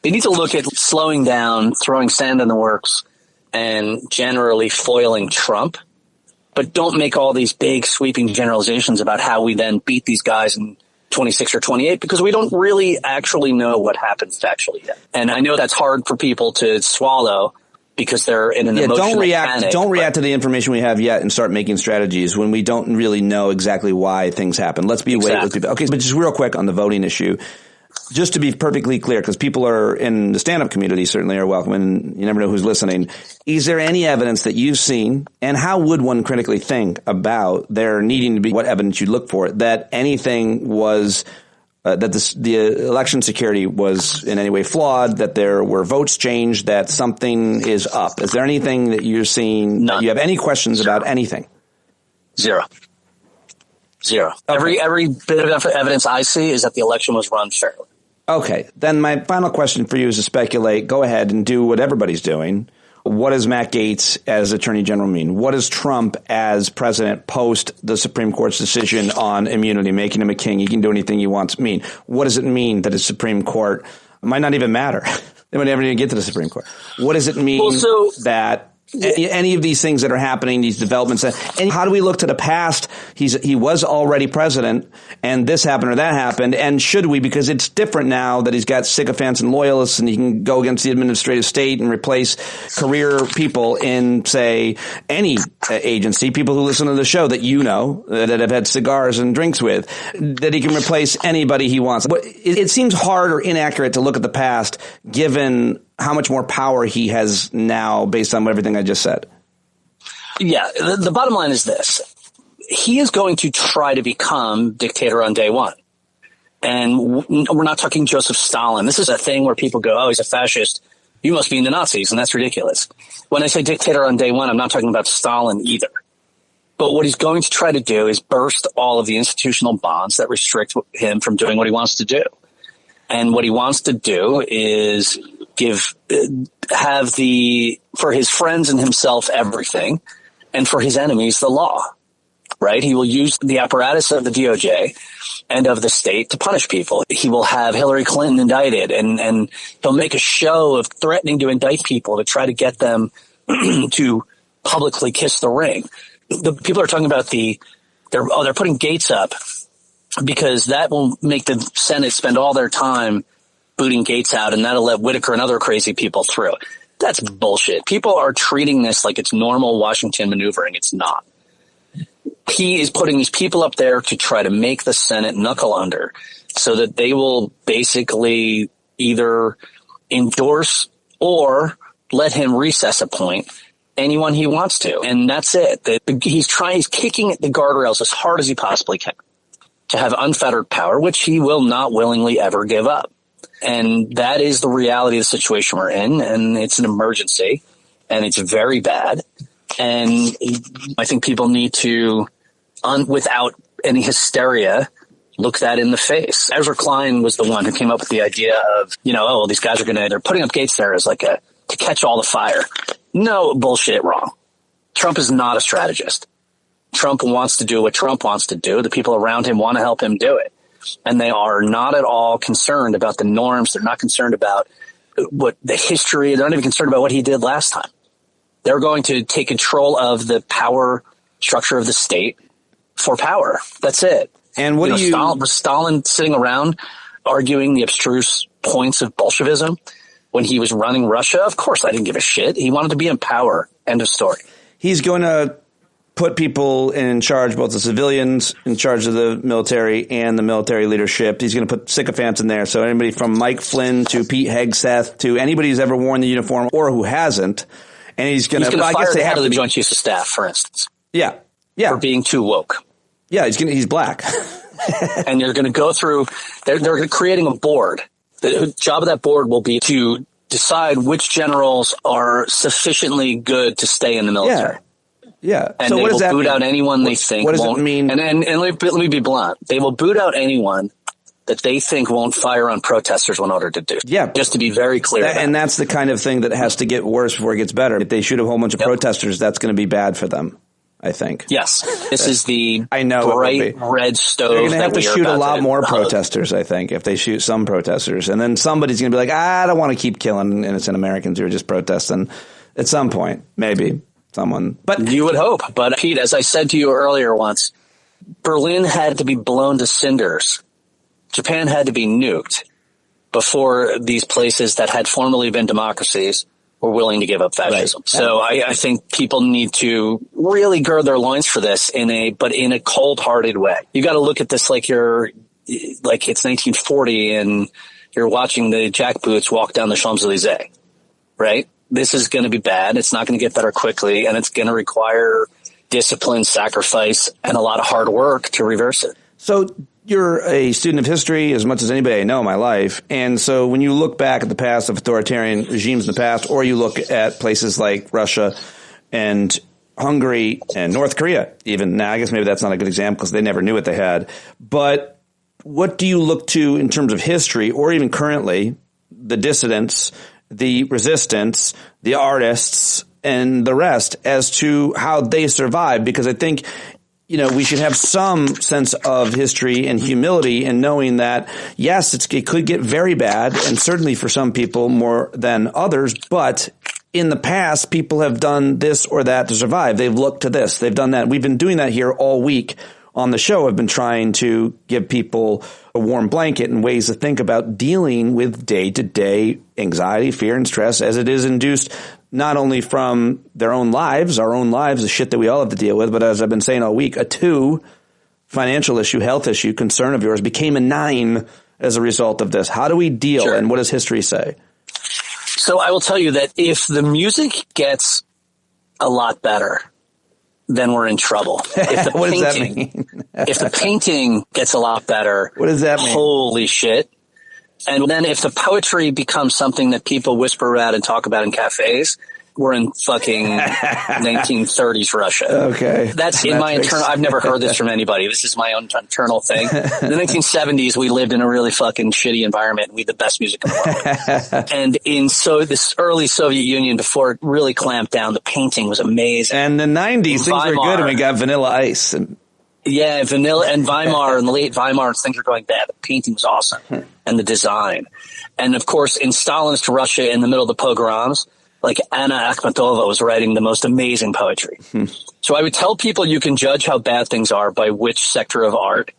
[SPEAKER 6] look at slowing down, throwing sand in the works, and generally foiling Trump. But don't make all these big sweeping generalizations about how we then beat these guys in 26 or 28, because we don't really actually know what happens factually yet. And I know that's hard for people to swallow because they're in an emotional panic.
[SPEAKER 2] Don't react to the information we have yet and start making strategies when we don't really know exactly why things happen. Let's be awake with people. Okay, but just real quick on the voting issue, just to be perfectly clear, because people are in the stand-up community certainly are welcome, and you never know who's listening. Is there any evidence that you've seen, and how would one critically think about there needing to be what evidence you look for, that anything was that the election security was in any way flawed, that there were votes changed, that something is up? Is there anything that you're seeing?
[SPEAKER 6] None.
[SPEAKER 2] You have any questions about anything?
[SPEAKER 6] Zero. Okay. Every bit of evidence I see is that the election was run fairly.
[SPEAKER 2] Okay. Then my final question for you is to speculate. Go ahead and do what everybody's doing. What does Matt Gaetz as Attorney General mean? What does Trump as president post the Supreme Court's decision on immunity, making him a king? He can do anything he wants mean. What does it mean that the Supreme Court might not even matter? They might never even get to the Supreme Court. What does it mean that any of these things that are happening, these developments, and how do we look to the past? He was already president, and this happened or that happened, and should we? Because it's different now that he's got sycophants and loyalists, and he can go against the administrative state and replace career people in, say, any agency, people who listen to the show that that have had cigars and drinks with, that he can replace anybody he wants. It seems hard or inaccurate to look at the past, given how much more power he has now based on everything I just said.
[SPEAKER 6] Yeah, the bottom line is this. He is going to try to become dictator on day one. And we're not talking Joseph Stalin. This is a thing where people go, oh, he's a fascist. You must be into Nazis, and that's ridiculous. When I say dictator on day one, I'm not talking about Stalin either. But what he's going to try to do is burst all of the institutional bonds that restrict him from doing what he wants to do. And what he wants to do is for his friends and himself everything, and for his enemies the law, right? He will use the apparatus of the DOJ and of the state to punish people. He will have Hillary Clinton indicted, and he'll make a show of threatening to indict people to try to get them to publicly kiss the ring. The people are talking about they're putting Gaetz up because that will make the Senate spend all their time booting Gates out, and that'll let Whitaker and other crazy people through. That's bullshit. People are treating this like it's normal Washington maneuvering. It's not. He is putting these people up there to try to make the Senate knuckle under so that they will basically either endorse or let him recess appoint anyone he wants to. And that's it. He's kicking at the guardrails as hard as he possibly can to have unfettered power, which he will not willingly ever give up. And that is the reality of the situation we're in. And it's an emergency and it's very bad. And I think people need to, without any hysteria, look that in the face. Ezra Klein was the one who came up with the idea of, these guys they're putting up Gates there as to catch all the fire. No, bullshit, wrong. Trump is not a strategist. Trump wants to do what Trump wants to do. The people around him want to help him do it. And they are not at all concerned about the norms. They're not concerned about what the history. They're not even concerned about what he did last time. They're going to take control of the power structure of the state for power. That's it.
[SPEAKER 2] And what
[SPEAKER 6] was Stalin sitting around arguing the abstruse points of Bolshevism when he was running Russia? Of course I didn't give a shit. He wanted to be in power. End of story.
[SPEAKER 2] He's going to put people in charge, both the civilians in charge of the military and the military leadership. He's going to put sycophants in there. So anybody from Mike Flynn to Pete Hegseth to anybody who's ever worn the uniform or who hasn't. And he's going to
[SPEAKER 6] fire the head of the Joint Chiefs of Staff, for instance.
[SPEAKER 2] Yeah.
[SPEAKER 6] For being too woke.
[SPEAKER 2] Yeah, he's black.
[SPEAKER 6] And you're going to go through, they're creating a board. The job of that board will be to decide which generals are sufficiently good to stay in the military.
[SPEAKER 2] Yeah.
[SPEAKER 6] And so they will boot out anyone they think won't.
[SPEAKER 2] What does it mean?
[SPEAKER 6] And let me be blunt. They will boot out anyone that they think won't fire on protesters in order to do.
[SPEAKER 2] Yeah.
[SPEAKER 6] Just to be very clear.
[SPEAKER 2] And that's the kind of thing that has to get worse before it gets better. If they shoot a whole bunch of protesters, that's going to be bad for them, I think.
[SPEAKER 6] Yes. This is the
[SPEAKER 2] bright
[SPEAKER 6] red stove.
[SPEAKER 2] They're going to have to shoot a lot more protesters, I think, if they shoot some protesters. And then somebody's going to be like, I don't want to keep killing innocent Americans who are just protesting. At some point, maybe someone. But
[SPEAKER 6] you would hope. But Pete, as I said to you earlier once, Berlin had to be blown to cinders. Japan had to be nuked before these places that had formerly been democracies were willing to give up fascism. Right. So I think people need to really gird their loins for this in a cold-hearted way. You got to look at this like it's 1940 and you're watching the jackboots walk down the Champs-Elysees, right? This is going to be bad. It's not going to get better quickly, and it's going to require discipline, sacrifice, and a lot of hard work to reverse it.
[SPEAKER 2] So you're a student of history as much as anybody I know in my life. And so when you look back at the past of authoritarian regimes in the past, or you look at places like Russia and Hungary and North Korea, even now, I guess maybe that's not a good example because they never knew what they had. But what do you look to in terms of history or even currently, the dissidents, the resistance, the artists, and the rest as to how they survive? Because I think we should have some sense of history and humility in knowing that, yes, it could get very bad, and certainly for some people more than others, but in the past, people have done this or that to survive. They've looked to this. They've done that. We've been doing that here all week on the show. I've been trying to give people a warm blanket and ways to think about dealing with day-to-day anxiety, fear, and stress as it is induced not only from their own lives, our own lives, the shit that we all have to deal with, but as I've been saying all week, a 2, financial issue, health issue, concern of yours became a 9 as a result of this. How do we deal, and what does history say?
[SPEAKER 6] So I will tell you that if the music gets a lot better, then we're in trouble. If the
[SPEAKER 2] what does that mean?
[SPEAKER 6] If the painting gets a lot better,
[SPEAKER 2] what does that mean?
[SPEAKER 6] Holy shit. And then if the poetry becomes something that people whisper about and talk about in cafes, we're in fucking 1930s Russia.
[SPEAKER 2] Okay.
[SPEAKER 6] That's in my internal, I've never heard this from anybody. This is my own internal thing. In the 1970s, we lived in a really fucking shitty environment. We had the best music in the world. And this early Soviet Union, before it really clamped down, the painting was amazing.
[SPEAKER 2] And the 90s, things were good and we got Vanilla Ice.
[SPEAKER 6] Yeah, Vanilla and Weimar and the late Weimar, things were going bad. The painting was awesome. And the design. And of course, in Stalinist Russia, in the middle of the pogroms, like Anna Akhmatova was writing the most amazing poetry. So I would tell people you can judge how bad things are by which sector of art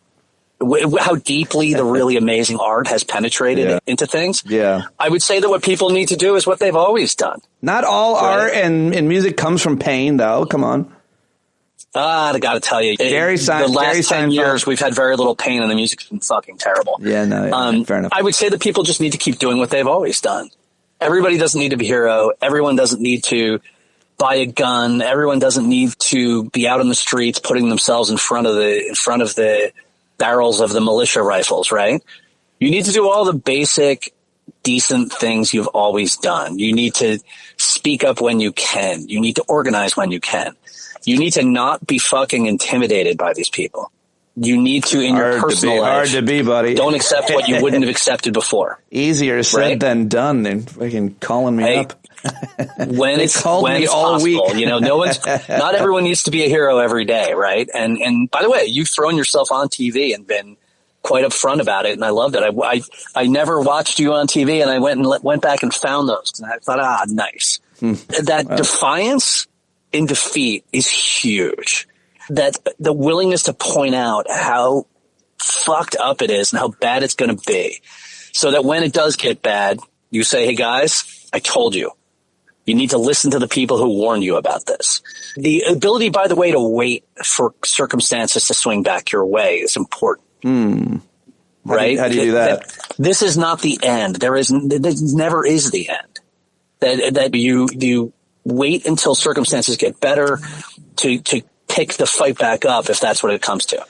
[SPEAKER 6] how deeply the really amazing art has penetrated into things.
[SPEAKER 2] Yeah.
[SPEAKER 6] I would say that what people need to do is what they've always done.
[SPEAKER 2] Not all art and music comes from pain, though. Come on.
[SPEAKER 6] I got to tell you, the last 10 years, we've had very little pain and the music's been fucking terrible.
[SPEAKER 2] Yeah, no, fair enough.
[SPEAKER 6] I would say that people just need to keep doing what they've always done. Everybody doesn't need to be a hero. Everyone doesn't need to buy a gun. Everyone doesn't need to be out in the streets putting themselves in front of the barrels of the militia rifles, right? You need to do all the basic, decent things you've always done. You need to speak up when you can. You need to organize when you can. You need to not be fucking intimidated by these people. You need to, in your personal life,
[SPEAKER 2] hard to be, buddy.
[SPEAKER 6] Don't accept what you wouldn't have accepted before.
[SPEAKER 2] Easier said than done. They're fucking calling me up.
[SPEAKER 6] When it's possible, you know, not everyone needs to be a hero every day, right? And by the way, you've thrown yourself on TV and been quite upfront about it, and I loved it. I never watched you on TV, and I went back and found those, and I thought, nice. That defiance in defeat is huge. That the willingness to point out how fucked up it is and how bad it's going to be, so that when it does get bad, you say, hey guys, I told you. You need to listen to the people who warned you about this. The ability, by the way, to wait for circumstances to swing back your way is important. Right?
[SPEAKER 2] How do you do that?
[SPEAKER 6] This is not the end. There never is the end. That you wait until circumstances get better to pick the fight back up if that's what it comes to.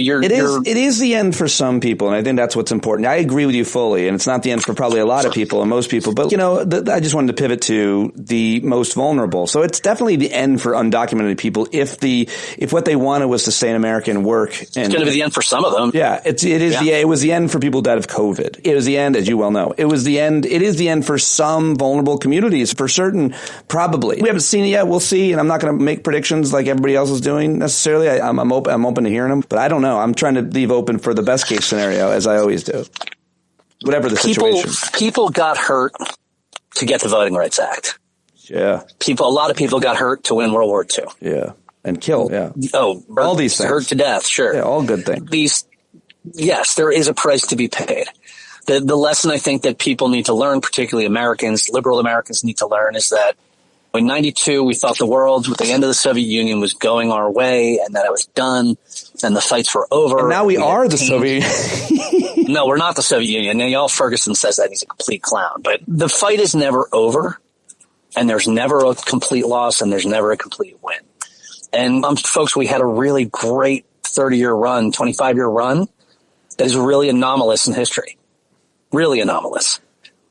[SPEAKER 6] It is the end for some people, and I think that's what's important. I agree with you fully, and it's not the end for probably a lot of people and most people. But, you know, I just wanted to pivot to the most vulnerable. So it's definitely the end for undocumented people if what they wanted was to stay in America and work. And, it's going to be the end for some of them.
[SPEAKER 2] Yeah, it was the end for people who died of COVID. It was the end, as you well know. It is the end for some vulnerable communities, for certain, probably. We haven't seen it yet. We'll see, and I'm not going to make predictions like everybody else is doing necessarily. I'm open to hearing them, but I don't know. I'm trying to leave open for the best case scenario, as I always do. Whatever the situation.
[SPEAKER 6] People got hurt to get the Voting Rights Act.
[SPEAKER 2] Yeah.
[SPEAKER 6] A lot of people got hurt to win World War II.
[SPEAKER 2] Yeah. And killed. Yeah.
[SPEAKER 6] Oh,
[SPEAKER 2] all these things.
[SPEAKER 6] Hurt to death, sure.
[SPEAKER 2] Yeah, all good things.
[SPEAKER 6] Yes, there is a price to be paid. The lesson I think that people need to learn, particularly Americans, liberal Americans need to learn, is that in 92, we thought the world, with the end of the Soviet Union, was going our way and that it was done and the fights were over.
[SPEAKER 2] And now we are the Soviet Union.
[SPEAKER 6] No, we're not the Soviet Union. And Ferguson says that he's a complete clown. But the fight is never over, and there's never a complete loss, and there's never a complete win. And folks, we had a really great 30-year run, 25-year run that is really anomalous in history. Really anomalous.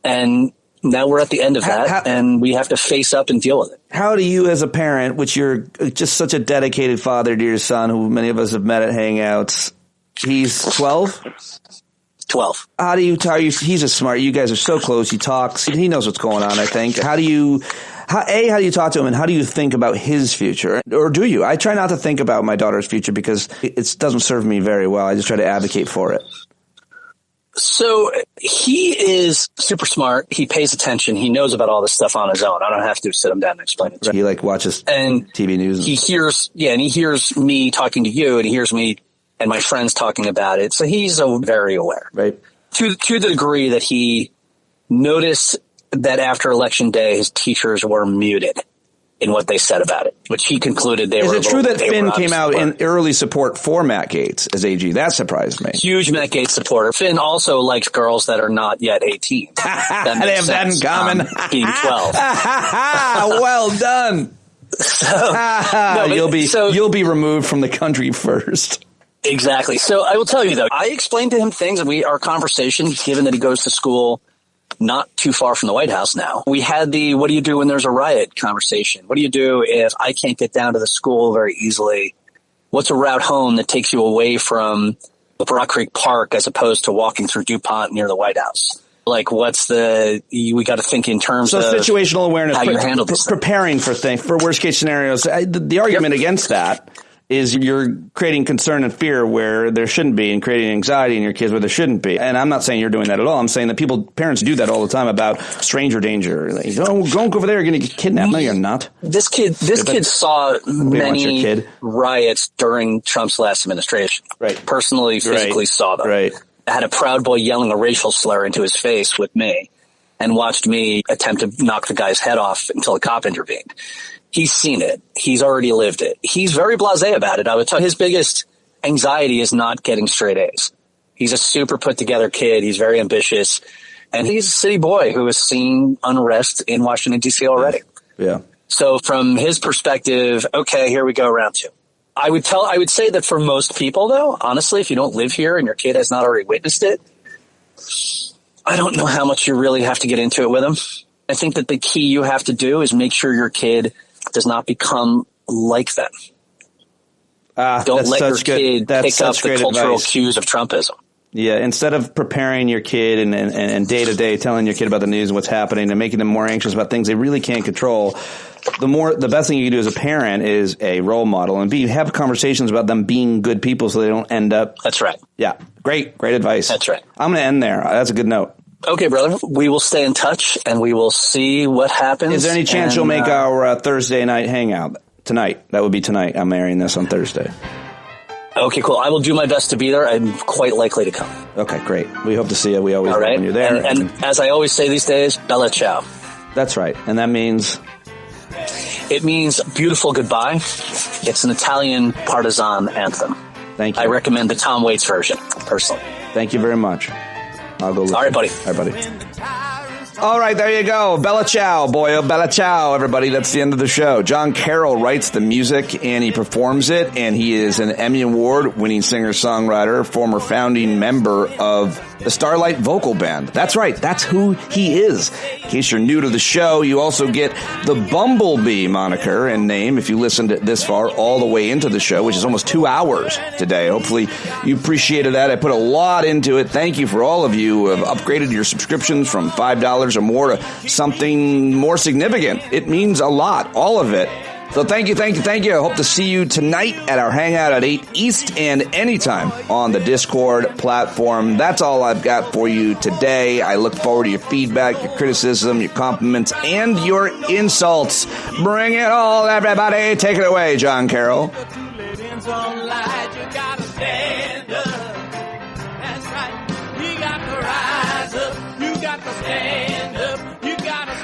[SPEAKER 6] And now we're at the end of that, and we have to face up and deal with it.
[SPEAKER 2] How do you, as a parent, which you're just such a dedicated father to your son, who many of us have met at hangouts, he's 12?
[SPEAKER 6] 12.
[SPEAKER 2] How do you tell you? He's a smart. You guys are so close. He talks. He knows what's going on, I think. How do you talk to him, and how do you think about his future? Or do you? I try not to think about my daughter's future because it doesn't serve me very well. I just try to advocate for it.
[SPEAKER 6] So he is super smart. He pays attention. He knows about all this stuff on his own. I don't have to sit him down and explain it to him.
[SPEAKER 2] He watches TV news.
[SPEAKER 6] He hears me talking to you, and he hears me and my friends talking about it. So he's very aware.
[SPEAKER 2] Right.
[SPEAKER 6] To the degree that he noticed that after Election Day, his teachers were muted in what they said about it, which he concluded they were.
[SPEAKER 2] Is it true that Finn came out in early support for Matt Gaetz as AG? That surprised me.
[SPEAKER 6] Huge Matt Gaetz supporter. Finn also likes girls that are not yet 18.
[SPEAKER 2] They have that in common.
[SPEAKER 6] Being 12.
[SPEAKER 2] Well done. You'll be removed from the country first.
[SPEAKER 6] Exactly. So I will tell you, though, I explained to him things, and our conversation, given that he goes to school not too far from the White House now, we had the what do you do when there's a riot conversation. What do you do if I can't get down to the school very easily? What's a route home that takes you away from the Broad Creek Park as opposed to walking through DuPont near the White House? Like, we got to think in terms of
[SPEAKER 2] situational awareness,
[SPEAKER 6] how you handle this
[SPEAKER 2] preparing for worst case scenarios. The argument against that is you're creating concern and fear where there shouldn't be and creating anxiety in your kids where there shouldn't be. And I'm not saying you're doing that at all. I'm saying that parents do that all the time about stranger danger. Like, don't go over there, you're going to get kidnapped. No, you're not.
[SPEAKER 6] This kid saw many riots during Trump's last administration.
[SPEAKER 2] Right.
[SPEAKER 6] Personally, physically saw them.
[SPEAKER 2] Right.
[SPEAKER 6] I had a Proud Boy yelling a racial slur into his face with me and watched me attempt to knock the guy's head off until a cop intervened. He's seen it. He's already lived it. He's very blasé about it. I would tell you, his biggest anxiety is not getting straight A's. He's a super put together kid. He's very ambitious. And he's a city boy who has seen unrest in Washington, D.C. already.
[SPEAKER 2] Yeah.
[SPEAKER 6] So from his perspective, okay, here we go, round two. I would say that for most people, though, honestly, if you don't live here and your kid has not already witnessed it, I don't know how much you really have to get into it with them. I think that the key you have to do is make sure your kid does not become like them. Don't let your kid pick up the cultural cues of Trumpism.
[SPEAKER 2] Yeah, instead of preparing your kid and day to day telling your kid about the news and what's happening and making them more anxious about things they really can't control, the best thing you can do as a parent is A, role model, and B, have conversations about them being good people so they don't end up.
[SPEAKER 6] That's right.
[SPEAKER 2] Yeah, great advice.
[SPEAKER 6] That's right.
[SPEAKER 2] I'm going to end there. That's a good note.
[SPEAKER 6] Okay, brother. We will stay in touch, and we will see what happens.
[SPEAKER 2] Is there any chance you'll make our Thursday night hangout tonight? That would be tonight. I'm airing this on Thursday.
[SPEAKER 6] Okay, cool. I will do my best to be there. I'm quite likely to come.
[SPEAKER 2] Okay, great. We hope to see you. We always
[SPEAKER 6] love
[SPEAKER 2] when you're there.
[SPEAKER 6] And as I always say these days, bella ciao.
[SPEAKER 2] That's right. And that means?
[SPEAKER 6] It means beautiful goodbye. It's an Italian partisan anthem.
[SPEAKER 2] Thank you.
[SPEAKER 6] I recommend the Tom Waits version, personally.
[SPEAKER 2] Thank you very much. I'll go listen.
[SPEAKER 6] All right, buddy.
[SPEAKER 2] All right, buddy. All right, there you go. Bella ciao, Boyle. Bella ciao, everybody. That's the end of the show. John Carroll writes the music, and he performs it, and he is an Emmy Award-winning singer-songwriter, former founding member of the Starlight Vocal Band. That's right. That's who he is. In case you're new to the show, you also get the Bumblebee moniker and name if you listened this far all the way into the show, which is almost 2 hours today. Hopefully you appreciated that. I put a lot into it. Thank you for all of you who have upgraded your subscriptions from $5 or more to something more significant. It means a lot, all of it. So thank you. I hope to see you tonight at our hangout at 8 East and anytime on the Discord platform. That's all I've got for you today. I look forward to your feedback, your criticism, your compliments, and your insults. Bring it all, everybody. Take it away, John Carroll.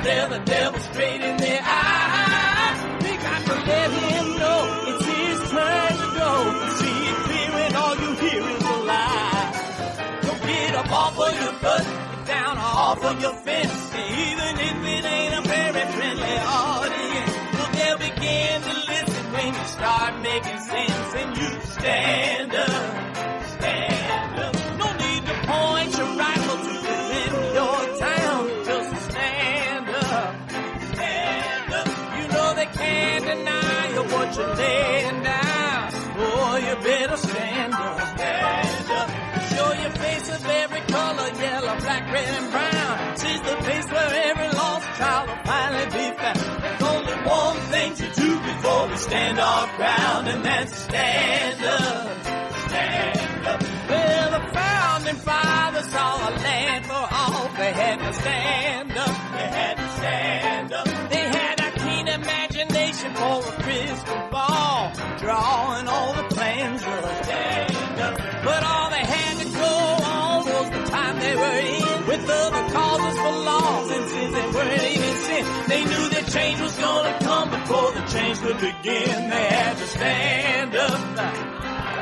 [SPEAKER 7] The devil straight in the eye. We got to let him know it's his turn to go. See it clear and all you hear is a lie. So get up off of your butt, get down off of your fence. Even if it ain't a very friendly audience, well, they'll begin to listen when you start making sense. And you stand up, stand up. No need to point your rifle to defend your town. Just stand up. They can't deny you what you're laying down. Boy, you better stand up. Stand up. Show your face of every color, yellow, black, red, and brown. She's the place where every lost child will finally be found. There's only one thing to do before we stand our ground, and that's stand up. Stand up. Well, the founding fathers saw a land for all. They had to stand up. They had to stand up. They had a keen imagination for a crystal ball, drawing all the plans of stand up. But all they had to go on was the time they were in, with other causes for laws, and since they weren't even sin, they knew that change was gonna come before the change would begin. They had to stand up.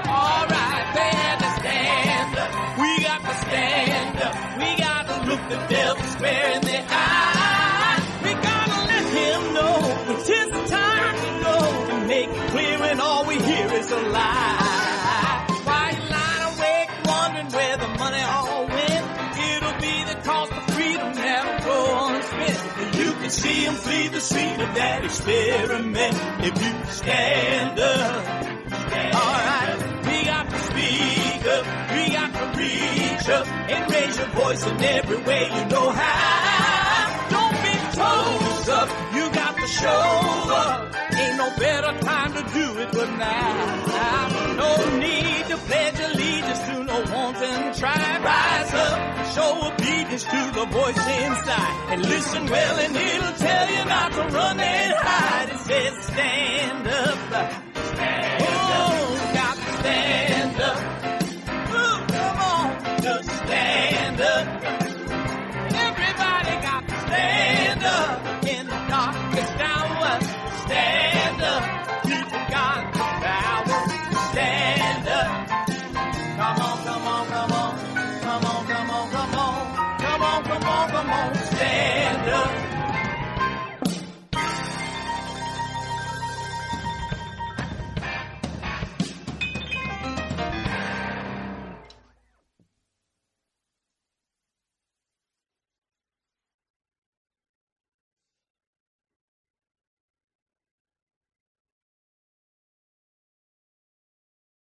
[SPEAKER 7] All right, they had to stand up. We got to stand up. We got to look the devil square in the eye. We gotta let him know it's his time to go, and make it clear when all we hear is a lie. Why you lying awake wondering where the money all went? It'll be the cost of freedom that'll go unspent. You can see him flee the scene of that experiment if you stand up. Alright, we got to speak up, we got to reach up, and raise your voice in every way you know how. Don't be toes up, you got to show up. Ain't no better time to do it but now. No need to pledge allegiance to no wanton tribe. Rise up and show obedience to the voice inside. And listen well and it'll tell you not to run and hide. It says stand up